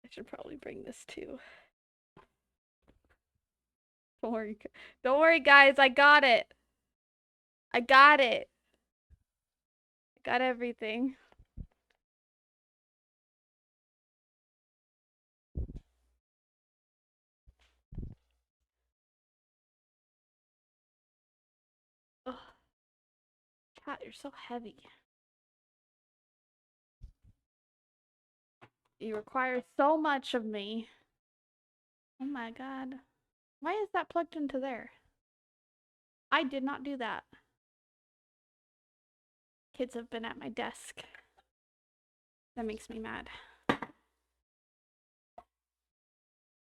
I should probably bring this too. Don't worry. Don't worry, guys. I got it. I got it. I got everything. Ugh. Cat, you're so heavy. You require so much of me. Oh my god. Why is that plugged into there? I did not do that. Kids have been at my desk. That makes me mad.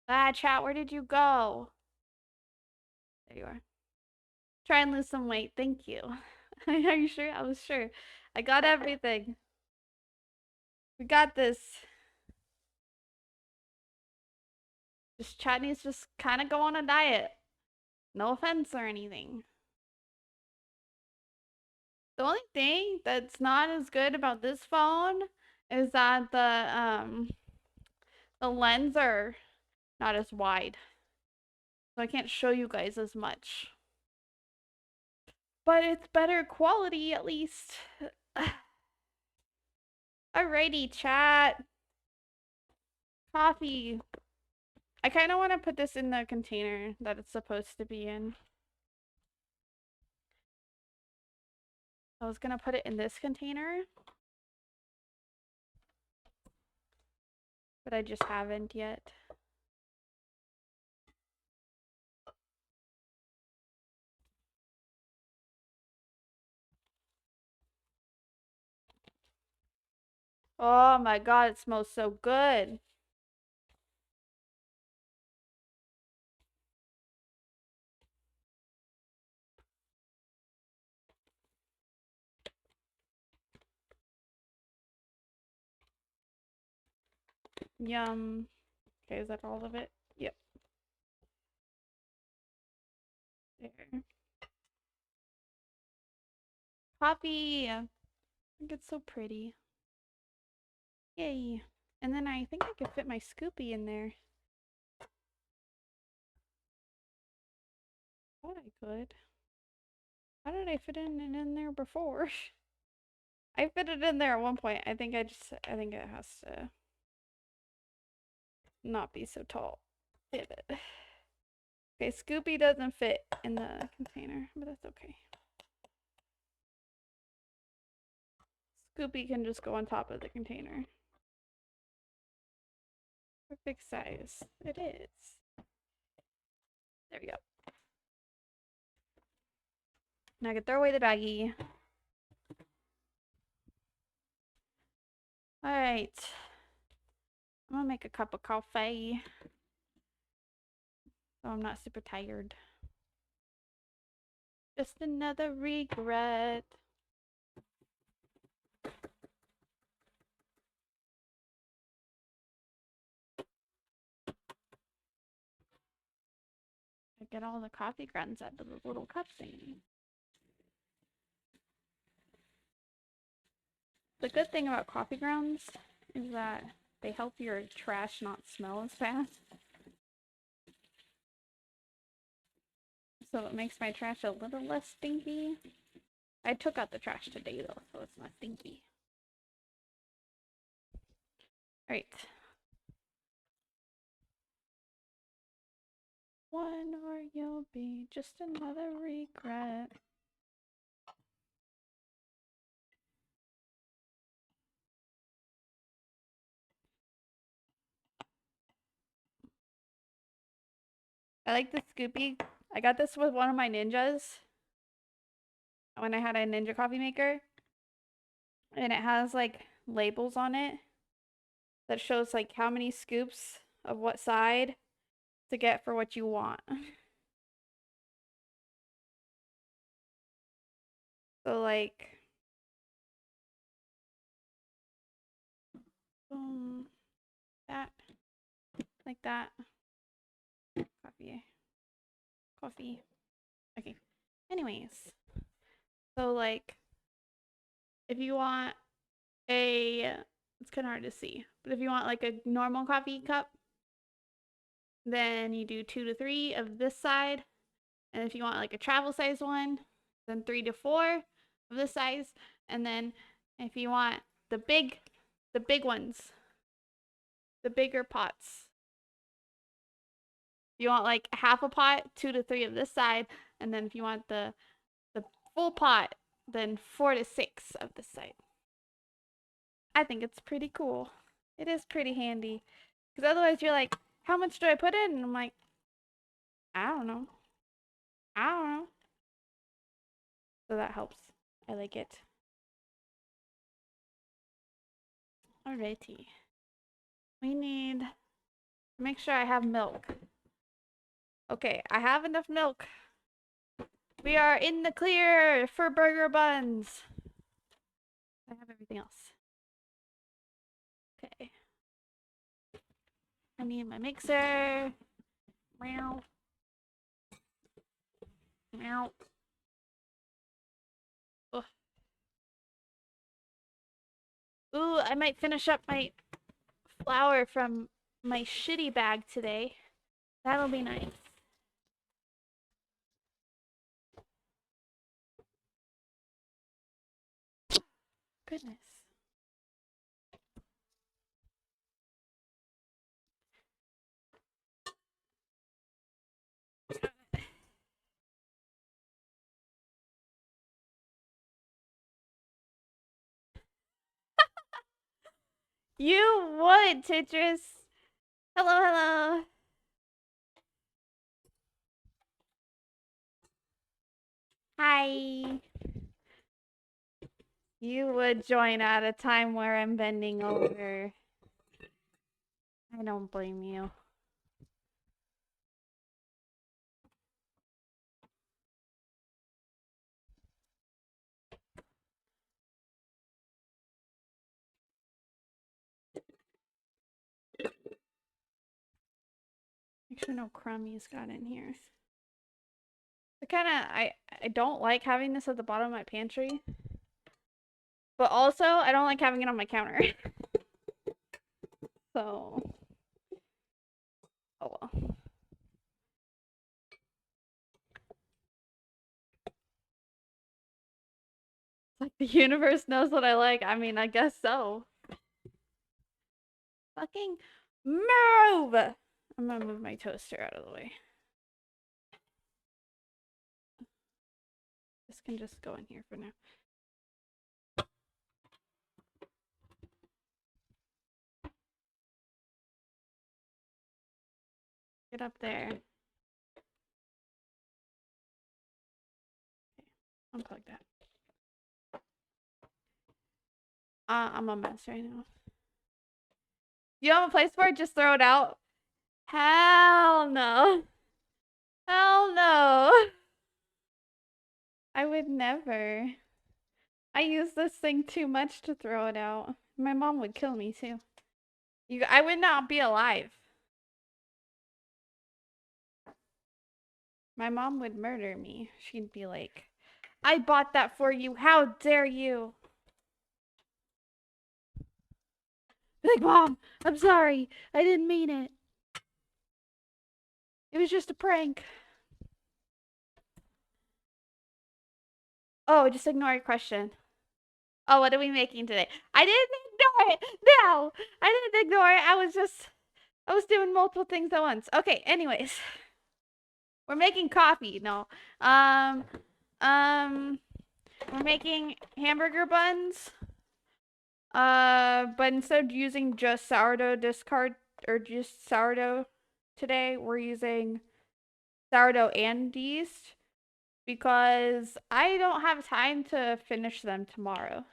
Ah, chat, where did you go? There you are. Try and lose some weight. Thank you. Are you sure? I was sure. I got everything. We got this. Just chat needs to just kind of go on a diet. No offense or anything. The only thing that's not as good about this phone is that the lens are not as wide. So I can't show you guys as much. But it's better quality at least. Alrighty, chat. Coffee. I kind of want to put this in the container that it's supposed to be in. I was gonna put it in this container, but I just haven't yet. Oh my god, it smells so good. Yum. Okay, is that all of it? Yep. There. Coffee! I think it's so pretty. Yay. And then I think I could fit my Scoopy in there. Thought I could. How did I fit it in there before? I fit it in there at one point. I think it has to not be so tall. Fit it. Okay, Scoopy doesn't fit in the container, but that's okay. Scoopy can just go on top of the container. Perfect size. It is. There we go. Now I can throw away the baggie. Alright. I'm gonna make a cup of coffee. So I'm not super tired. Just another regret. I get all the coffee grounds out of the little cup thing. The good thing about coffee grounds is that they help your trash not smell as fast. So it makes my trash a little less stinky. I took out the trash today though, so it's not stinky. Alright. One or you'll be just another regret. I like the Scoopy. I got this with one of my ninjas when I had a ninja coffee maker. And it has like labels on it that shows like how many scoops of what side to get for what you want. So like that, like that. Coffee. Okay. Anyways, so like if you want a It's kind of hard to see. But if you want like a normal coffee cup, then you do 2 to 3 of this side. And if you want like a travel size one, then 3 to 4 of this size. And then if you want the big ones, the bigger pots, you want like half a pot, 2 to 3 of this side. And then if you want the full pot, then 4 to 6 of this side. I think it's pretty cool. It is pretty handy. Because otherwise you're like, how much do I put in? And I'm like, I don't know. So that helps. I like it. Alrighty. We need to make sure I have milk. Okay, I have enough milk. We are in the clear for burger buns. I have everything else. Okay. I need my mixer. Meow. Meow. Ugh. Ooh, I might finish up my flour from my shitty bag today. That'll be nice. Goodness. You would, Tetris. Hello, hello. Hi. You would join at a time where I'm bending over. I don't blame you. Make sure no crummies got in here. I don't like having this at the bottom of my pantry. But also, I don't like having it on my counter. So, oh well. It's like the universe knows what I like. I mean, I guess so. Fucking move! I'm gonna move my toaster out of the way. This can just go in here for now. Get up there. Okay, unplug that. I'm a mess right now. You have a place for it? Just throw it out? Hell no. Hell no. I would never. I use this thing too much to throw it out. My mom would kill me too. I would not be alive. My mom would murder me. She'd be like, I bought that for you. How dare you? Like, Mom, I'm sorry. I didn't mean it. It was just a prank. Oh, just ignore your question. Oh, what are we making today? I didn't ignore it. No, I didn't ignore it. I was doing multiple things at once. Okay, anyways. We're making coffee. No. We're making hamburger buns. But instead of using just sourdough discard or just sourdough today, we're using sourdough and yeast because I don't have time to finish them tomorrow.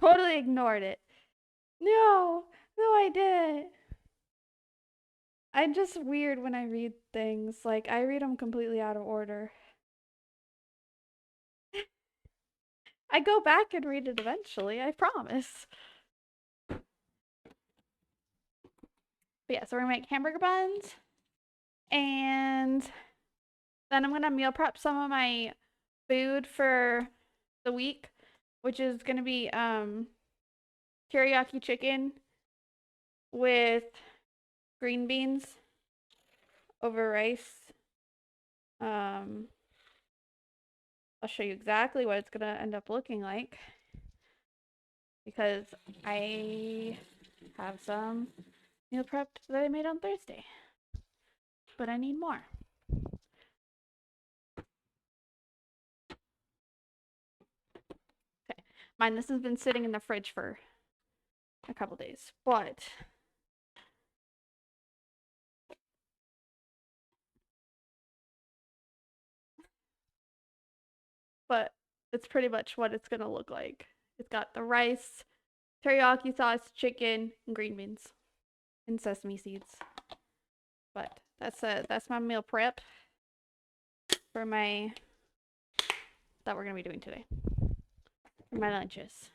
Totally ignored it. No, I didn't. I'm just weird when I read things. Like, I read them completely out of order. I go back and read it eventually, I promise. But yeah, so we're gonna make hamburger buns. And then I'm gonna meal prep some of my food for the week, which is gonna be teriyaki chicken with green beans over rice. I'll show you exactly what it's gonna end up looking like because I have some meal prep that I made on Thursday, but I need more. Okay, mine. This has been sitting in the fridge for a couple days, but it's pretty much what it's gonna look like. It's got the rice, teriyaki sauce, chicken, and green beans, and sesame seeds. But that's my meal prep for my that we're gonna be doing today for my lunches.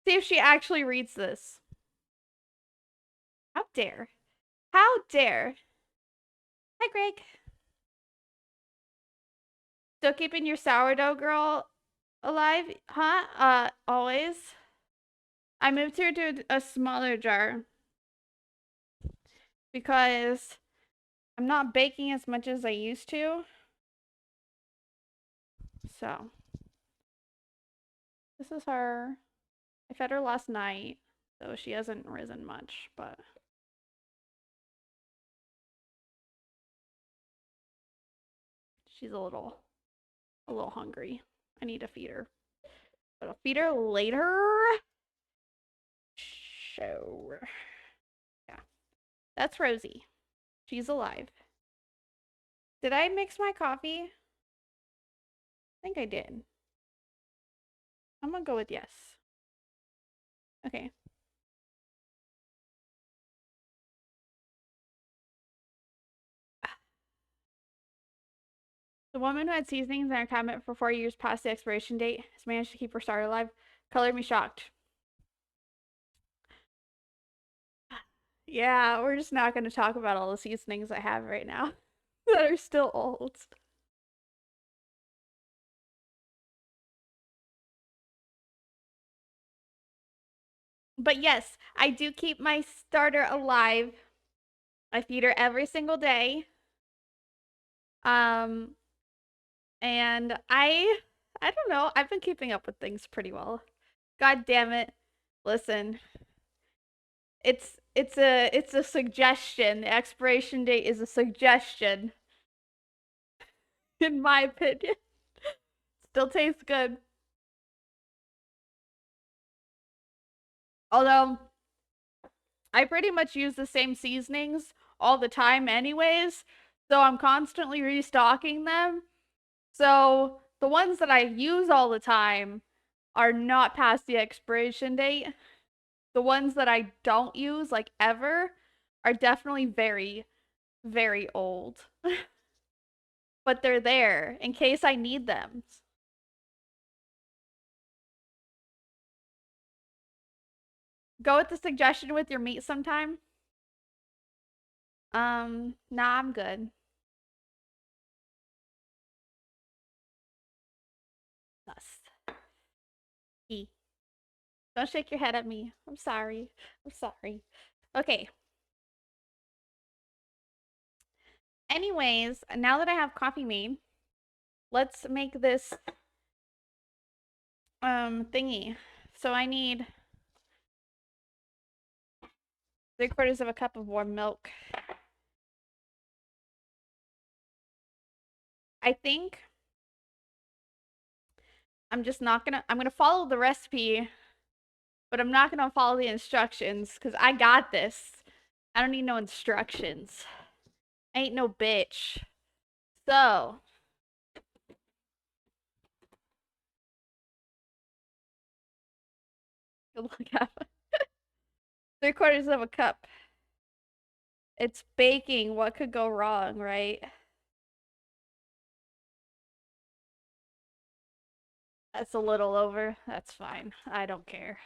See if she actually reads this. How dare? How dare? Hi, Greg. Still keeping your sourdough girl alive, huh? Always. I moved her to a smaller jar because I'm not baking as much as I used to. So, this is her. I fed her last night, so she hasn't risen much, but she's a little hungry. I need to feed her. But I'll feed her later. So, yeah. That's Rosie. She's alive. Did I mix my coffee? I think I did. I'm gonna go with yes. Okay. The woman who had seasonings in her cabinet for 4 years past the expiration date has managed to keep her starter alive. Colored me shocked. Yeah, we're just not going to talk about all the seasonings I have right now that are still old. But yes, I do keep my starter alive. I feed her every single day. Um, and I don't know. I've been keeping up with things pretty well. God damn it. Listen. It's a suggestion. The expiration date is a suggestion. In my opinion. Still tastes good. Although I pretty much use the same seasonings all the time anyways, so I'm constantly restocking them. So the ones that I use all the time are not past the expiration date. The ones that I don't use, like ever, are definitely very, very old. But they're there in case I need them. Go with the suggestion with your meat sometime. Nah, I'm good. Sus. E. Don't shake your head at me. I'm sorry. I'm sorry. Okay. Anyways, now that I have coffee made, let's make this thingy. So I need 3/4 of a cup of warm milk. I think I'm just not gonna I'm gonna follow the recipe, but I'm not gonna follow the instructions because I got this. I don't need no instructions. I ain't no bitch. So look at 3/4 of a cup. It's baking. What could go wrong, right? That's a little over. That's fine. I don't care.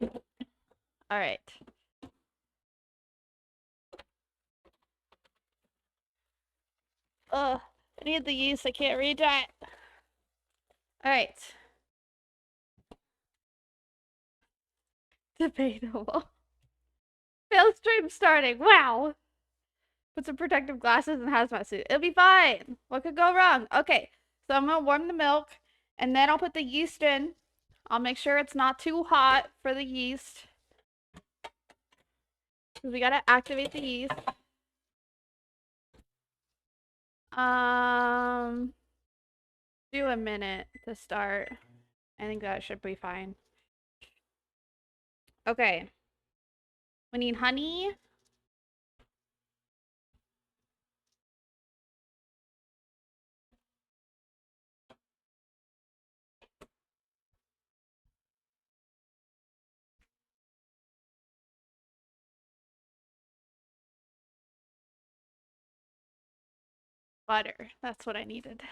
All right. Ugh, I need the yeast. I can't reach it. All right. Debatable. Fail stream starting. Wow. Put some protective glasses and hazmat suit. It'll be fine. What could go wrong? Okay, so I'm gonna warm the milk, and then I'll put the yeast in. I'll make sure it's not too hot for the yeast, because we gotta activate the yeast. Do a minute to start. I think that should be fine. Okay. We need honey. Butter. That's what I needed.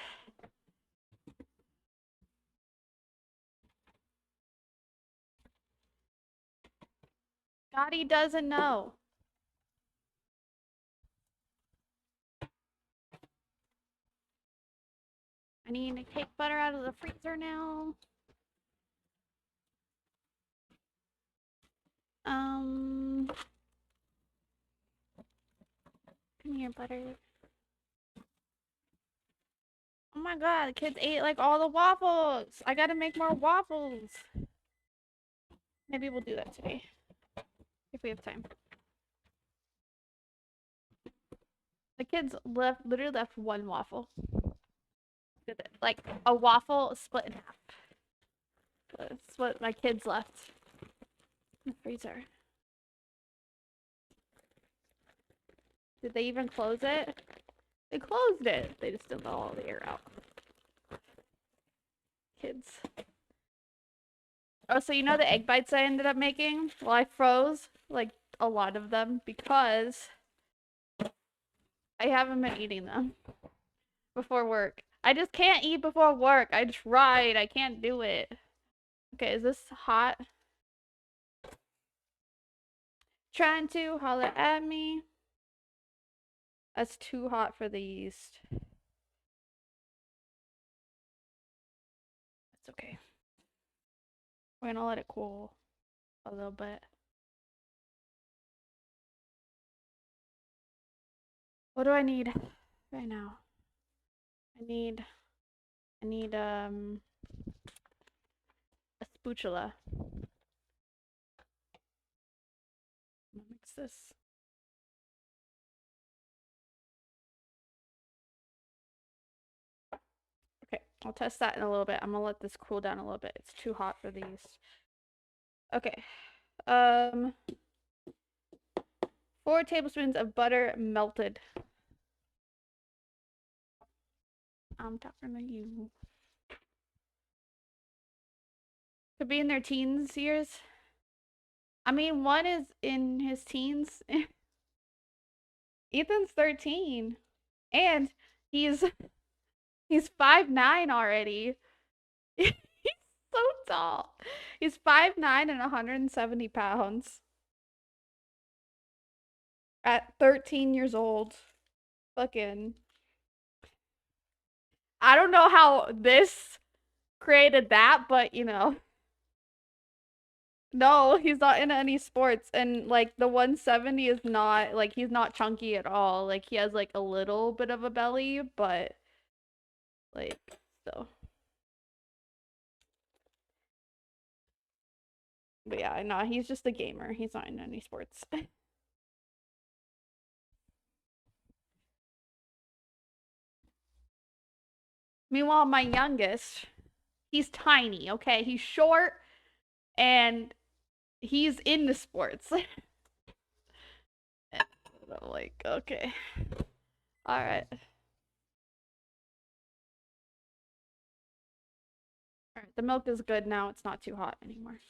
Scotty doesn't know. I need to take butter out of the freezer now. Come here, butter. Oh my god, the kids ate like all the waffles. I gotta make more waffles. Maybe we'll do that today. If we have time. The kids literally left one waffle. Like a waffle split in half. That's what my kids left in the freezer. Did they even close it? They closed it. They just didn't let all the air out. Kids. Oh, so you know the egg bites I ended up making? Well, I froze like a lot of them because I haven't been eating them before work. I just can't eat before work. I tried. I can't do it. Okay, is this hot? Trying to holler at me. That's too hot for the yeast. It's okay. We're gonna let it cool a little bit. What do I need right now? I need a spatula. Mix this. Okay, I'll test that in a little bit. I'm gonna let this cool down a little bit. It's too hot for these. Okay. 4 tablespoons of butter melted. I'm talking to you. Could be in their teens years. I mean, one is in his teens. Ethan's 13. And he's 5'9" already. He's so tall. He's 5'9" and 170 pounds. At 13 years old. Fucking. I don't know how this created that, but you know. No, he's not in any sports. And like the 170 is not like he's not chunky at all. Like he has like a little bit of a belly, but like so. But yeah, no, he's just a gamer. He's not in any sports. Meanwhile, my youngest, he's tiny, okay? He's short and he's into sports. And I'm like, okay. All right. All right, the milk is good now. It's not too hot anymore.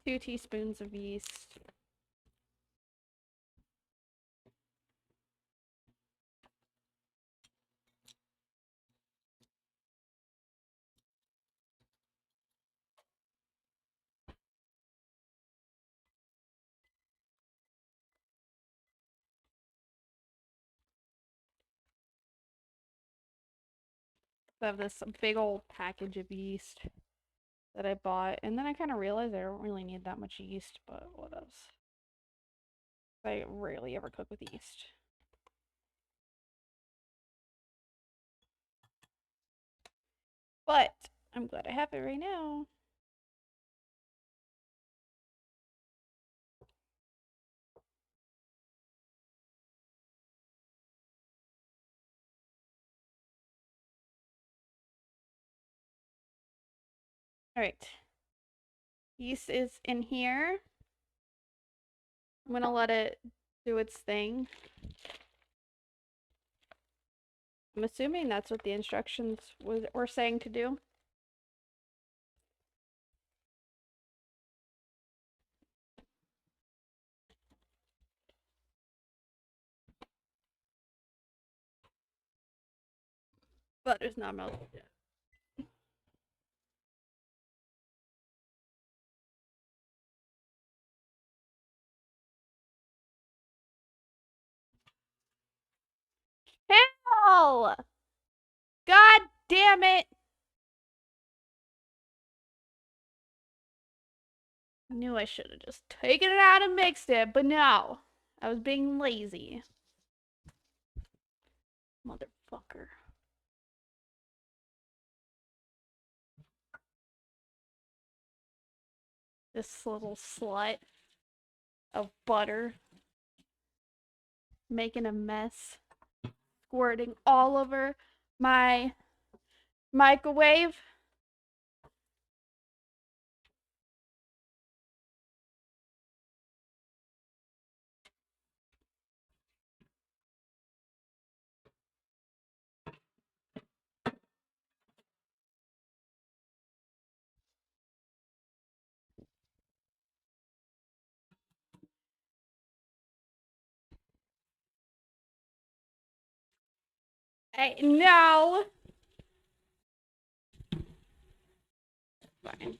Two teaspoons of yeast. I have this big old package of yeast that I bought, and then I kind of realized I don't really need that much yeast, but what else? I rarely ever cook with yeast. But I'm glad I have it right now. All right. Yeast is in here. I'm gonna let it do its thing. I'm assuming that's what the instructions were saying to do. Butter's not melted yet. Hell! God damn it! I knew I should have just taken it out and mixed it, but no. I was being lazy. Motherfucker. This little slut of butter. Making a mess. Squirting all over my microwave. No. Fine.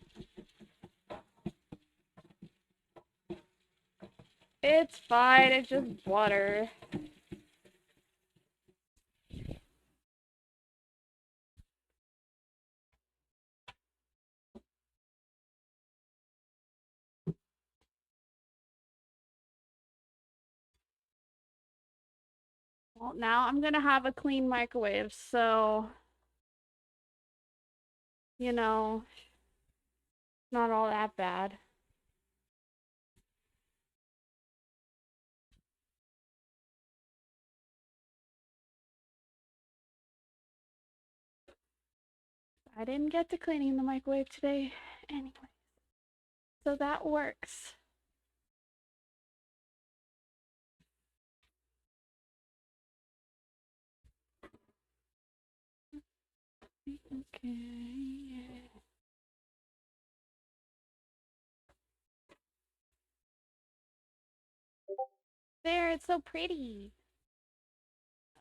It's fine. It's just water. Well, now I'm gonna have a clean microwave, so you know, not all that bad. I didn't get to cleaning the microwave today anyway, so that works. Okay. There, it's so pretty.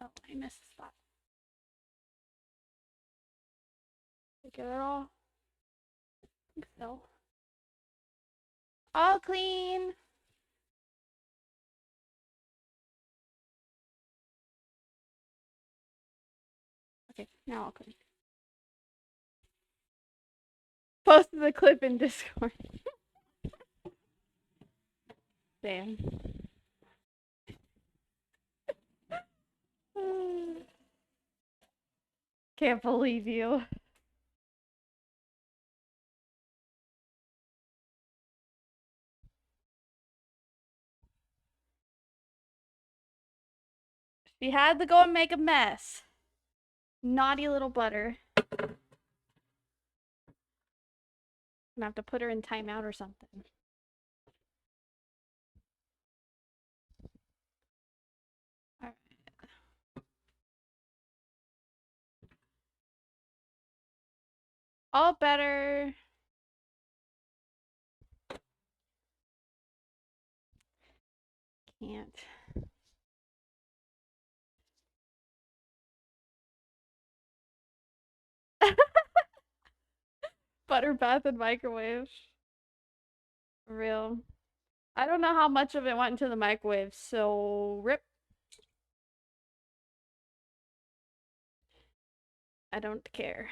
Oh, I missed a spot. Did I get it all? I think so. All clean. Okay, now all clean. Posted the clip in Discord. Damn. Can't believe you. She had to go and make a mess. Naughty little butter. Gonna have to put her in timeout or something. Alright. All better. Can't. Butter bath and microwave. For real. I don't know how much of it went into the microwave, so rip. I don't care.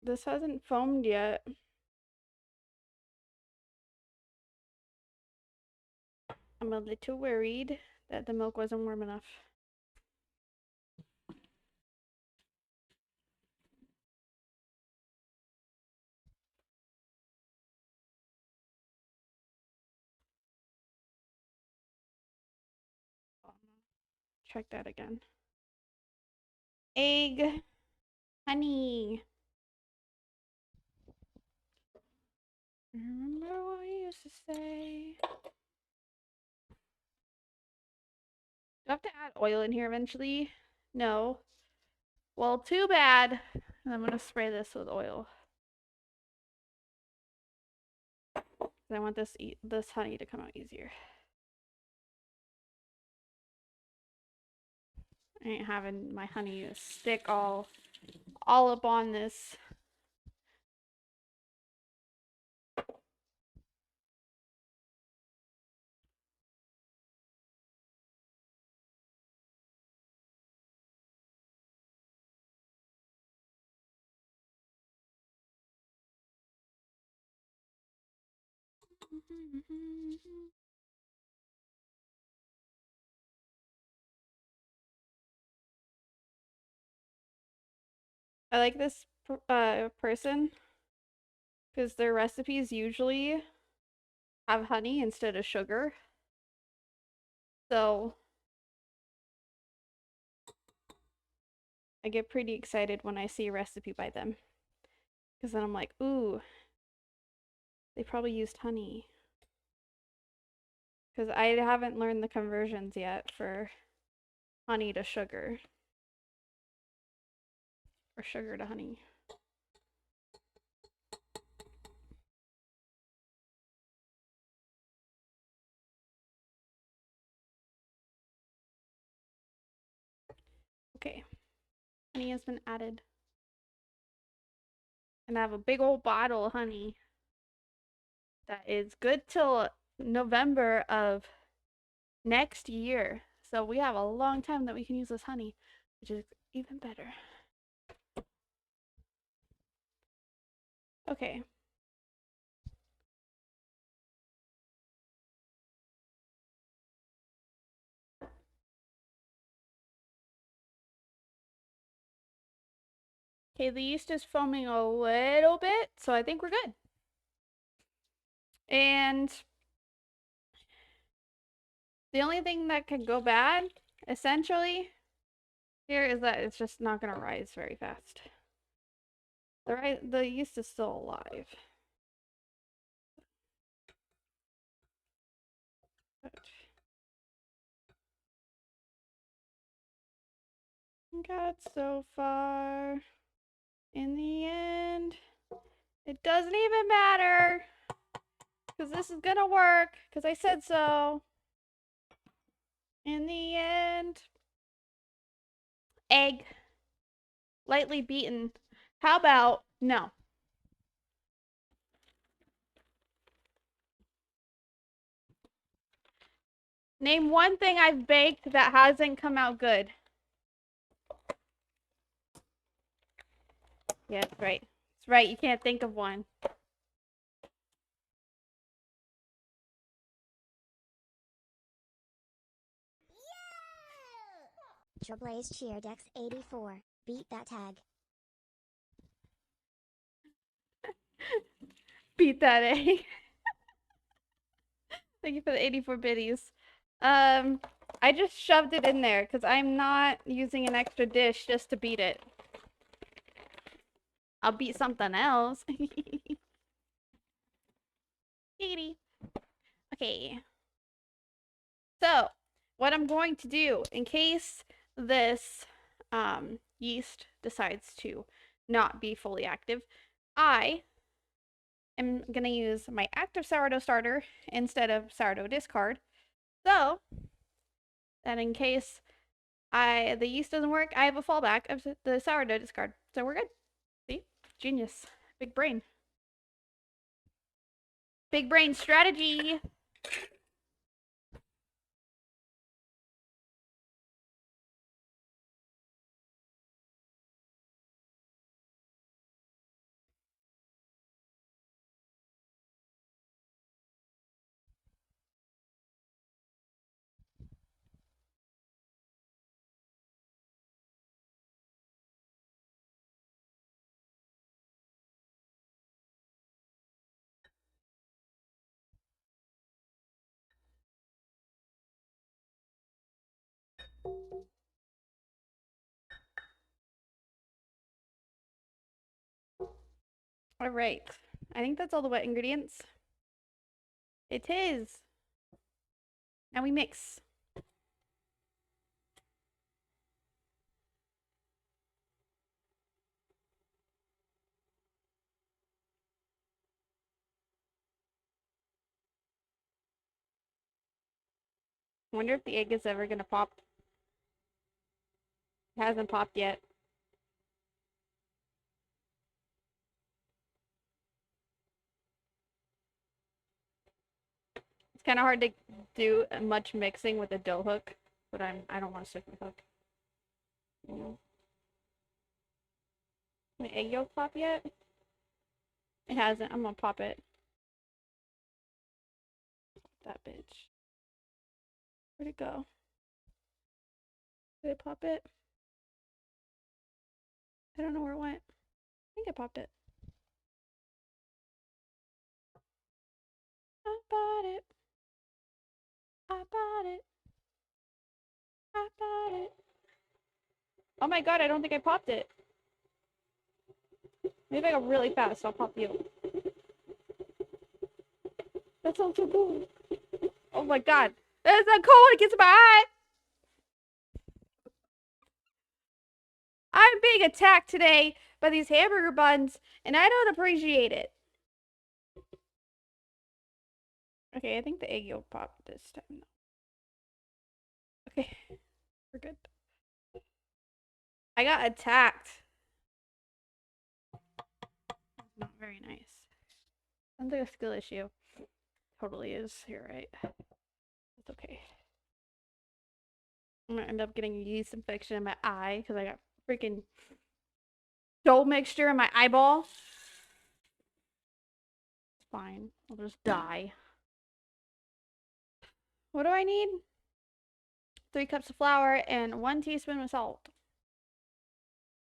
This hasn't foamed yet. I'm a little worried that the milk wasn't warm enough. Check that again. Egg, honey. Remember what we used to say? Do I have to add oil in here eventually? No. Well, too bad. I'm gonna spray this with oil. I want this honey to come out easier. I ain't having my honey stick all up on this. I like this person because their recipes usually have honey instead of sugar. So I get pretty excited when I see a recipe by them. Because then I'm like, ooh, they probably used honey. Because I haven't learned the conversions yet for honey to sugar. Or sugar to honey. Okay. Honey has been added. And I have a big old bottle of honey that is good till November of next year. So we have a long time that we can use this honey, which is even better. Okay. Okay, the yeast is foaming a little bit, so I think we're good. And the only thing that could go bad, essentially, here is that it's just not going to rise very fast. The yeast is still alive. Got so far. In the end, it doesn't even matter. Because this is going to work. Because I said so. In the end, egg. Lightly beaten. How about no? Name one thing I've baked that hasn't come out good. Yeah, that's right. That's right. You can't think of one. Trailblaze Cheerdex 84. Beat that tag. Beat that egg. Thank you for the 84 biddies. I just shoved it in there because I'm not using an extra dish just to beat it. I'll beat something else. Katie. Okay. So, what I'm going to do, in case this yeast decides to not be fully active, I am going to use my active sourdough starter instead of sourdough discard. So that in case the yeast doesn't work, I have a fallback of the sourdough discard. So we're good. See? Genius. Big brain. Big brain strategy. All right. I think that's all the wet ingredients. It is. Now we mix. I wonder if the egg is ever gonna pop. It hasn't popped yet. It's kind of hard to do much mixing with a dough hook, but I don't want to stick my hook. You know. My egg yolk pop yet? It hasn't. I'm gonna pop it. That bitch. Where'd it go? Did it pop it? I don't know where it went. I think I popped it. I bought it. I bought it. I bought it. Oh my god, I don't think I popped it. Maybe I go really fast, so I'll pop you. That sounds so cool. Oh my god. That's so cold, it gets my eye. I'm being attacked today by these hamburger buns, and I don't appreciate it. Okay, I think the egg yolk popped this time. Okay, we're good. I got attacked. Not very nice. Sounds like a skill issue. Totally is. You're right. It's okay. I'm gonna end up getting a yeast infection in my eye because I got freaking dough mixture in my eyeball. It's fine. I'll just die. What do I need? 3 cups of flour and 1 teaspoon of salt.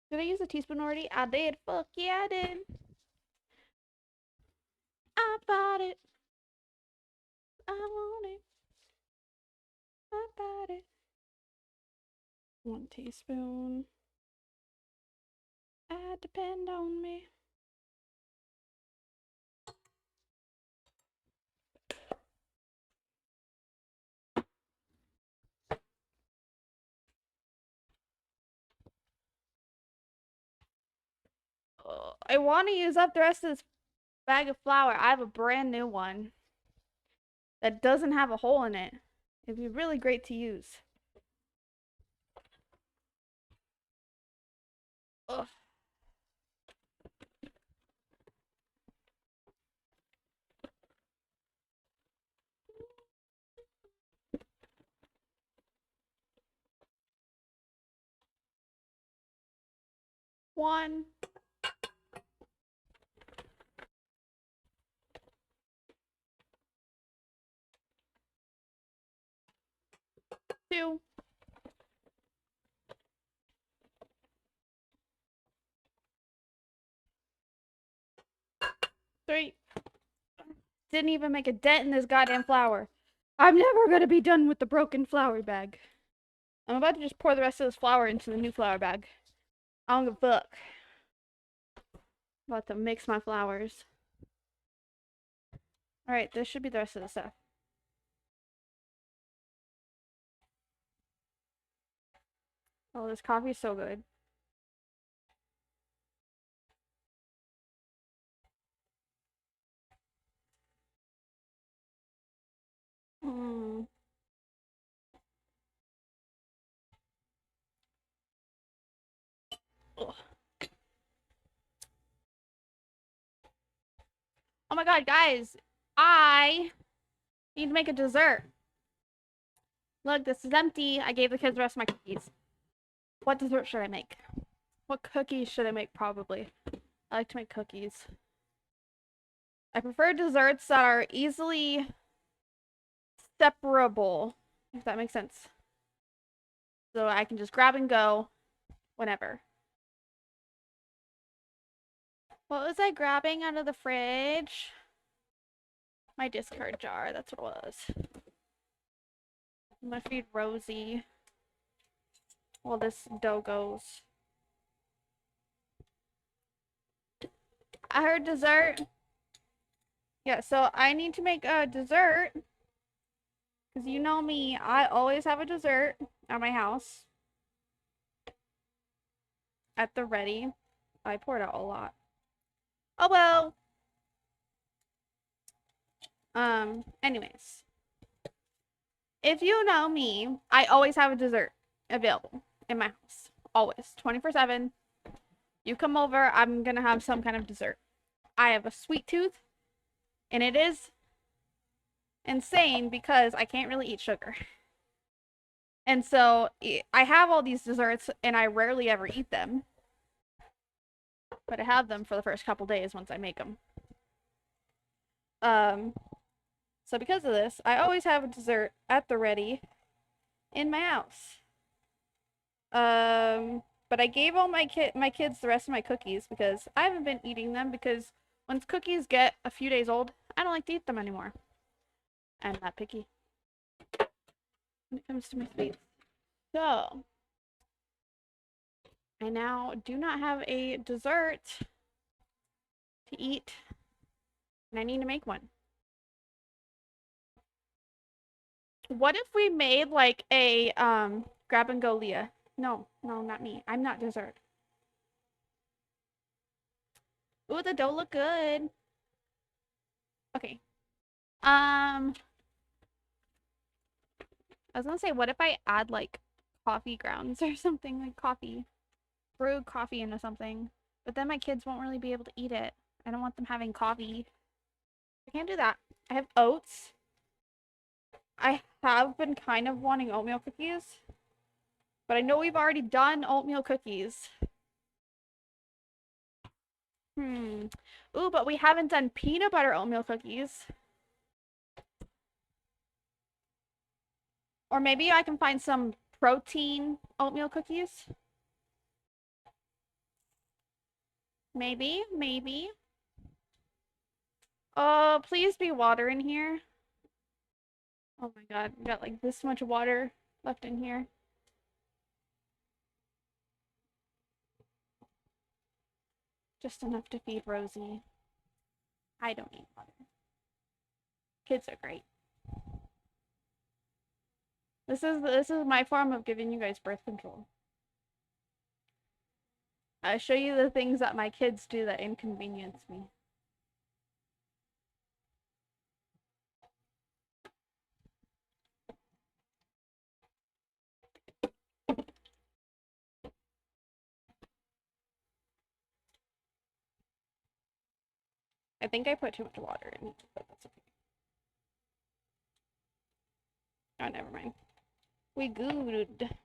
Did I use a teaspoon already? I did. Fuck yeah, I did. I bought it. I want it. I bought it. 1 teaspoon. I depend on me. I want to use up the rest of this bag of flour. I have a brand new one that doesn't have a hole in it. It'd be really great to use. Ugh. One. 2. 3. Didn't even make a dent in this goddamn flour. I'm never gonna be done with the broken flour bag. I'm about to just pour the rest of this flour into the new flour bag. I don't give a fuck. I'm about to mix my flours. Alright, this should be the rest of the stuff. Oh, this coffee is so good. Ugh. Oh my god, guys. I need to make a dessert. Look, this is empty. I gave the kids the rest of my cookies. What dessert should I make? What cookies should I make, probably? I like to make cookies. I prefer desserts that are easily separable, if that makes sense. So I can just grab and go whenever. What was I grabbing out of the fridge? My discard jar, that's what it was. I'm gonna feed Rosie while this dough goes. I heard dessert. Yeah, so I need to make a dessert. Because you know me, I always have a dessert at my house. At the ready. I poured out a lot. Oh well. Anyways. If you know me, I always have a dessert available in my house. Always. 24/7. You come over, I'm gonna have some kind of dessert. I have a sweet tooth, and it is insane because I can't really eat sugar. And so I have all these desserts, and I rarely ever eat them. But I have them for the first couple days once I make them. So because of this, I always have a dessert at the ready in my house. But I gave all my kids the rest of my cookies because I haven't been eating them because once cookies get a few days old, I don't like to eat them anymore. I'm not picky when it comes to my sweets. So, I now do not have a dessert to eat, and I need to make one. What if we made like a grab and go Leah? No, not me. I'm not dessert. Ooh, the dough look good. Okay. I was gonna say, what if I add like coffee grounds or something, like coffee, brewed coffee into something, but then my kids won't really be able to eat it. I don't want them having coffee. I can't do that. I have oats. I have been kind of wanting oatmeal cookies, but I know we've already done oatmeal cookies. Ooh, but we haven't done peanut butter oatmeal cookies. Or maybe I can find some protein oatmeal cookies. Maybe. Oh, please be water in here. Oh my god, we got like this much water left in here. Just enough to feed Rosie. I don't need water. Kids are great. This is my form of giving you guys birth control. I show you the things that my kids do that inconvenience me. I think I put too much water in it, but that's okay. Oh, never mind. We good.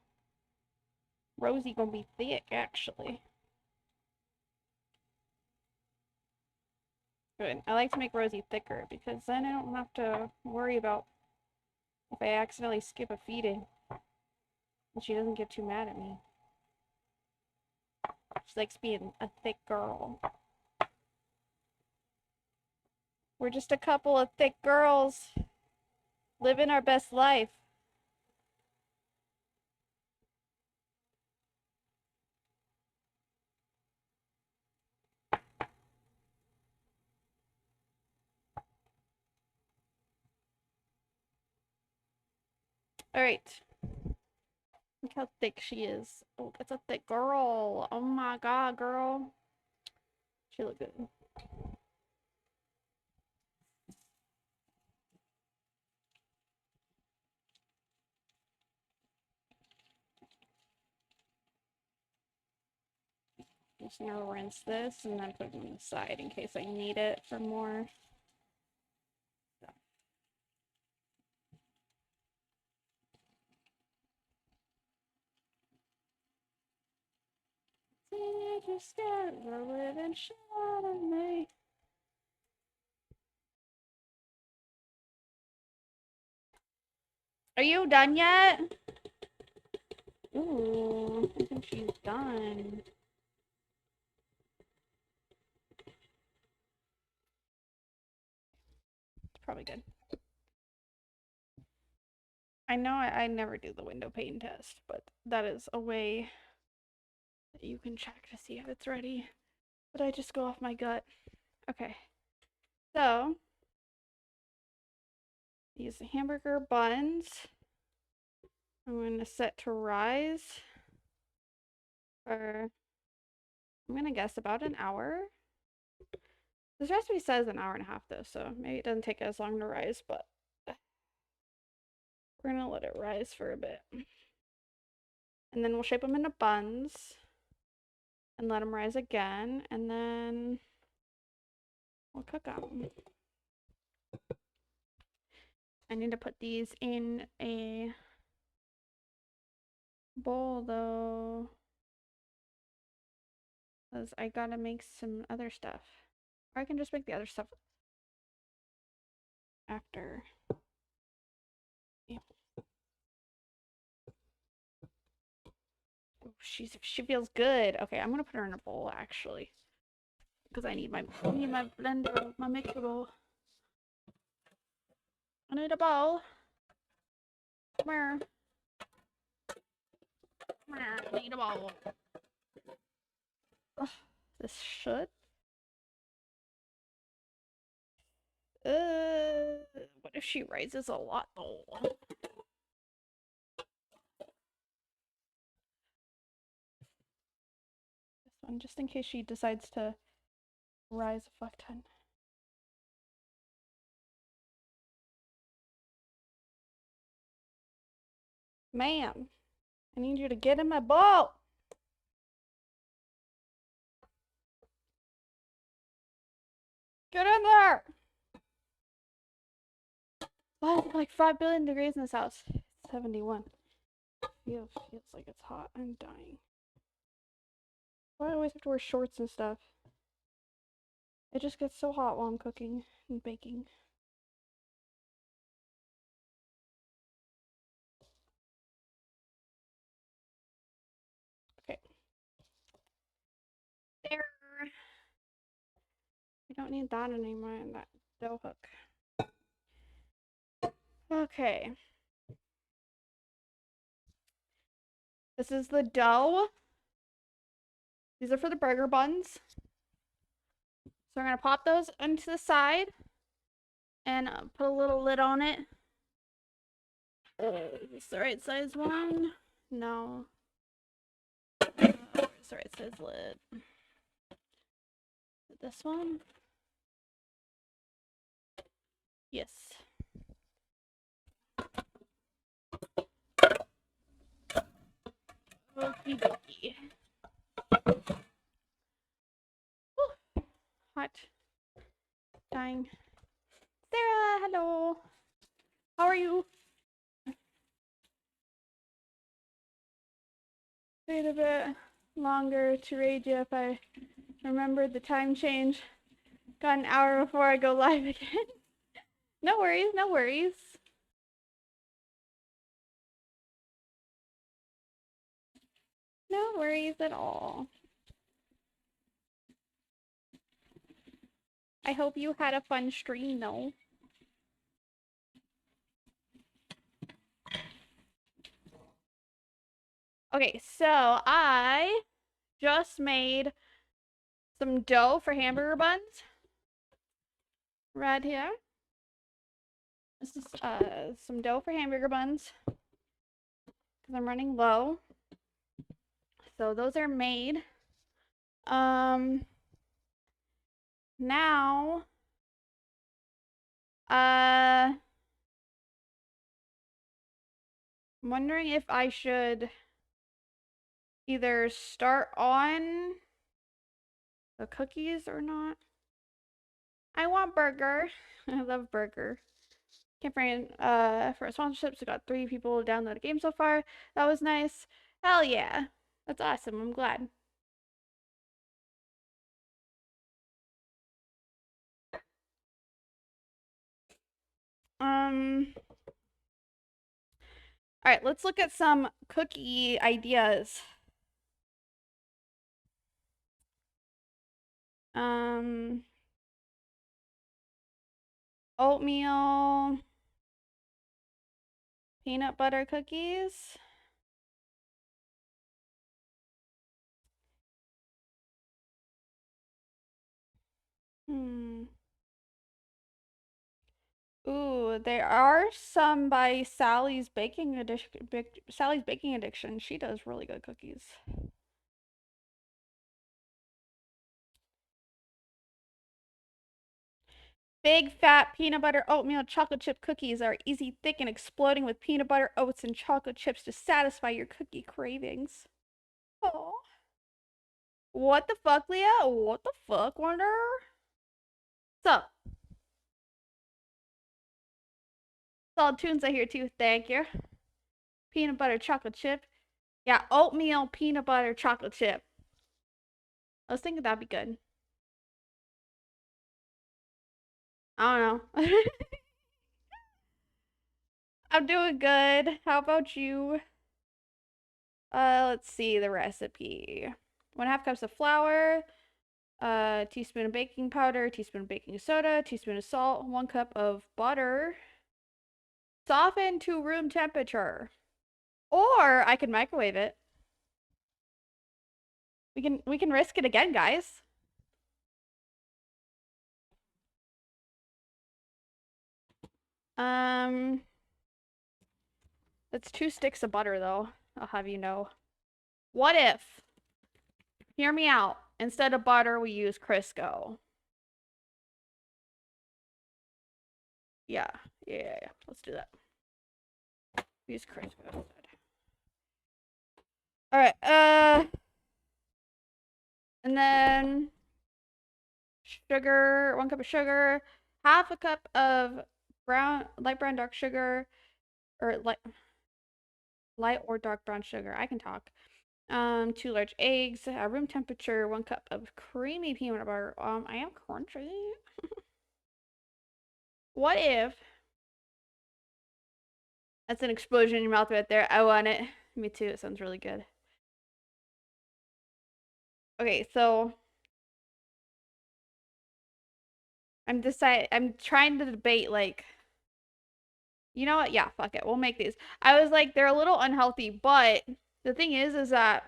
Rosie gonna be thick, actually. Good. I like to make Rosie thicker because then I don't have to worry about if I accidentally skip a feeding. And she doesn't get too mad at me. She likes being a thick girl. We're just a couple of thick girls living our best life. Alright. Look how thick she is. Oh, that's a thick girl. Oh my god, girl. She look good. just gonna rinse this and then put it on the side in case I need it for more stuff. Just got the living shot of me. Are you done yet? Ooh, I think she's done. It's probably good. I know I never do the window pane test, but that is a way that you can check to see if it's ready. But I just go off my gut. Okay. So, these hamburger buns, I'm going to set to rise for, I'm going to guess about an hour. This recipe says an hour and a half though, so maybe it doesn't take as long to rise, but we're going to let it rise for a bit. And then we'll shape them into buns and let them rise again, and then we'll cook them. I need to put these in a bowl though, because I gotta make some other stuff. Or I can just make the other stuff after. Yeah. Oh, she feels good. Okay, I'm gonna put her in a bowl actually, because I need my blender, my mixer bowl. I need a bowl. Come here. Come here. I need a bowl. Ugh, this should. What if she rises a lot though? This one, just in case she decides to rise a fuck ton. Ma'am, I need you to get in my bowl. Get in there. Why is it like 5 billion degrees in this house? It's 71. Feels like it's hot. I'm dying. Why do I always have to wear shorts and stuff? It just gets so hot while I'm cooking and baking. Okay. There. We don't need that anymore in that dough hook. Okay. This is the dough. These are for the burger buns. So we're going to pop those into the side and put a little lid on it. Is this the right size one? No. Where's the right size lid? This one? Yes. Okie dokie. Hot. Dying. Sarah, hello. How are you? Wait a bit longer to raid you if I remembered the time change. Got an hour before I go live again. No worries, no worries. No worries at all. I hope you had a fun stream though. Okay, so I just made some dough for hamburger buns. Right here. This is some dough for hamburger buns because I'm running low. So those are made. Now I'm wondering if I should either start on The cookies or not? I want burger. I love burger. Campaign for sponsorships. We got 3 people download a game so far. That was nice. Hell yeah. That's awesome. I'm glad. All right, let's look at some cookie ideas. Oatmeal, peanut butter cookies. Ooh, there are some by Sally's Baking Addiction. She does really good cookies. Big fat peanut butter oatmeal chocolate chip cookies are easy, thick, and exploding with peanut butter, oats, and chocolate chips to satisfy your cookie cravings. Oh. What the fuck, Leah? What the fuck, Wonder? What's up? Solid tunes I hear too. Thank you. Peanut butter chocolate chip. Yeah, oatmeal peanut butter chocolate chip. I was thinking that'd be good. I don't know. I'm doing good. How about you? Let's see the recipe. 1/2 cups of flour, teaspoon of baking powder, teaspoon of baking soda, teaspoon of salt, 1 cup of butter. Soften to room temperature. Or I can microwave it. We can risk it again, guys. That's 2 sticks of butter though. I'll have you know. What if, hear me out, instead of butter we use Crisco? Yeah. Let's do that. Use Crisco. All right. And then sugar, 1 cup of sugar, 1/2 cup of light brown dark sugar, or light or dark brown sugar. I can talk. 2 large eggs, room temperature, 1 cup of creamy peanut butter. I am crunchy. What if that's an explosion in your mouth right there? I want it. Me too. It sounds really good. Okay, so I'm trying to debate, like, you know what? Yeah, fuck it. We'll make these. I was like, they're a little unhealthy, but the thing is that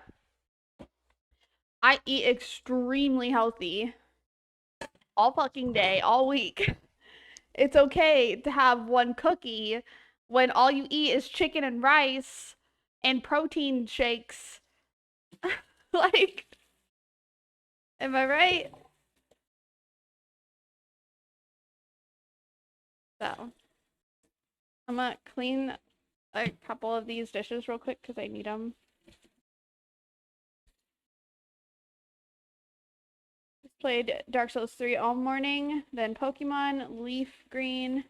I eat extremely healthy all fucking day, all week. It's okay to have 1 cookie when all you eat is chicken and rice and protein shakes. Like, am I right? So, I'm gonna clean a couple of these dishes real quick because I need them. Played Dark Souls 3 all morning, then Pokemon, Leaf Green,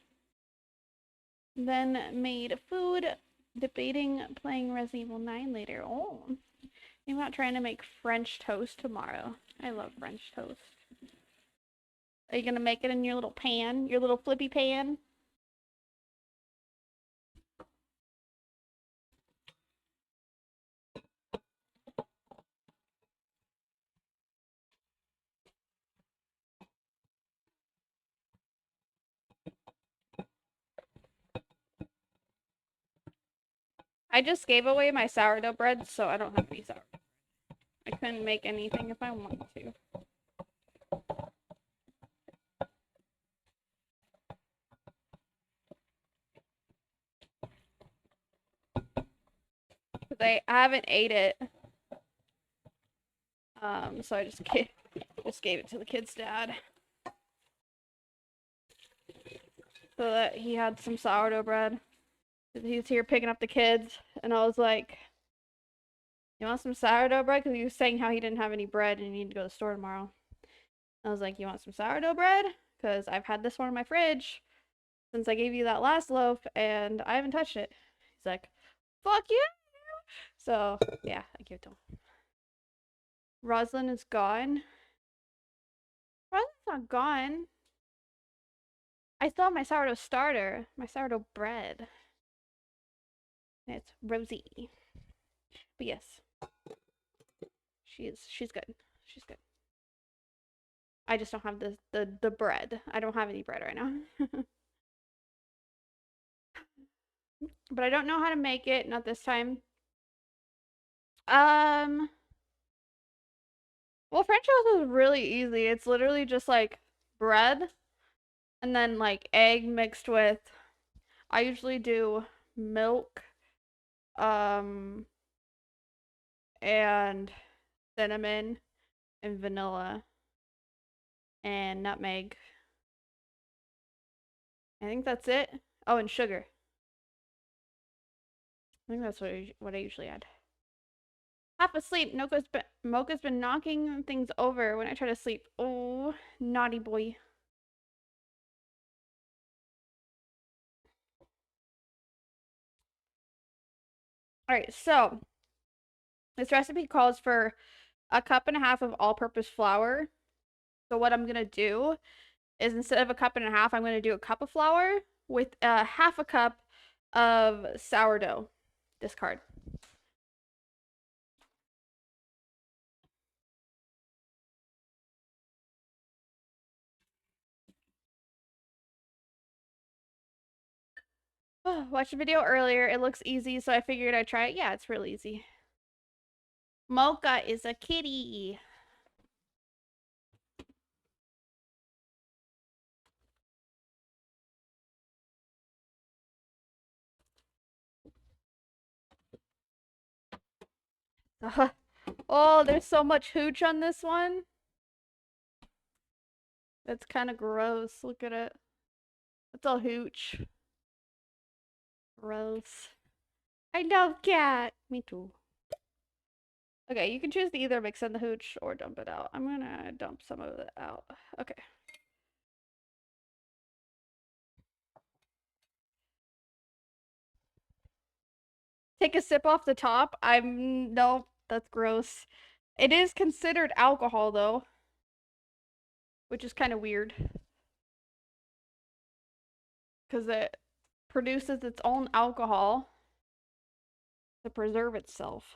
then made food, debating playing Resident Evil 9 later. Oh, I'm not trying to make French toast tomorrow. I love French toast. Are you gonna make it in your little pan, your little flippy pan? I just gave away my sourdough bread, so I don't have any sourdough. I couldn't make anything if I wanted to. Because I haven't ate it. So I just gave it to the kid's dad. So that he had some sourdough bread. He was here picking up the kids, and I was like, you want some sourdough bread? Because he was saying how he didn't have any bread and he needed to go to the store tomorrow. I was like, you want some sourdough bread? Because I've had this one in my fridge since I gave you that last loaf and I haven't touched it. He's like, fuck you. So, yeah, I gave it to him. Roslyn is gone. Roslyn's not gone. I still have my sourdough starter, my sourdough bread. And it's Rosie. But yes, she's good. She's good. I just don't have the bread. I don't have any bread right now. But I don't know how to make it, not this time. Well, French toast is really easy. It's literally just like bread and then like egg mixed with, I usually do milk, um, and cinnamon and vanilla and nutmeg. I think that's it. Oh, and sugar. I think that's what I usually add. Half asleep. Mocha's been knocking things over when I try to sleep. Oh, naughty boy. All right, so this recipe calls for a cup and a half of all-purpose flour. So what I'm gonna do is instead of a cup and a half, I'm gonna do a cup of flour with half a cup of sourdough. Discard. Watched a video earlier. It looks easy, so I figured I'd try it. Yeah, it's real easy. Mocha is a kitty. Oh, there's so much hooch on this one. That's kind of gross. Look at it. It's all hooch. Gross. I love cat. Me too. Okay, you can choose to either mix in the hooch or dump it out. I'm gonna dump some of it out. Okay. Take a sip off the top. No, that's gross. It is considered alcohol though, which is kind of weird because it produces its own alcohol to preserve itself.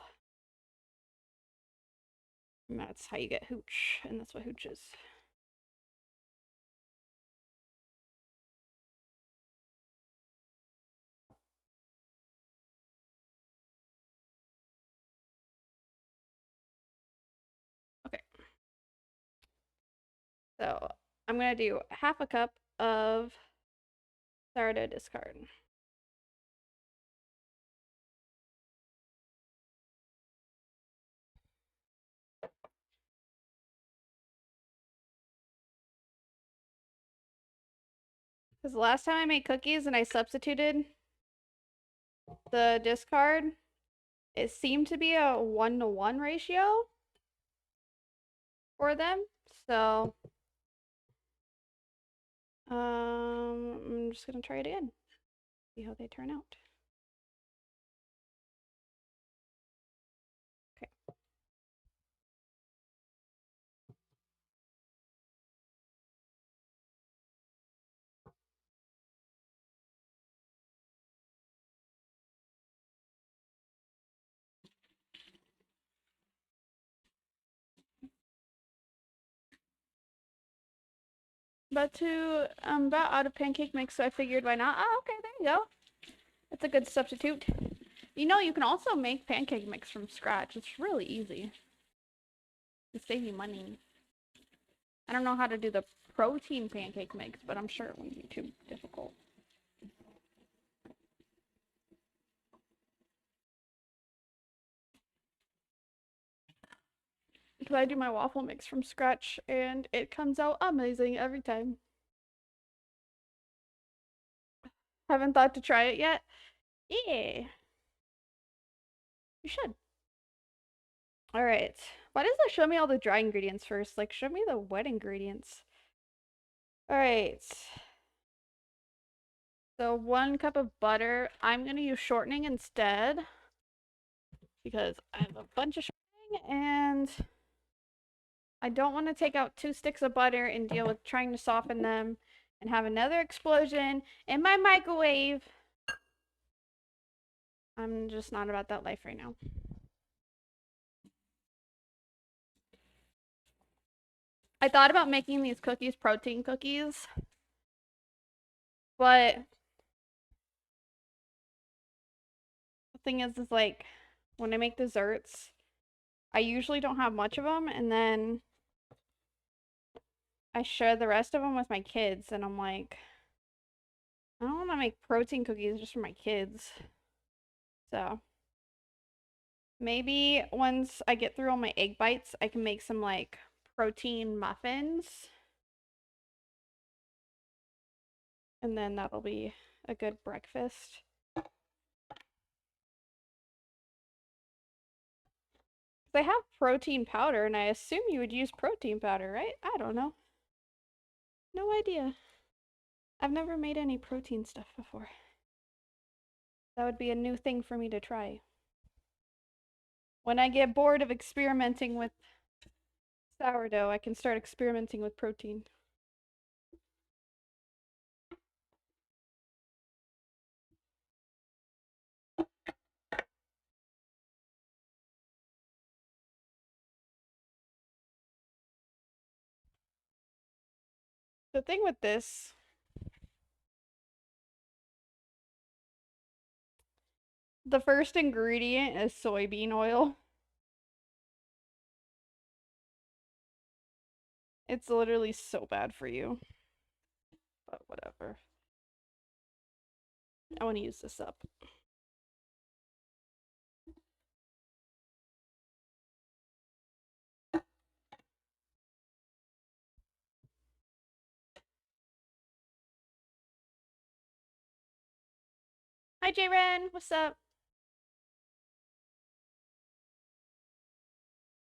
And that's how you get hooch, and that's what hooch is. Okay. So I'm gonna do half a cup of sourdough discard. Because the last time I made cookies and I substituted the discard, it seemed to be a 1-to-1 ratio for them. So I'm just gonna try it again. See how they turn out. Okay. About out of pancake mix, so I figured why not? Oh, okay, there you go. It's a good substitute. You know, you can also make pancake mix from scratch. It's really easy. To save you money. I don't know how to do the protein pancake mix, but I'm sure it wouldn't be too difficult. Because I do my waffle mix from scratch and it comes out amazing every time. Haven't thought to try it yet? Yeah. You should. All right. Why does it show me all the dry ingredients first? Like, show me the wet ingredients. All right. So 1 cup of butter. I'm going to use shortening instead because I have a bunch of shortening and I don't want to take out 2 sticks of butter and deal with trying to soften them and have another explosion in my microwave. I'm just not about that life right now. I thought about making these cookies protein cookies, but the thing is like when I make desserts, I usually don't have much of them, and then I share the rest of them with my kids, and I'm like, I don't want to make protein cookies just for my kids. So maybe once I get through all my egg bites, I can make some like protein muffins. And then that'll be a good breakfast. They have protein powder, and I assume you would use protein powder, right? I don't know. No idea. I've never made any protein stuff before. That would be a new thing for me to try. When I get bored of experimenting with sourdough, I can start experimenting with protein. The thing with this, the first ingredient is soybean oil. It's literally so bad for you. But whatever. I want to use this up. Hi, J-Ren. What's up?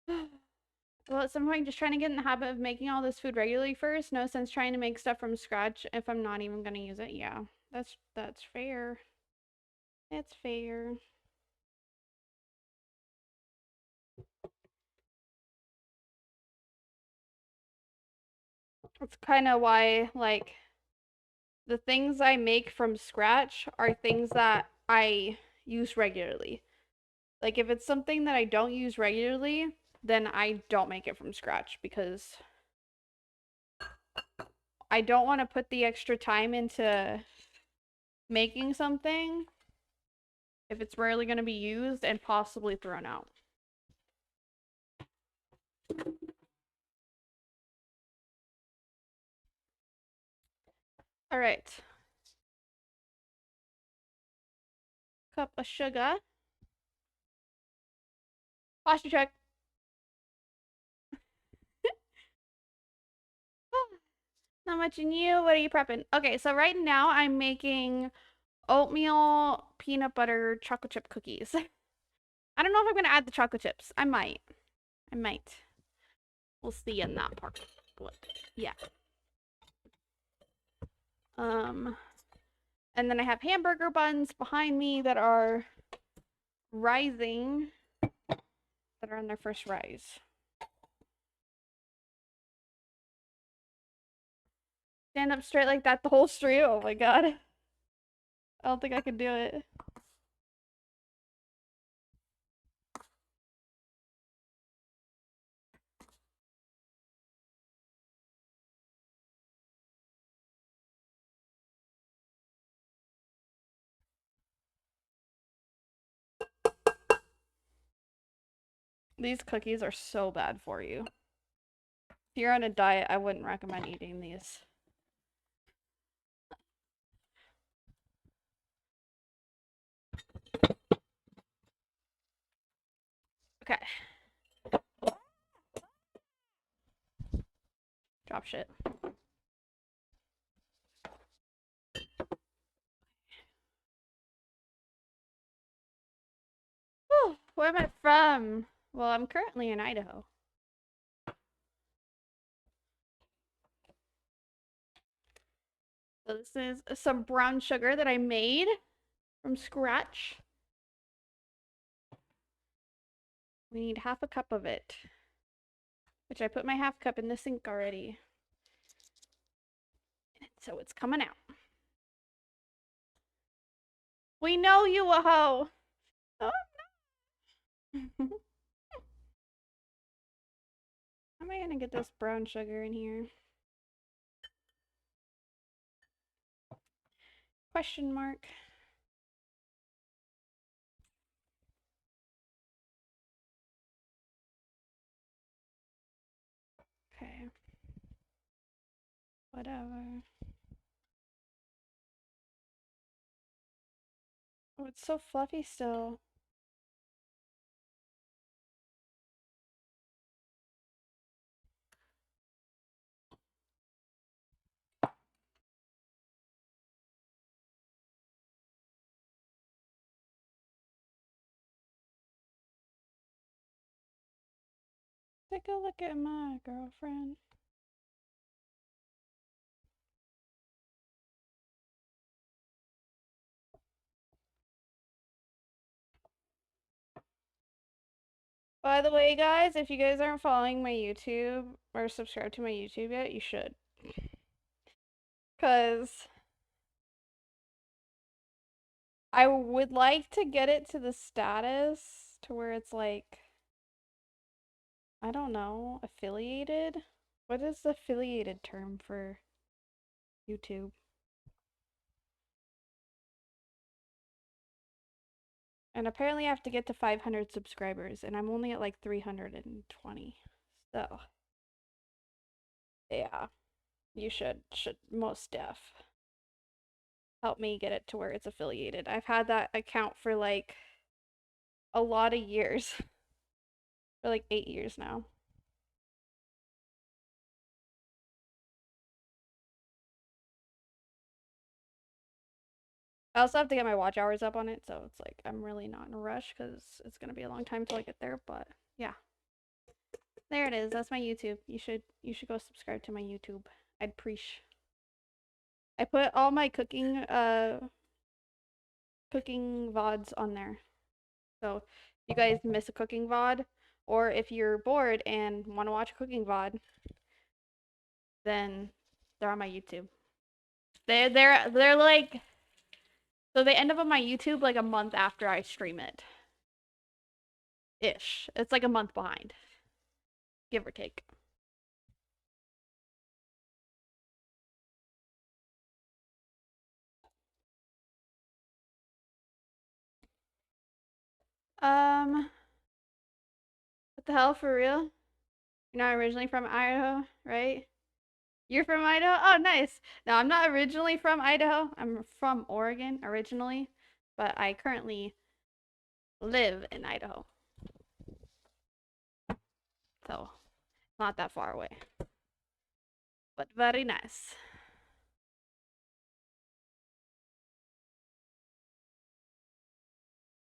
Well, at some point, just trying to get in the habit of making all this food regularly first. No sense trying to make stuff from scratch if I'm not even gonna use it. Yeah, that's fair. It's fair. It's kind of why, like, the things I make from scratch are things that I use regularly. Like, if it's something that I don't use regularly, then I don't make it from scratch because I don't want to put the extra time into making something if it's rarely going to be used and possibly thrown out. All right. Cup of sugar. Posture check. Not much in you. What are you prepping? Okay, so right now I'm making oatmeal peanut butter chocolate chip cookies. I don't know if I'm going to add the chocolate chips. I might. I might. We'll see in that part. What? Yeah. And then I have hamburger buns behind me that are rising, that are on their first rise. Stand up straight like that the whole street. Oh my god. I don't think I can do it. These cookies are so bad for you. If you're on a diet, I wouldn't recommend eating these. Okay. Drop shit. Whew, where am I from? Well, I'm currently in Idaho. So this is some brown sugar that I made from scratch. We need half a cup of it, which I put my half cup in the sink already. So it's coming out. We know you a hoe. Oh, no. How am I gonna get this brown sugar in here? Question mark. Okay. Whatever. Oh, it's so fluffy still. Take a look at my girlfriend. By the way, guys, if you guys aren't following my YouTube or subscribed to my YouTube yet, you should. Because I would like to get it to the status to where it's like, I don't know, affiliated? What is the affiliated term for YouTube? And apparently I have to get to 500 subscribers, and I'm only at like 320. So, yeah, you should most def help me get it to where it's affiliated. I've had that account for like a lot of years. For like 8 years now. I also have to get my watch hours up on it, so it's like I'm really not in a rush because it's gonna be a long time till I get there. But yeah, there it is. That's my YouTube. You should go subscribe to my YouTube. I'd preach. I put all my cooking VODs on there. So if you guys miss a cooking VOD, or if you're bored and want to watch a cooking VOD, then they're on my YouTube. They're like, so they end up on my YouTube like a month after I stream it. Ish. It's like a month behind, give or take. What the hell, for real? You're not originally from Idaho, right? You're from Idaho? Oh, nice. No, I'm not originally from Idaho. I'm from Oregon originally, but I currently live in Idaho. So, not that far away. But very nice.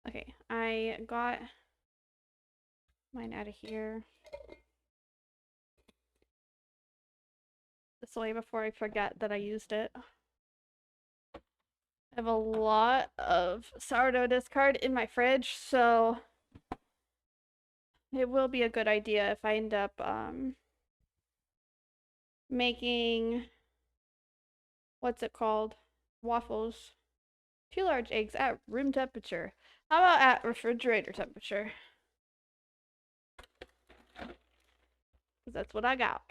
Okay, I got mine out of here. This way before I forget that I used it. I have a lot of sourdough discard in my fridge, so it will be a good idea if I end up making, what's it called? Waffles. 2 large eggs at room temperature. How about at refrigerator temperature? Because that's what I got.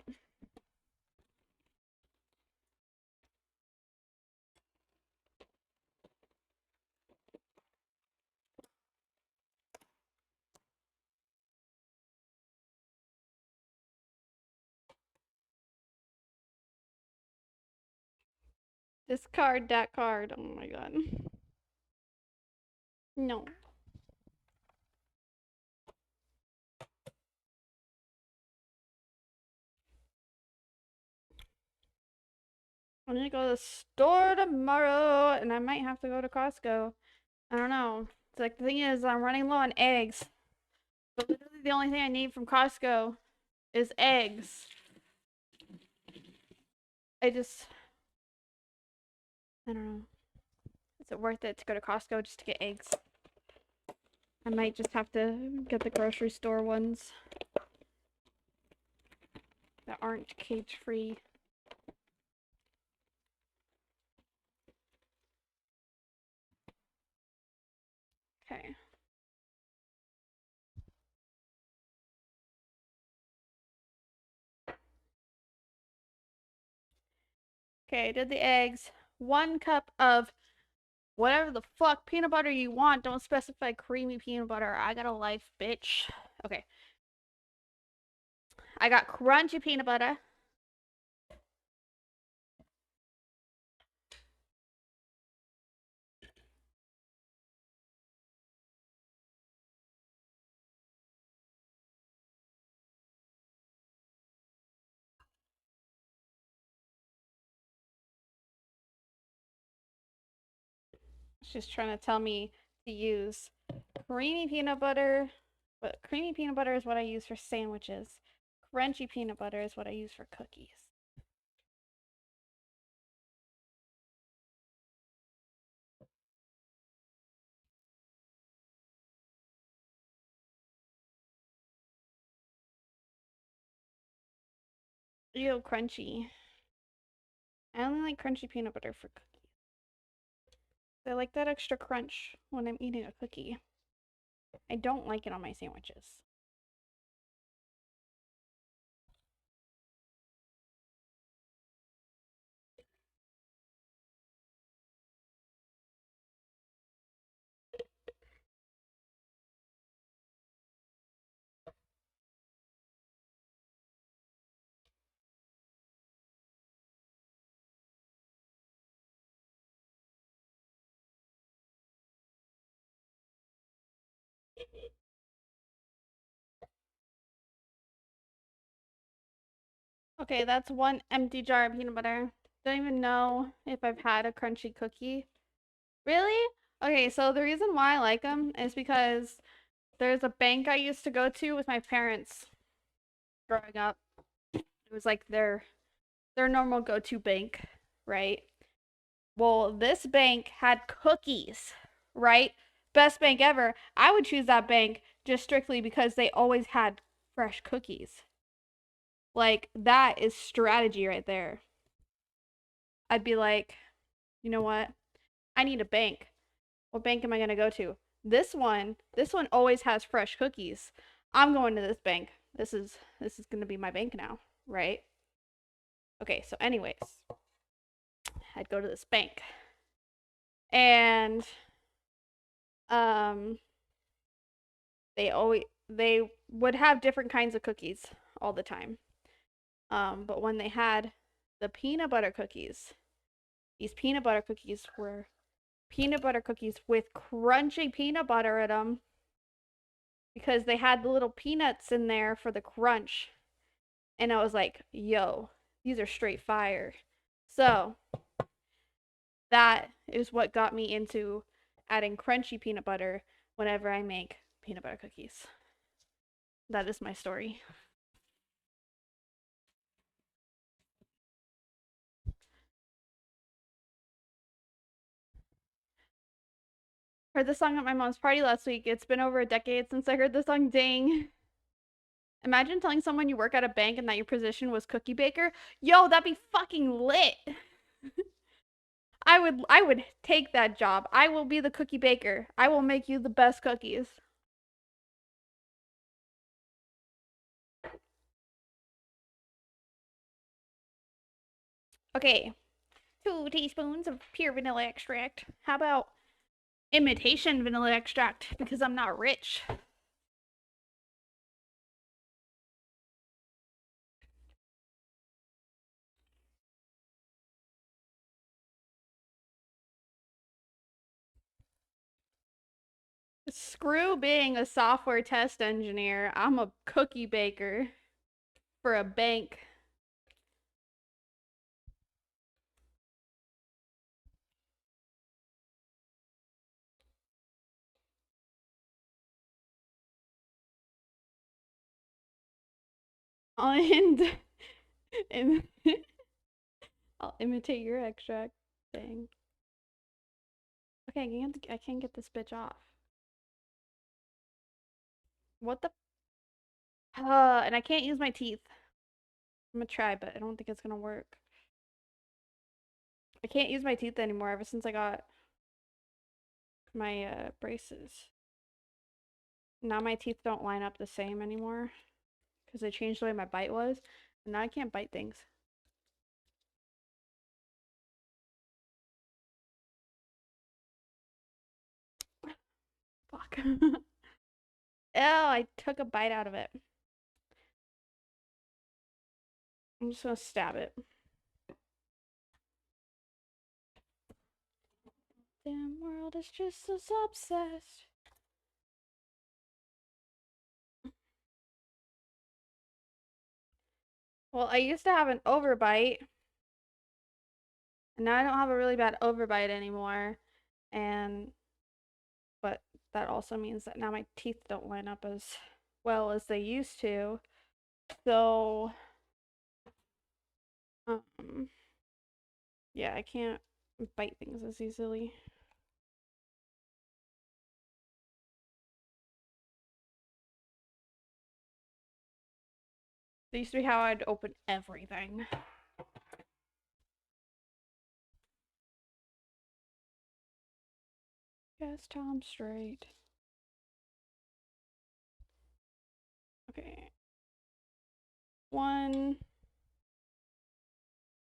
Discard that card. Oh my god. No. I'm gonna go to the store tomorrow, and I might have to go to Costco. I don't know. It's like, the thing is, I'm running low on eggs. But literally the only thing I need from Costco is eggs. I just I don't know. Is it worth it to go to Costco just to get eggs? I might just have to get the grocery store ones that aren't cage free. Okay. Okay, I did the eggs. 1 cup of whatever the fuck peanut butter you want. Don't specify creamy peanut butter. I got a life, bitch. Okay. I got crunchy peanut butter. She's trying to tell me to use creamy peanut butter, but creamy peanut butter is what I use for sandwiches. Crunchy peanut butter is what I use for cookies. Ew, crunchy. I only like crunchy peanut butter for cookies. I like that extra crunch when I'm eating a cookie. I don't like it on my sandwiches. Okay, that's 1 empty jar of peanut butter. Don't even know if I've had a crunchy cookie. Really? Okay, so the reason why I like them is because there's a bank I used to go to with my parents growing up. It was like their normal go-to bank, right? Well, this bank had cookies, right? Best bank ever. I would choose that bank just strictly because they always had fresh cookies. Like, that is strategy right there. I'd be like, you know what? I need a bank. What bank am I going to go to? This one always has fresh cookies. I'm going to this bank. This is going to be my bank now, right? Okay, so anyways, I'd go to this bank. And um they would have different kinds of cookies all the time. But when they had the peanut butter cookies, these peanut butter cookies were peanut butter cookies with crunchy peanut butter in them because they had the little peanuts in there for the crunch. And I was like, yo, these are straight fire. So that is what got me into adding crunchy peanut butter whenever I make peanut butter cookies. That is my story. Heard the song at my mom's party last week. It's been over a decade since I heard the song. Dang. Imagine telling someone you work at a bank and that your position was cookie baker. Yo, that'd be fucking lit. I would take that job. I will be the cookie baker. I will make you the best cookies. Okay. 2 teaspoons of pure vanilla extract. How about imitation vanilla extract because I'm not rich? Screw being a software test engineer. I'm a cookie baker for a bank. And, and I'll imitate your extract. Dang. Okay, I can't get this bitch off. What the? And I can't use my teeth. I'm gonna try, but I don't think it's gonna work. I can't use my teeth anymore ever since I got my braces. Now my teeth don't line up the same anymore because they changed the way my bite was. And now I can't bite things. Fuck. Ew, I took a bite out of it. I'm just gonna stab it. Damn world is just so obsessed. Well, I used to have an overbite, and now I don't have a really bad overbite anymore. But that also means that now my teeth don't line up as well as they used to. So, yeah, I can't bite things as easily. That used to be how I'd open everything. Yes, Tom straight. Okay. 1,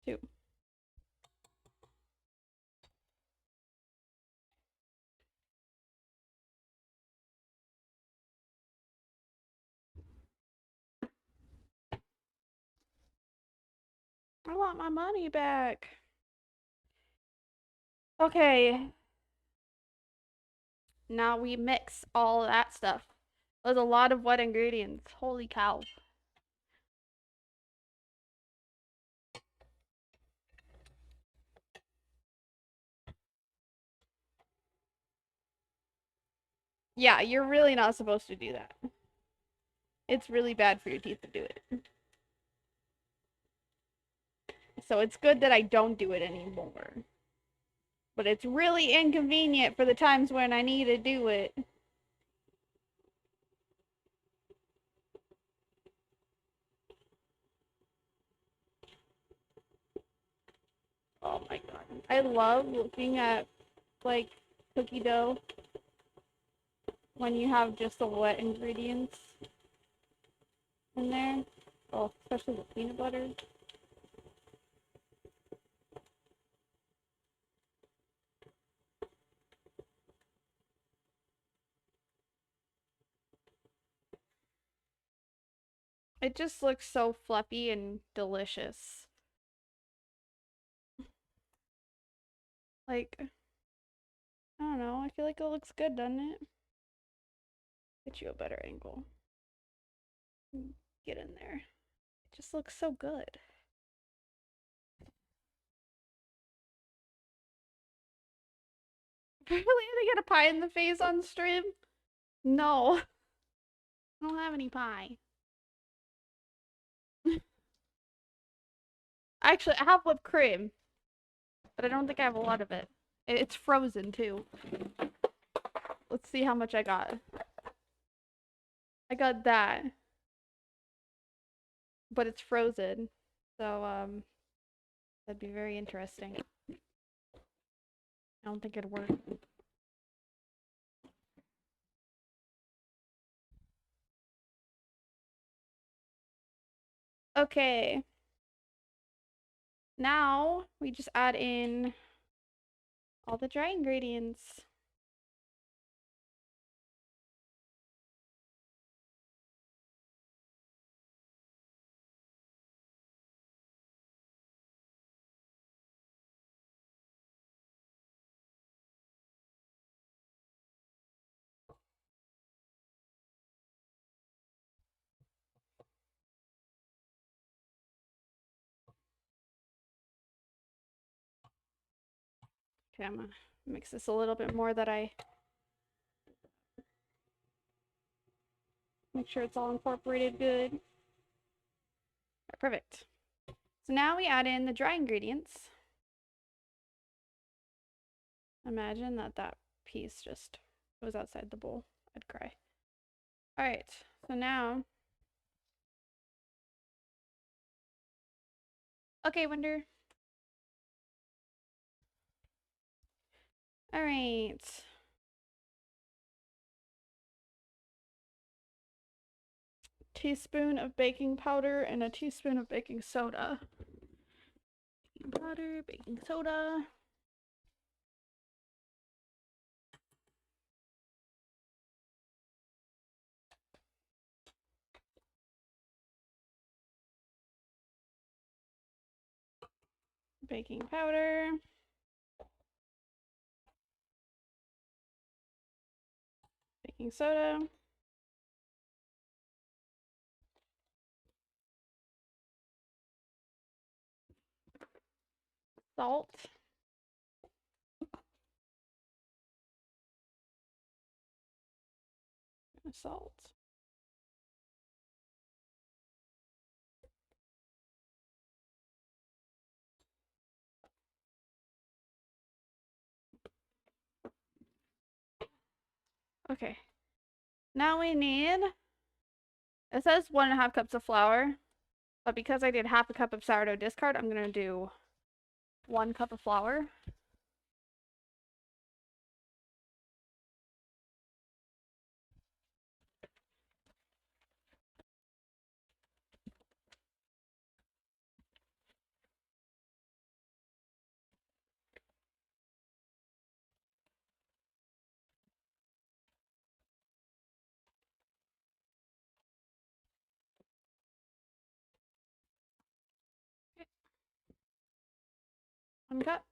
2. I want my money back. Okay. Now we mix all of that stuff. There's a lot of wet ingredients. Holy cow. Yeah, you're really not supposed to do that. It's really bad for your teeth to do it. So it's good that I don't do it anymore. But it's really inconvenient for the times when I need to do it. Oh my god. I love looking at like cookie dough when you have just the wet ingredients in there. Oh, especially the peanut butter. It just looks so fluffy and delicious. Like, I don't know. I feel like it looks good, doesn't it? Get you a better angle. Get in there. It just looks so good. Really to get a pie in the face on stream? No. I don't have any pie. Actually, I have whipped cream, but I don't think I have a lot of it. It's frozen too. Let's see how much I got. I got that, but it's frozen. So, that'd be very interesting. I don't think it'd work. Okay. Now we just add in all the dry ingredients. Okay, I'm gonna mix this a little bit more that I make sure it's all incorporated good. Right, perfect. So now we add in the dry ingredients. Imagine that piece just was outside the bowl. I'd cry. All right, so now. Okay, Wonder. All right. Teaspoon of baking powder and a teaspoon of baking soda. Baking powder, baking soda. Baking powder. Baking soda. Salt. Salt. Okay. Now we need, it says 1.5 cups of flour, but because I did half a cup of sourdough discard, I'm gonna do 1 cup of flour. Okay. 1 cup.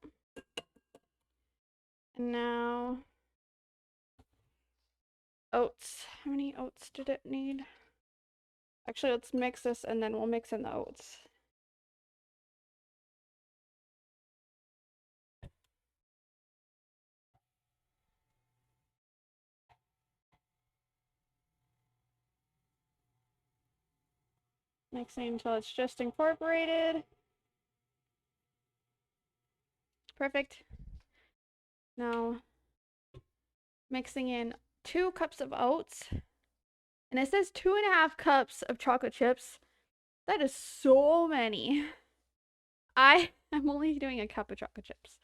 And now oats. How many oats did it need? Actually, let's mix this and then we'll mix in the oats. Mixing until it's just incorporated. Perfect. Now mixing in 2 cups of oats. And it says 2.5 cups of chocolate chips. That is so many. I'm only doing a cup of chocolate chips.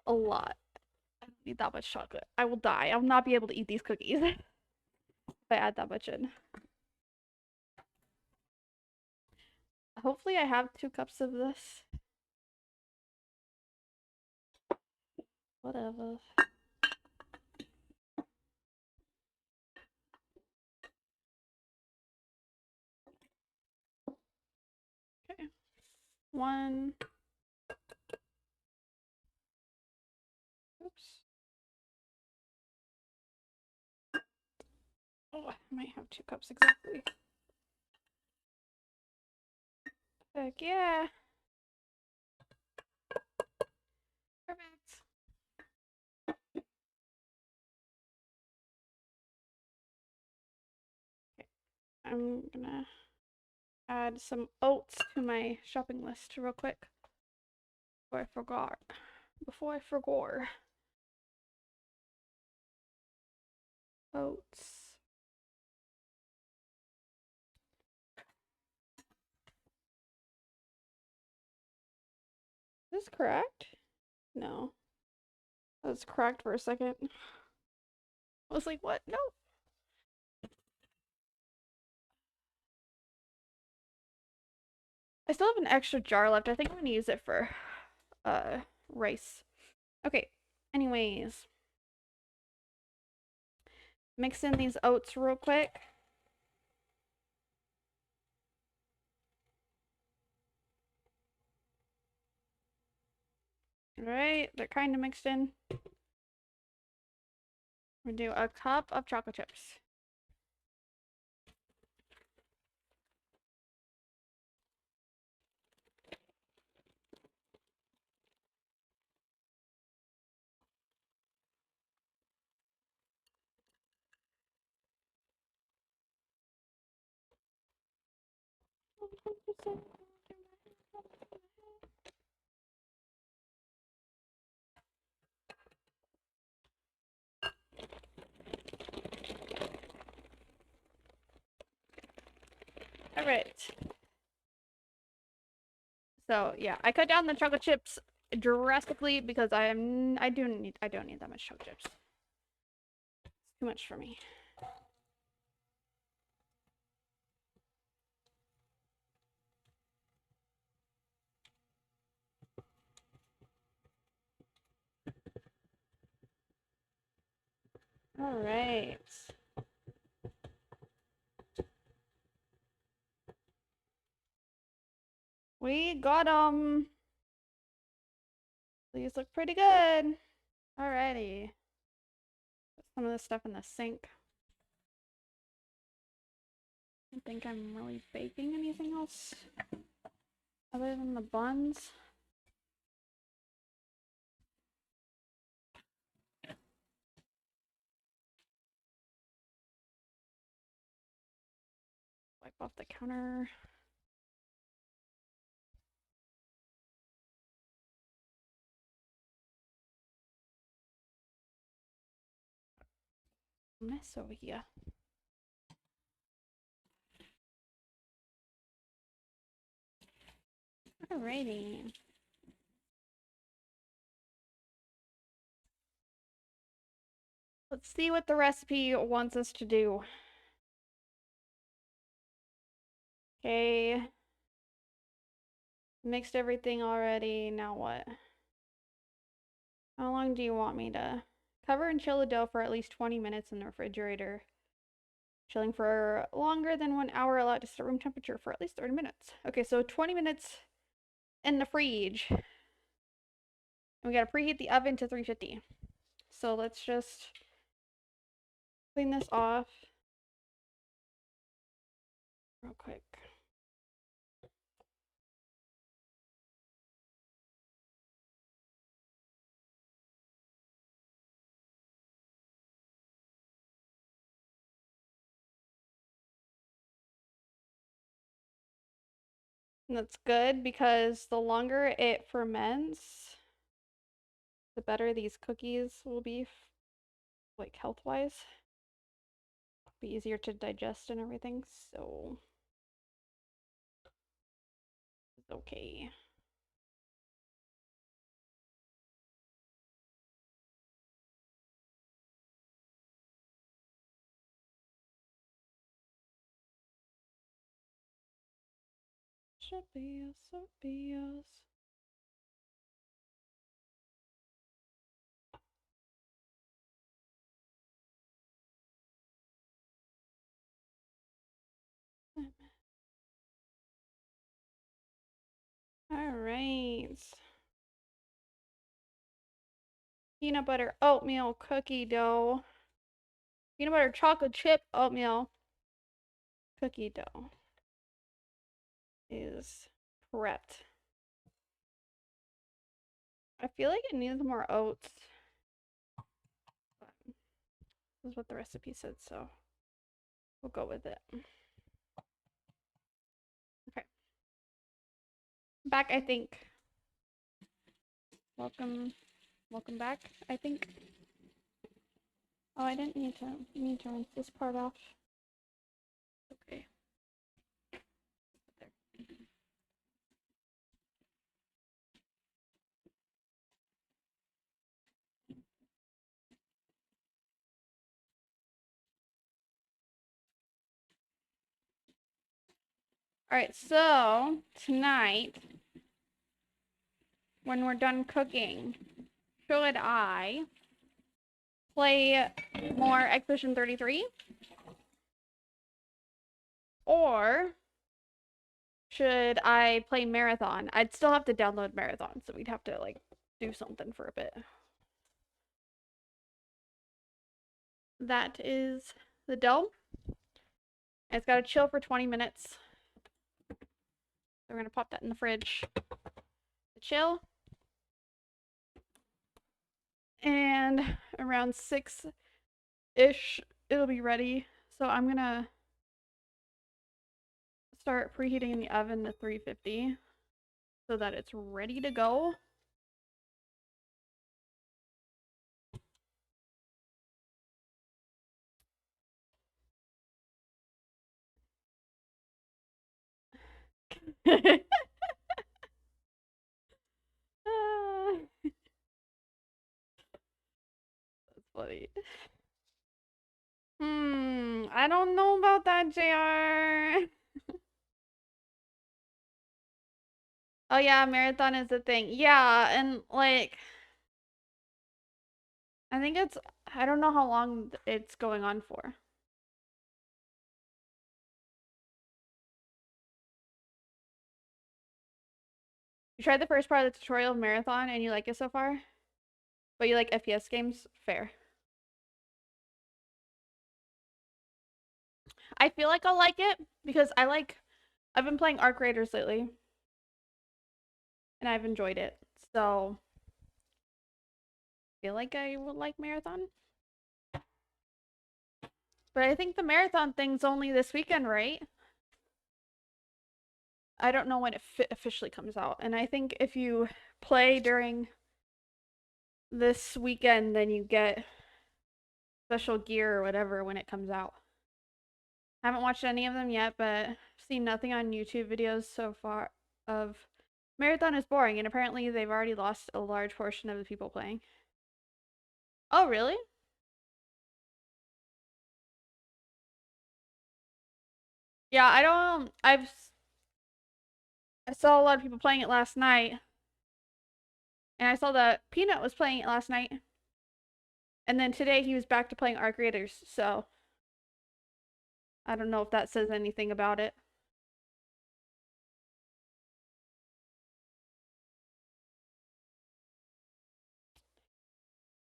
A lot. I don't need that much chocolate. I will die. I'll not be able to eat these cookies if I add that much in. Hopefully I have 2 cups of this. Whatever. Okay. 1. Oops. Oh, I might have 2 cups exactly. Heck yeah. Perfect. Okay. I'm gonna add some oats to my shopping list real quick before I forgot. Oats. Is this correct? No. That was correct for a second. I was like, what? No. I still have an extra jar left. I think I'm gonna use it for rice. Okay. Anyways. Mix in these oats real quick. Alright, they're kind of mixed in. We're gonna do a cup of chocolate chips. Alright. So yeah, I cut down the chocolate chips drastically because I don't need that much chocolate chips. It's too much for me. All right. We got them. These look pretty good. Alrighty. Put some of this stuff in the sink. I don't think I'm really baking anything else other than the buns. Wipe off the counter. Mess over here. Alrighty. Let's see what the recipe wants us to do. Okay. Mixed everything already. Now what? How long do you want me to cover and chill the dough for at least 20 minutes in the refrigerator? Chilling for longer than 1 hour, allow it to stay room temperature for at least 30 minutes. Okay, so 20 minutes in the fridge. And we gotta preheat the oven to 350. So let's just clean this off real quick. And that's good because the longer it ferments, the better these cookies will be, like health-wise. Be easier to digest and everything, so it's okay. Should be us. All right. Peanut butter oatmeal cookie dough. Peanut butter chocolate chip oatmeal cookie dough is prepped. I feel like it needs more oats. But this is what the recipe said, so we'll go with it. Okay. Back, I think. Welcome back, I think. Oh, I didn't need to rinse this part off. Okay. There. All right, so tonight, when we're done cooking, should I play more Expedition 33? Or should I play Marathon? I'd still have to download Marathon, so we'd have to like do something for a bit. That is the dough. It's got to chill for 20 minutes. So we're gonna pop that in the fridge to chill. And around 6-ish, it'll be ready. So I'm gonna start preheating in the oven to 350 so that it's ready to go. That's funny. I don't know about that, JR. Oh yeah, marathon is a thing. Yeah, and like I think I don't know how long it's going on for. You tried the first part of the tutorial of marathon and you like it so far? But you like FPS games? Fair. I feel like I'll like it because I've been playing Arc Raiders lately and I've enjoyed it. So I feel like I would like marathon. But I think the marathon thing's only this weekend, right? I don't know when it officially comes out. And I think if you play during this weekend, then you get special gear or whatever when it comes out. I haven't watched any of them yet, but I've seen nothing on YouTube videos so far of Marathon is boring, and apparently they've already lost a large portion of the people playing. Oh, really? Yeah, I don't. I saw a lot of people playing it last night, and I saw that Peanut was playing it last night, and then today he was back to playing Arc Raiders. So I don't know if that says anything about it.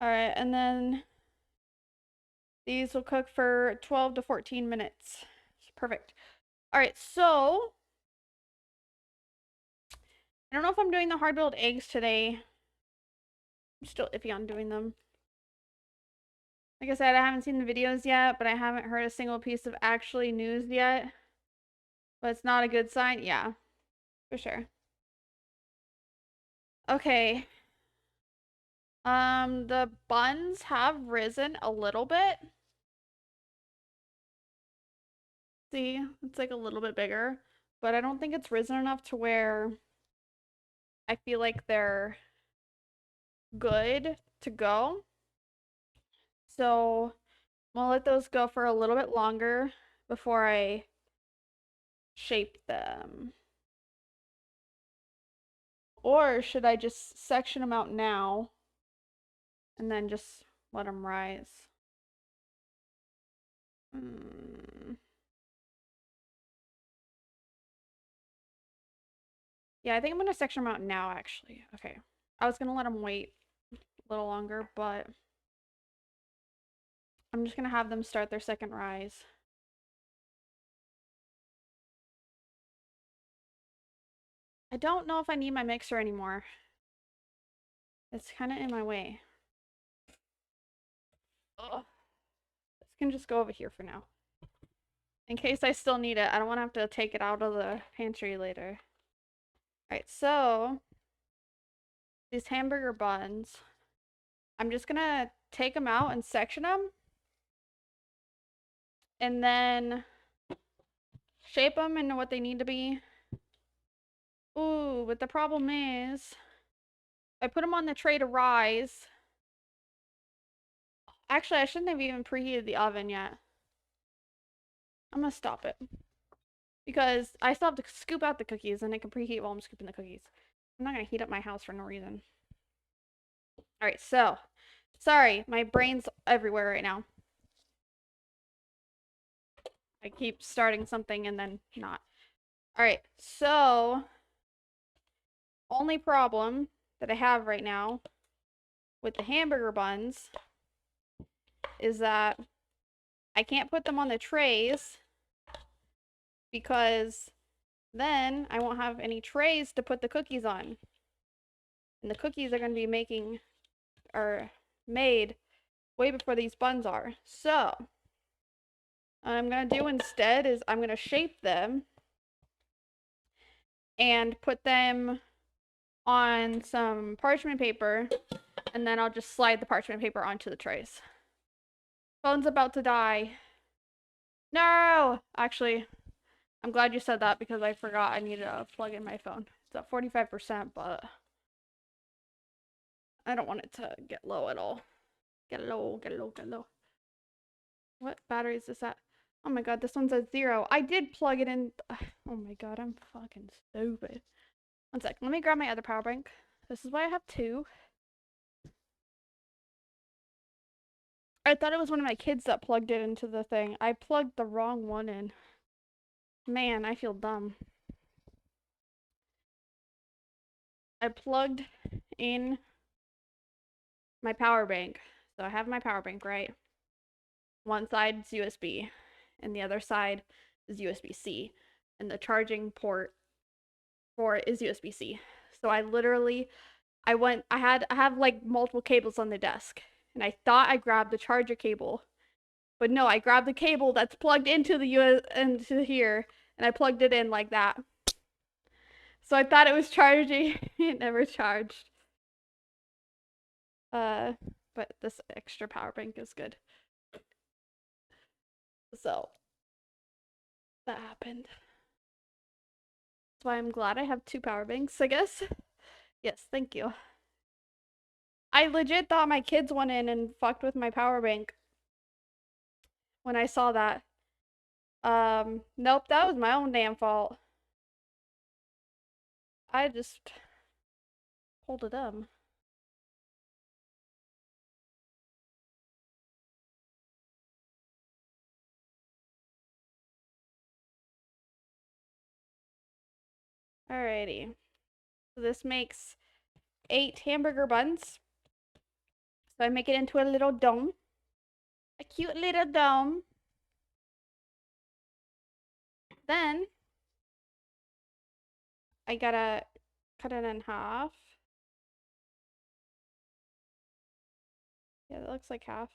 All right, and then these will cook for 12 to 14 minutes. Perfect. All right, so I don't know if I'm doing the hard-boiled eggs today. I'm still iffy on doing them. Like I said, I haven't seen the videos yet, but I haven't heard a single piece of actually news yet. But it's not a good sign. Yeah, for sure. Okay. The buns have risen a little bit. See, it's like a little bit bigger, but I don't think it's risen enough to where I feel like they're good to go. So I'm gonna let those go for a little bit longer before I shape them. Or should I just section them out now and then just let them rise? Mm. Yeah, I think I'm gonna section them out now, actually. Okay. I was gonna let them wait a little longer, but I'm just gonna have them start their second rise. I don't know if I need my mixer anymore. It's kind of in my way. Ugh. This can just go over here for now. In case I still need it, I don't want to have to take it out of the pantry later. Alright, so these hamburger buns, I'm just gonna take them out and section them and then shape them into what they need to be. Ooh, but the problem is I put them on the tray to rise. Actually, I shouldn't have even preheated the oven yet. I'm gonna stop it because I still have to scoop out the cookies and it can preheat while I'm scooping the cookies. I'm not gonna heat up my house for no reason. All right, so sorry, my brain's everywhere right now. I keep starting something and then not. All right, so only problem that I have right now with the hamburger buns is that I can't put them on the trays because then I won't have any trays to put the cookies on. And the cookies are going to be made way before these buns are. So, what I'm going to do instead is I'm going to shape them and put them on some parchment paper, and then I'll just slide the parchment paper onto the trays. Phone's about to die. No! Actually, I'm glad you said that because I forgot I needed to plug in my phone. It's at 45%, but I don't want it to get low at all. Get low, get low, get low. What battery is this at? Oh my god, this one's at 0. I did plug it in. Oh my god, I'm fucking stupid. One sec. Let me grab my other power bank. This is why I have two. I thought it was one of my kids that plugged it into the thing. I plugged the wrong one in. Man, I feel dumb. I plugged in my power bank. So I have my power bank, right? One side's USB, and the other side is USB-C. And the charging port for it is USB-C. So I literally I have like multiple cables on the desk. And I thought I grabbed the charger cable. But no, I grabbed the cable that's plugged into the into here, and I plugged it in like that. So I thought it was charging. It never charged. But this extra power bank is good. So that happened. That's why I'm glad I have two power banks, I guess. Yes, thank you. I legit thought my kids went in and fucked with my power bank when I saw that. Nope, that was my own damn fault. I just pulled it up. Alrighty. So this makes 8 hamburger buns. So I make it into a little dome. A cute little dome. Then I gotta cut it in half. Yeah, that looks like half.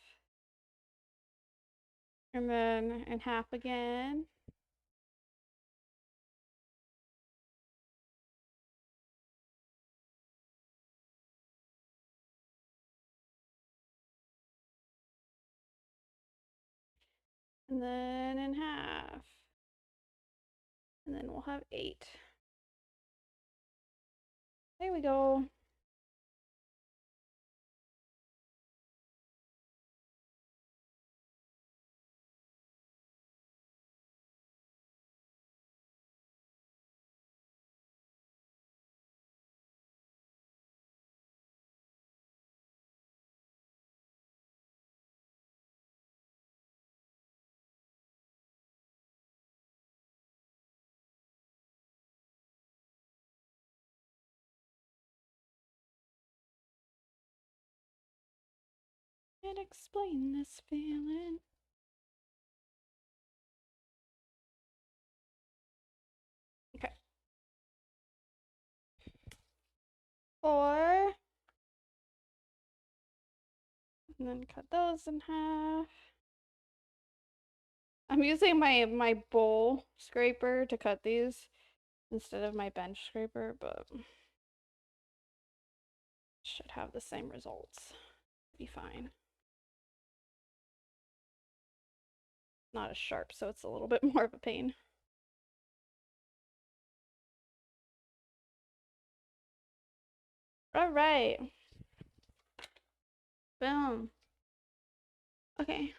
And then in half again. And then in half. And then we'll have 8. There we go. Can't explain this feeling. Okay. 4. And then cut those in half. I'm using my bowl scraper to cut these instead of my bench scraper, but should have the same results. Be fine. Not as sharp, so it's a little bit more of a pain. All right. Boom. Okay.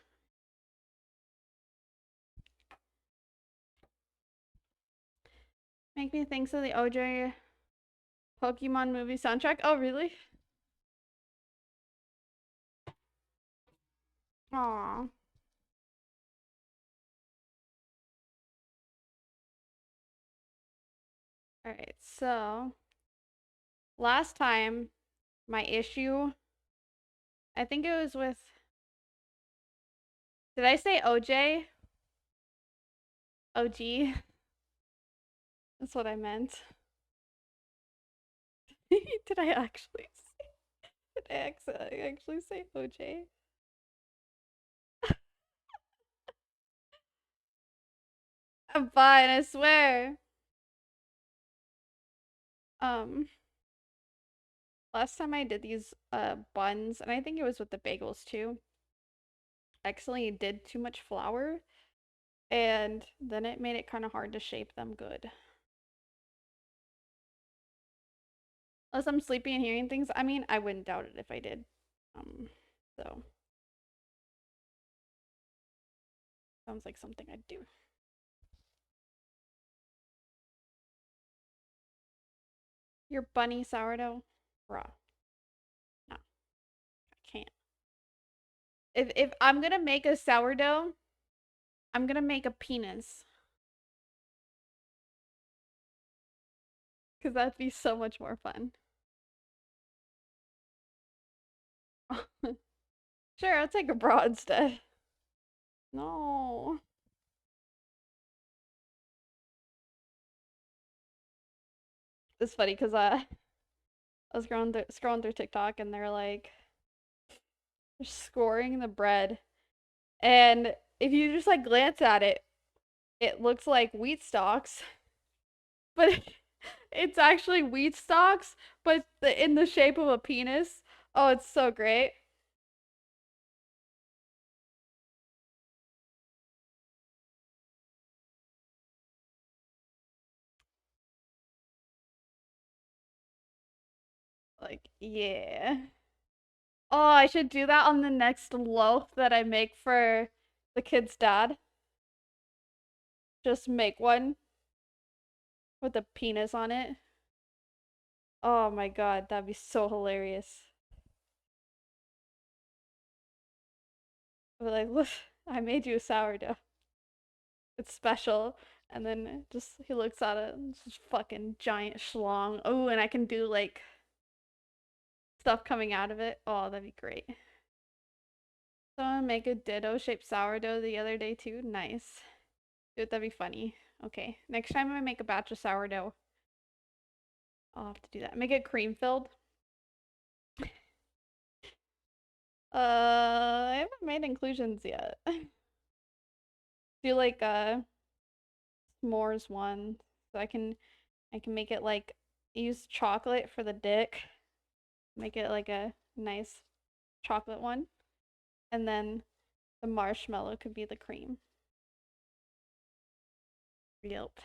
Make me think of the OJ Pokemon movie soundtrack. Oh, really? Aw. Alright, so last time my issue, I think it was with, did I say OJ? OG? That's what I meant. Did I actually say, did I actually say OJ? I'm fine, I swear. Um, last time I did these buns, and I think it was with the bagels too, I accidentally did too much flour. And then it made it kind of hard to shape them good. Unless I'm sleeping and hearing things. I mean, I wouldn't doubt it if I did. So sounds like something I'd do. Your bunny sourdough? Bruh. No, I can't. If I'm gonna make a sourdough, I'm gonna make a penis. Because that'd be so much more fun. Sure, I'll take a bra instead. No. It's funny because I was scrolling through TikTok and they're like scoring the bread. And if you just like glance at it, it looks like wheat stalks, but it's actually wheat stalks, but in the shape of a penis. Oh, it's so great. Like, yeah. Oh, I should do that on the next loaf that I make for the kid's dad. Just make one with a penis on it. Oh my god, that'd be so hilarious. I'd be like, look, I made you a sourdough. It's special. And then just he looks at it and it's just fucking giant schlong. Oh, and I can do like stuff coming out of it. Oh, that'd be great. Someone make a ditto shaped sourdough the other day too. Nice. Dude, that'd be funny. Okay, next time I make a batch of sourdough, I'll have to do that. Make it cream filled. I haven't made inclusions yet. Do like s'mores one, so I can make it like use chocolate for the dick, make it like a nice chocolate one, and then the marshmallow could be the cream. Yep.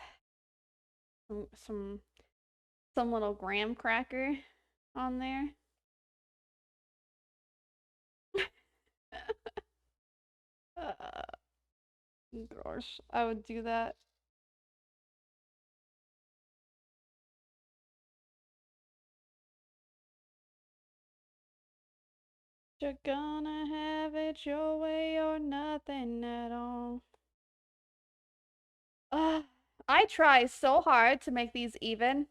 Some some little graham cracker on there. uh, Gosh, I would do that. You're gonna have it your way or nothing at all. Uh, I try so hard to make these even,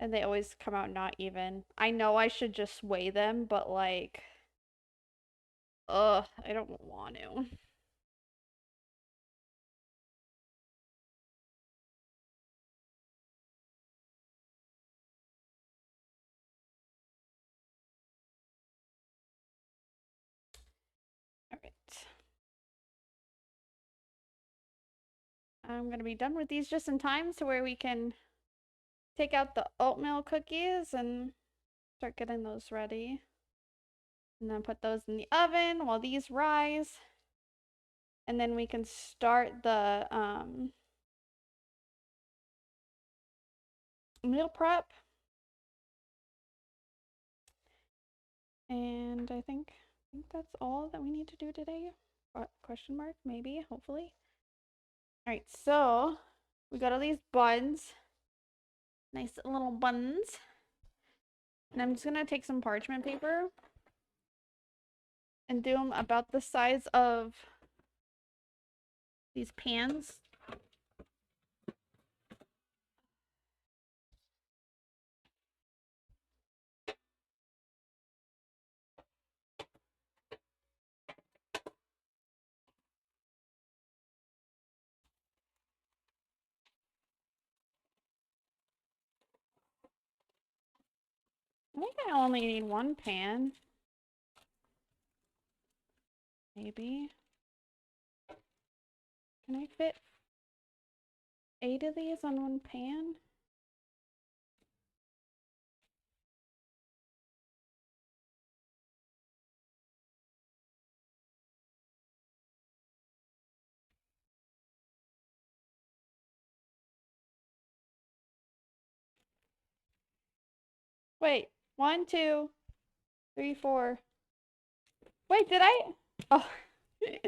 and they always come out not even. I know I should just weigh them, but like, I don't want to. All right. I'm gonna be done with these just in time to where we can take out the oatmeal cookies and start getting those ready. And then put those in the oven while these rise. And then we can start the meal prep. And I think that's all that we need to do today. Question mark, maybe, hopefully. All right, so we got all these buns. Nice little buns. And I'm just gonna take some parchment paper and do them about the size of these pans. I think I only need one pan. Maybe. Can I fit 8 of these on one pan? Wait, 1, 2, 3, 4. Wait, did I? Oh, I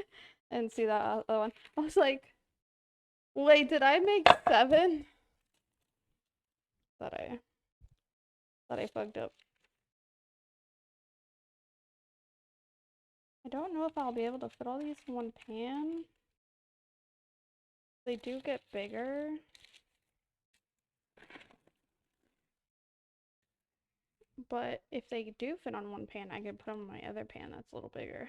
didn't see that other one. I was like, wait, did I make 7? Thought I fucked up. I don't know if I'll be able to fit all these in one pan. They do get bigger. But if they do fit on one pan, I could put them on my other pan that's a little bigger.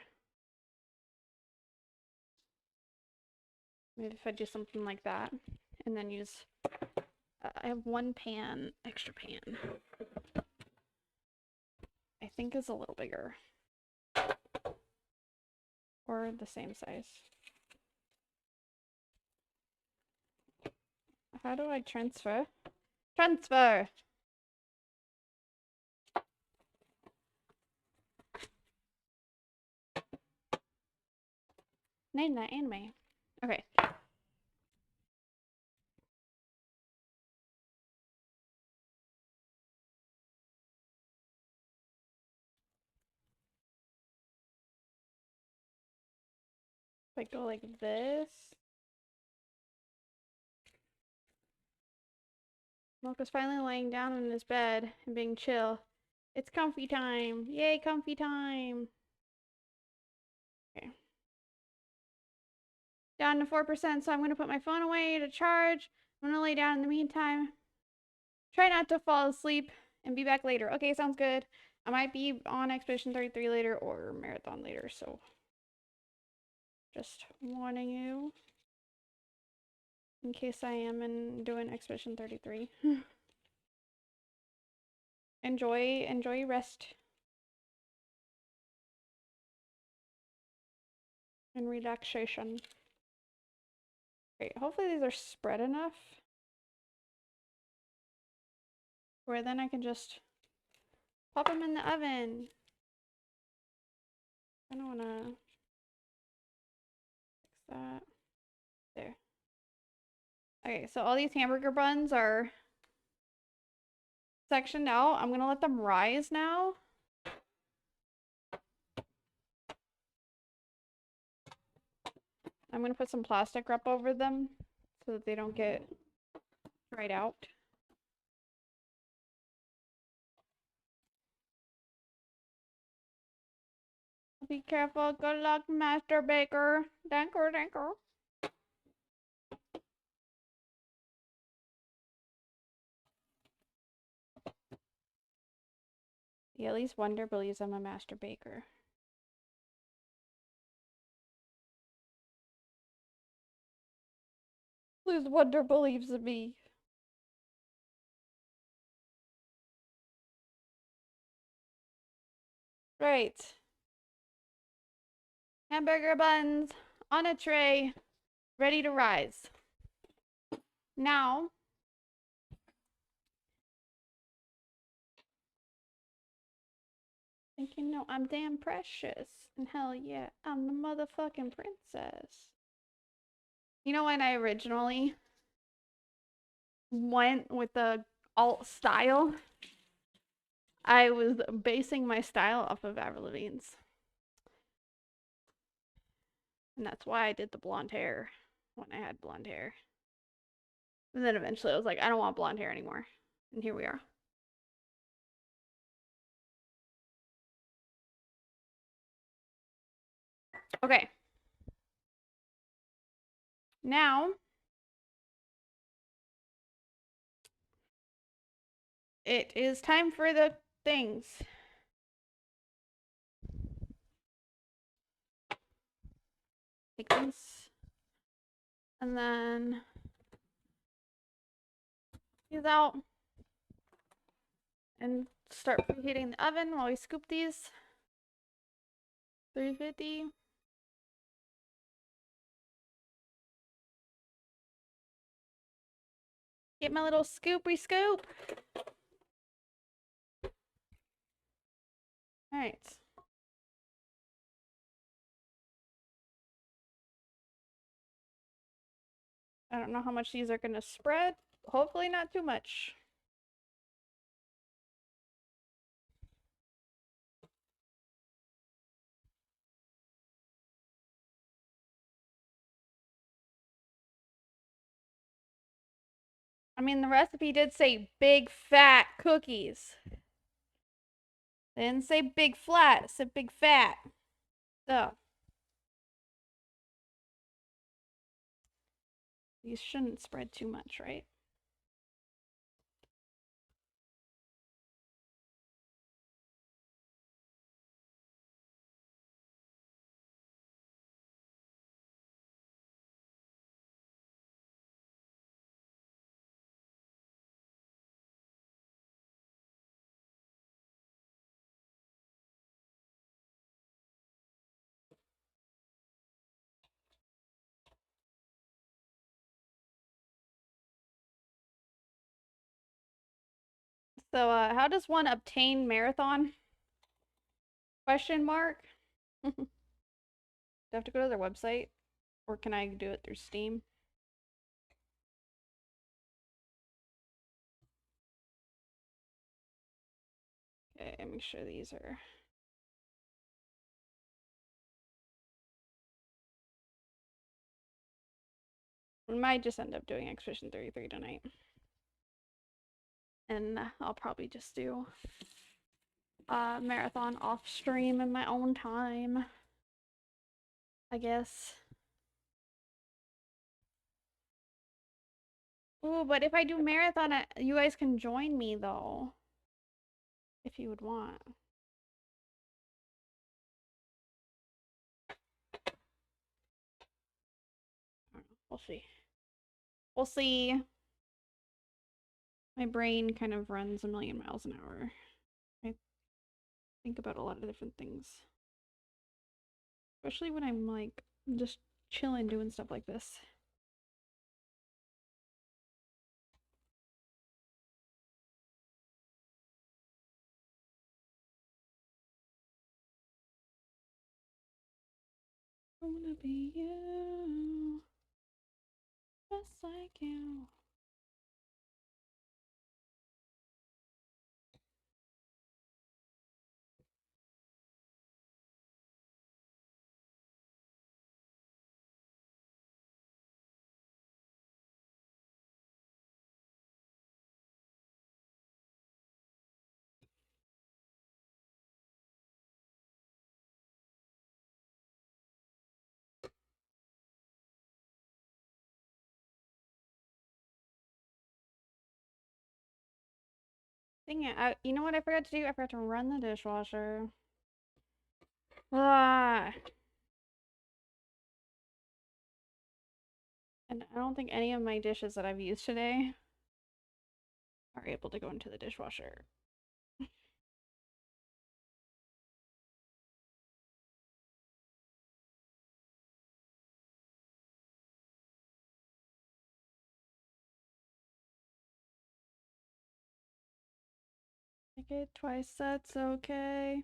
Maybe if I do something like that and then use, I have one pan, extra pan. I think is a little bigger. Or the same size. How do I transfer? Transfer! Name that anime. Okay. If I go like this. Mocha's finally laying down in his bed and being chill. It's comfy time. Yay, comfy time. Okay. Down to 4%, so I'm going to put my phone away to charge. I'm going to lay down in the meantime. Try not to fall asleep and be back later. Okay, sounds good. I might be on Expedition 33 later or Marathon later, so just warning you in case I am doing Expedition 33. Enjoy rest and relaxation. Okay, hopefully these are spread enough where then I can just pop them in the oven. I don't want to fix that. There. Okay, so all these hamburger buns are sectioned out. I'm gonna let them rise now. I'm gonna put some plastic wrap over them so that they don't get dried out. Be careful. Good luck, Master Baker. Danker, danker. Yeah, at least Wonder believes I'm a Master Baker. At least Wonder believes in me. Right. Hamburger buns on a tray, ready to rise. Now, think you know I'm damn precious. And hell yeah, I'm the motherfucking princess. You know when I originally went with the alt style, I was basing my style off of Avril Lavigne's. And that's why I did the blonde hair when I had blonde hair. And then eventually I was like, I don't want blonde hair anymore. And here we are. Okay. Now, it is time for the things. Take these. And then these out. And start preheating the oven while we scoop these. 350. Get my little scoopy scoop. All right. I don't know how much these are going to spread. Hopefully not too much. mean, the recipe did say big fat cookies. They didn't say big flat, it said big fat. So, these shouldn't spread too much, right? So, how does one obtain marathon? Question mark. Do I have to go to their website? Or can I do it through Steam? Okay, make sure these are. We might just end up doing Expedition 33 tonight. And I'll probably just do marathon off stream in my own time, I guess. Ooh, but if I do marathon, you guys can join me though, if you would want. I don't know. We'll see. We'll see. My brain kind of runs a million miles an hour. I think about a lot of different things, especially when I'm like just chilling doing stuff like this. I wanna be you, just like you. Dang it, you know what I forgot to do? I forgot to run the dishwasher. Ah. And I don't think any of my dishes that I've used today are able to go into the dishwasher. Make it twice, that's okay.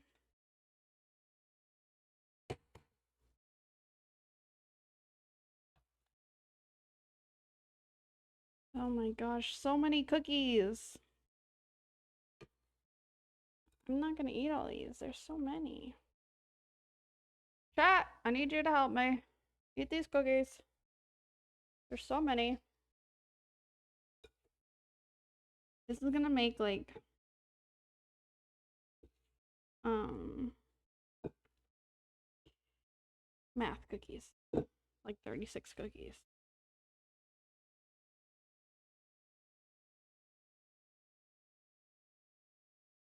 Oh my gosh, so many cookies. I'm not gonna eat all these. There's so many. Chat, I need you to help me. Eat these cookies. There's so many. This is gonna make like math cookies. Like 36 cookies.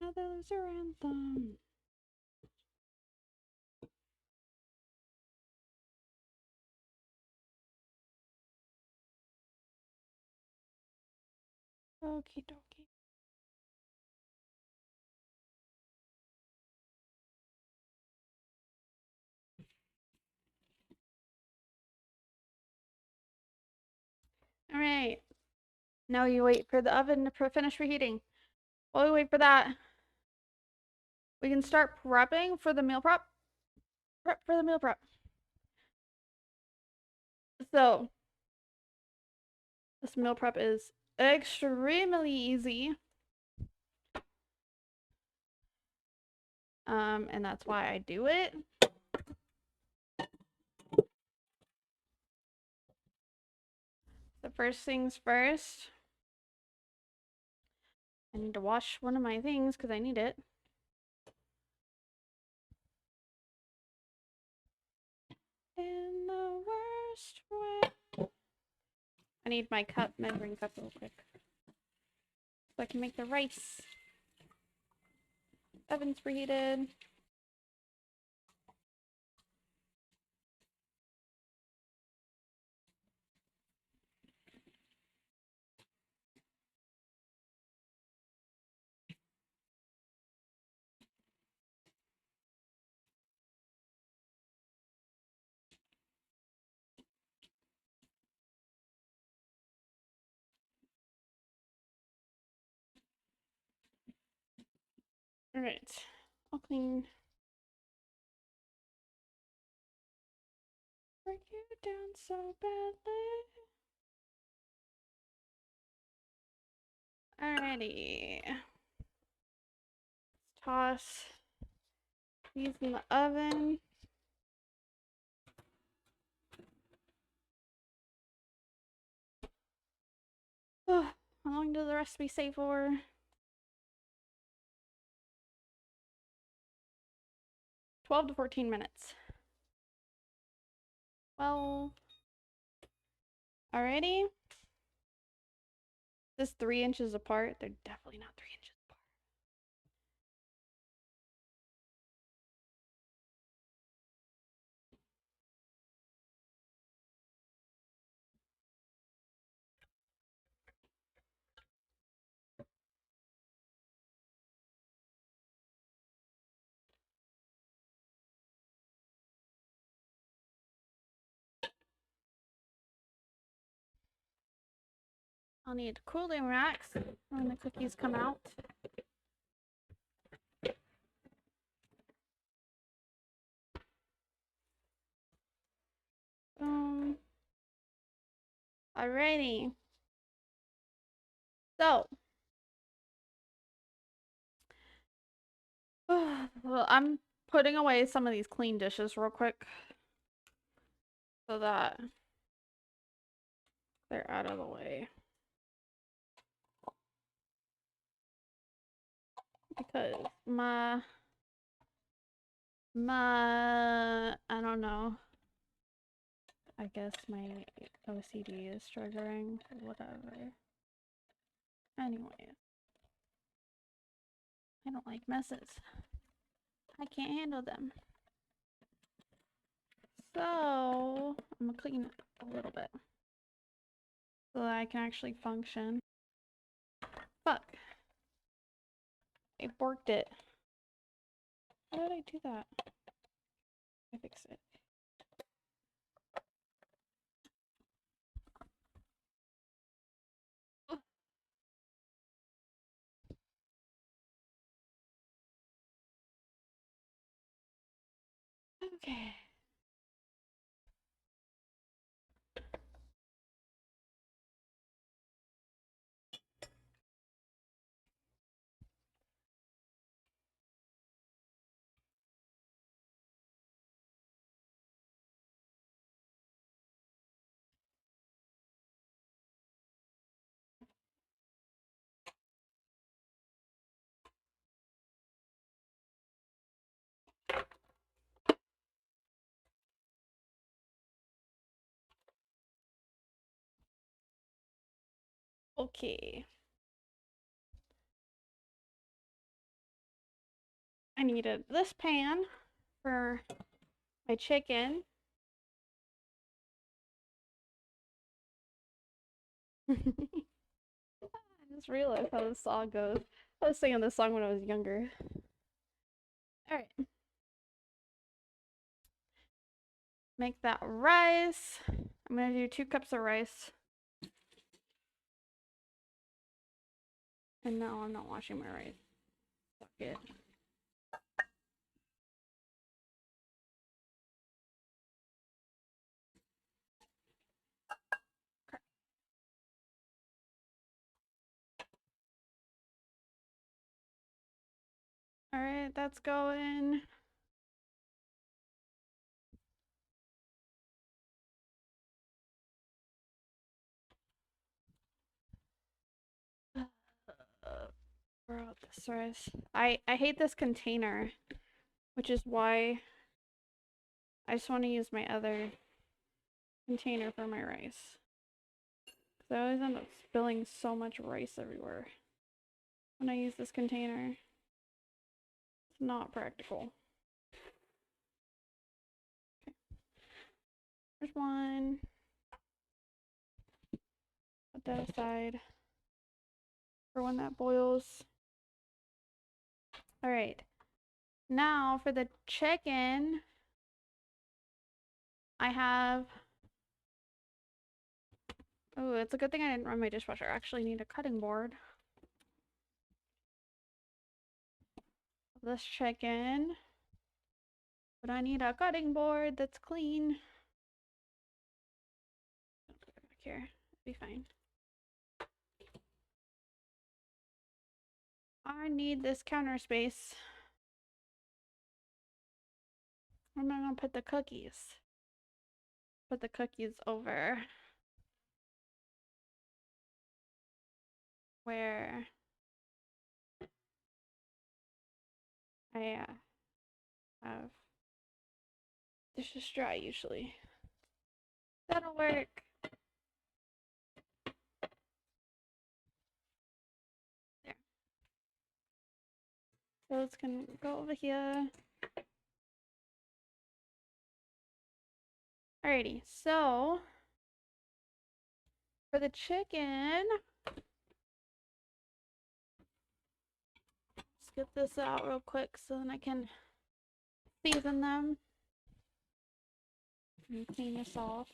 Another loser anthem. Okie dokie. All right. Now you wait for the oven to finish reheating. While we wait for that, we can start prepping for the meal prep. Prep for the meal prep. So, this meal prep is extremely easy. And that's why I do it. The first things first, I need to wash one of my things because I need it. In the worst way. I need my measuring cup real quick. So I can make the rice. Oven's preheated. Alright. I'll clean. Break you down so badly. Alrighty. Let's toss these in the oven. Oh, how long does the recipe say for? 12 to 14 minutes. Well, alrighty. This 3 inches apart. They're definitely not 3 inches apart. I'll need cooling racks when the cookies come out. Alrighty. So, well, I'm putting away some of these clean dishes real quick so that they're out of the way. Because I don't know. I guess my OCD is triggering, whatever. Anyway. I don't like messes. I can't handle them. So, I'm gonna clean a little bit so that I can actually function. Fuck. I borked it. How did I do that? I fixed it. Okay. Okay. I needed this pan for my chicken. I just realized how this song goes. I was singing this song when I was younger. Alright. Make that rice. I'm gonna do 2 cups of rice. And no, I'm not washing my rice. Fuck it. Alright, that's going. Pour out this rice. I hate this container, which is why I just want to use my other container for my rice. Because I always end up spilling so much rice everywhere when I use this container. It's not practical. Okay. There's one. Put that aside for when that boils. All right. Now for the chicken, I have. Oh, it's a good thing I didn't run my dishwasher. I actually need a cutting board. This chicken. But I need a cutting board that's clean. I'll put it back here. It'll be fine. I need this counter space. Where am I gonna put the cookies? Put the cookies over where I have dishes dry usually. That'll work. There. So it's gonna go over here. Alrighty, so for the chicken, let's get this out real quick so then I can season them and clean this off.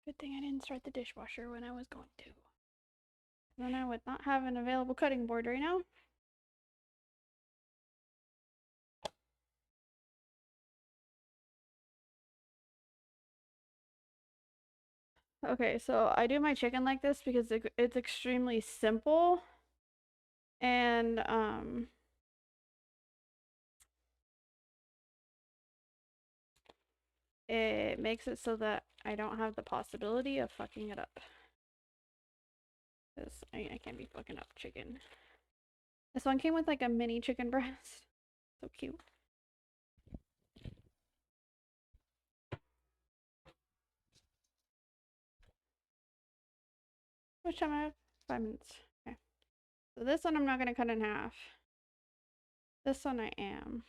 Good thing I didn't start the dishwasher when I was going to. Then I would not have an available cutting board right now. Okay, so I do my chicken like this because it's extremely simple and it makes it so that I don't have the possibility of fucking it up. Because I can't be fucking up chicken. This one came with like a mini chicken breast. So cute. Which time I have? 5 minutes. Okay. So this one I'm not gonna cut in half. This one I am.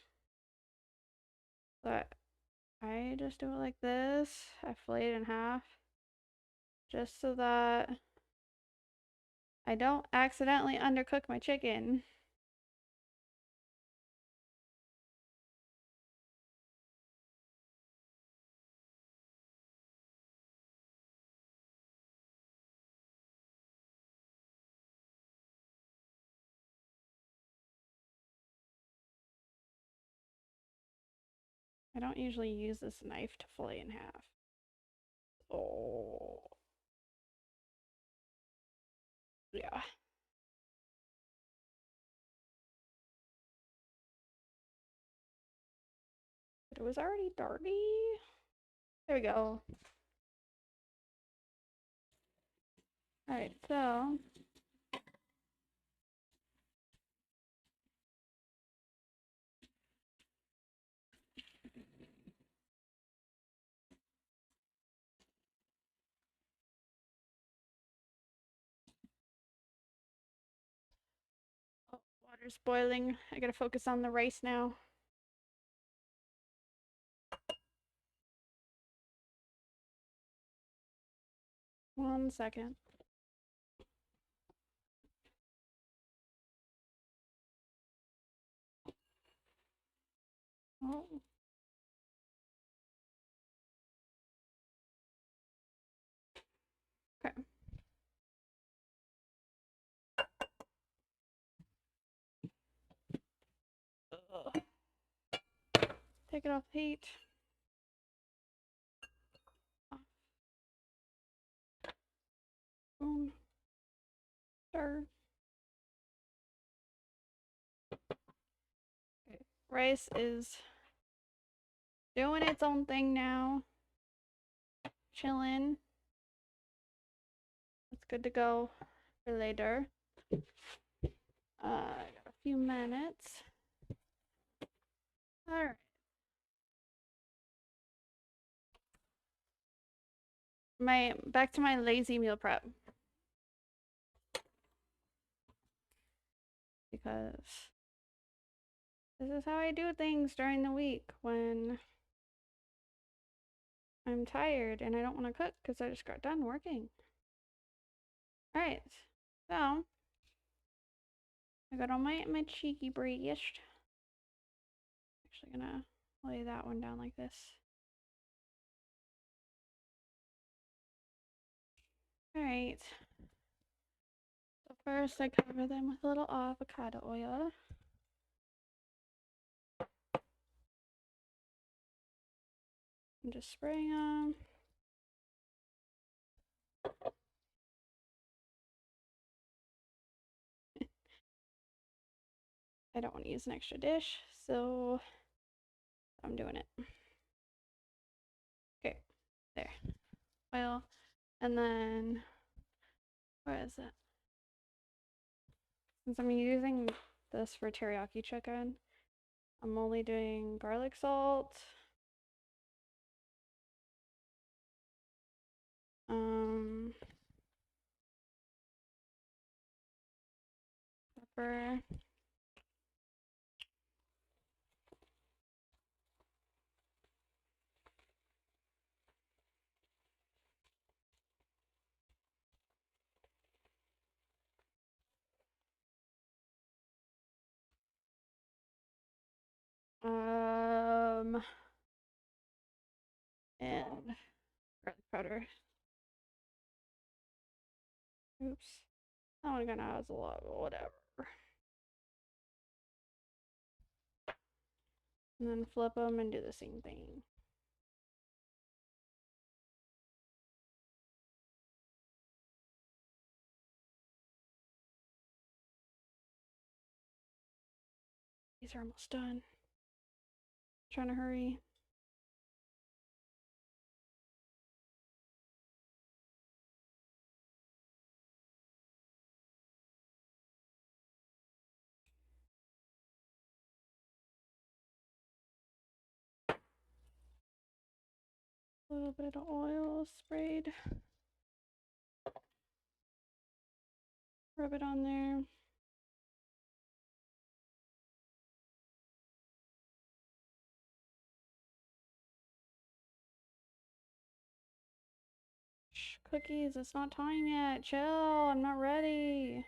But I just do it like this. I fillet it in half. Just so that I don't accidentally undercook my chicken. I don't usually use this knife to fillet in half. Oh. Yeah. But it was already dirty. There we go. Alright, so oh, water's boiling. I gotta focus on the rice now. One second. Oh. Okay. take it off the heat. Boom. Stir. Okay. Rice is doing its own thing now. Chilling. It's good to go for later. I got a few minutes. All right. Back to my lazy meal prep. Because this is how I do things during the week when I'm tired and I don't want to cook because I just got done working. All right, so I got on my cheeky breast. Actually gonna lay that one down like this. All right. So first I cover them with a little avocado oil. I'm just spraying them. I don't want to use an extra dish, so I'm doing it. Okay, there. Oil, and then where is it? Since I'm using this for teriyaki chicken, I'm only doing garlic salt, pepper, and garlic powder. Oops. That one kinda has a lot, but whatever. And then flip them and do the same thing. These are almost done. Trying to hurry. A little bit of oil sprayed. Rub it on there. Shh, cookies, it's not time yet. Chill, I'm not ready.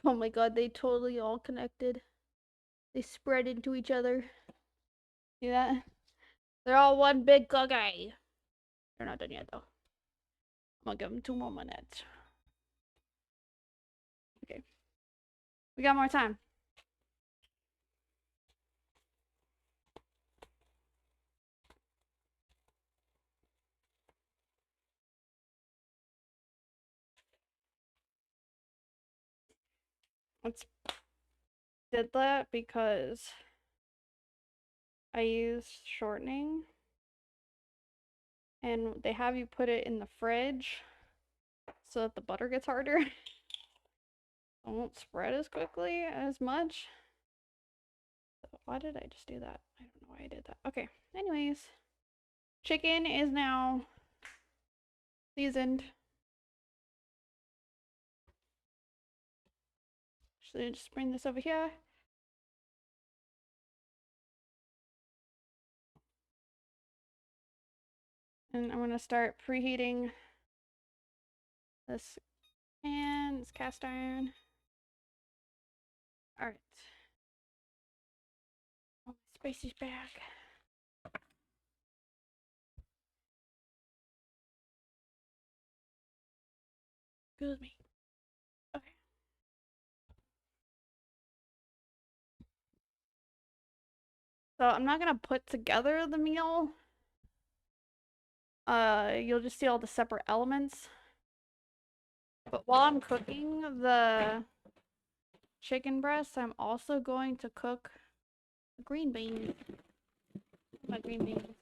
Oh my god, they totally all connected. They spread into each other. See that? They're all one big cookie. They're not done yet though. I'm gonna give them 2 more minutes. Okay. We got more time. Let's did that because I used shortening and they have you put it in the fridge so that the butter gets harder. It won't spread as quickly as much. So why did I just do that? I don't know why I did that. Okay, anyways, chicken is now seasoned. So just bring this over here. And I'm gonna start preheating this pan, this cast iron. All right. Oh, my spicy's back. Excuse me. So I'm not gonna put together the meal. You'll just see all the separate elements. But while I'm cooking the chicken breast, I'm also going to cook green beans. My green beans.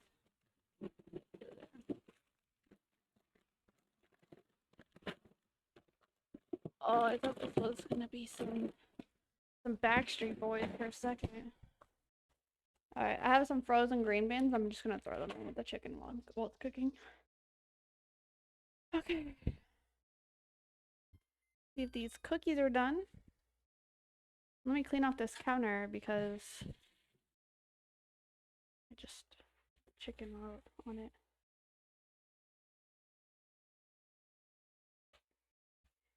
Oh, I thought this was gonna be some Backstreet Boys for a second. Alright, I have some frozen green beans. I'm just gonna throw them in with the chicken while it's cooking. Okay. See if these cookies are done. Let me clean off this counter because I just chicken on it.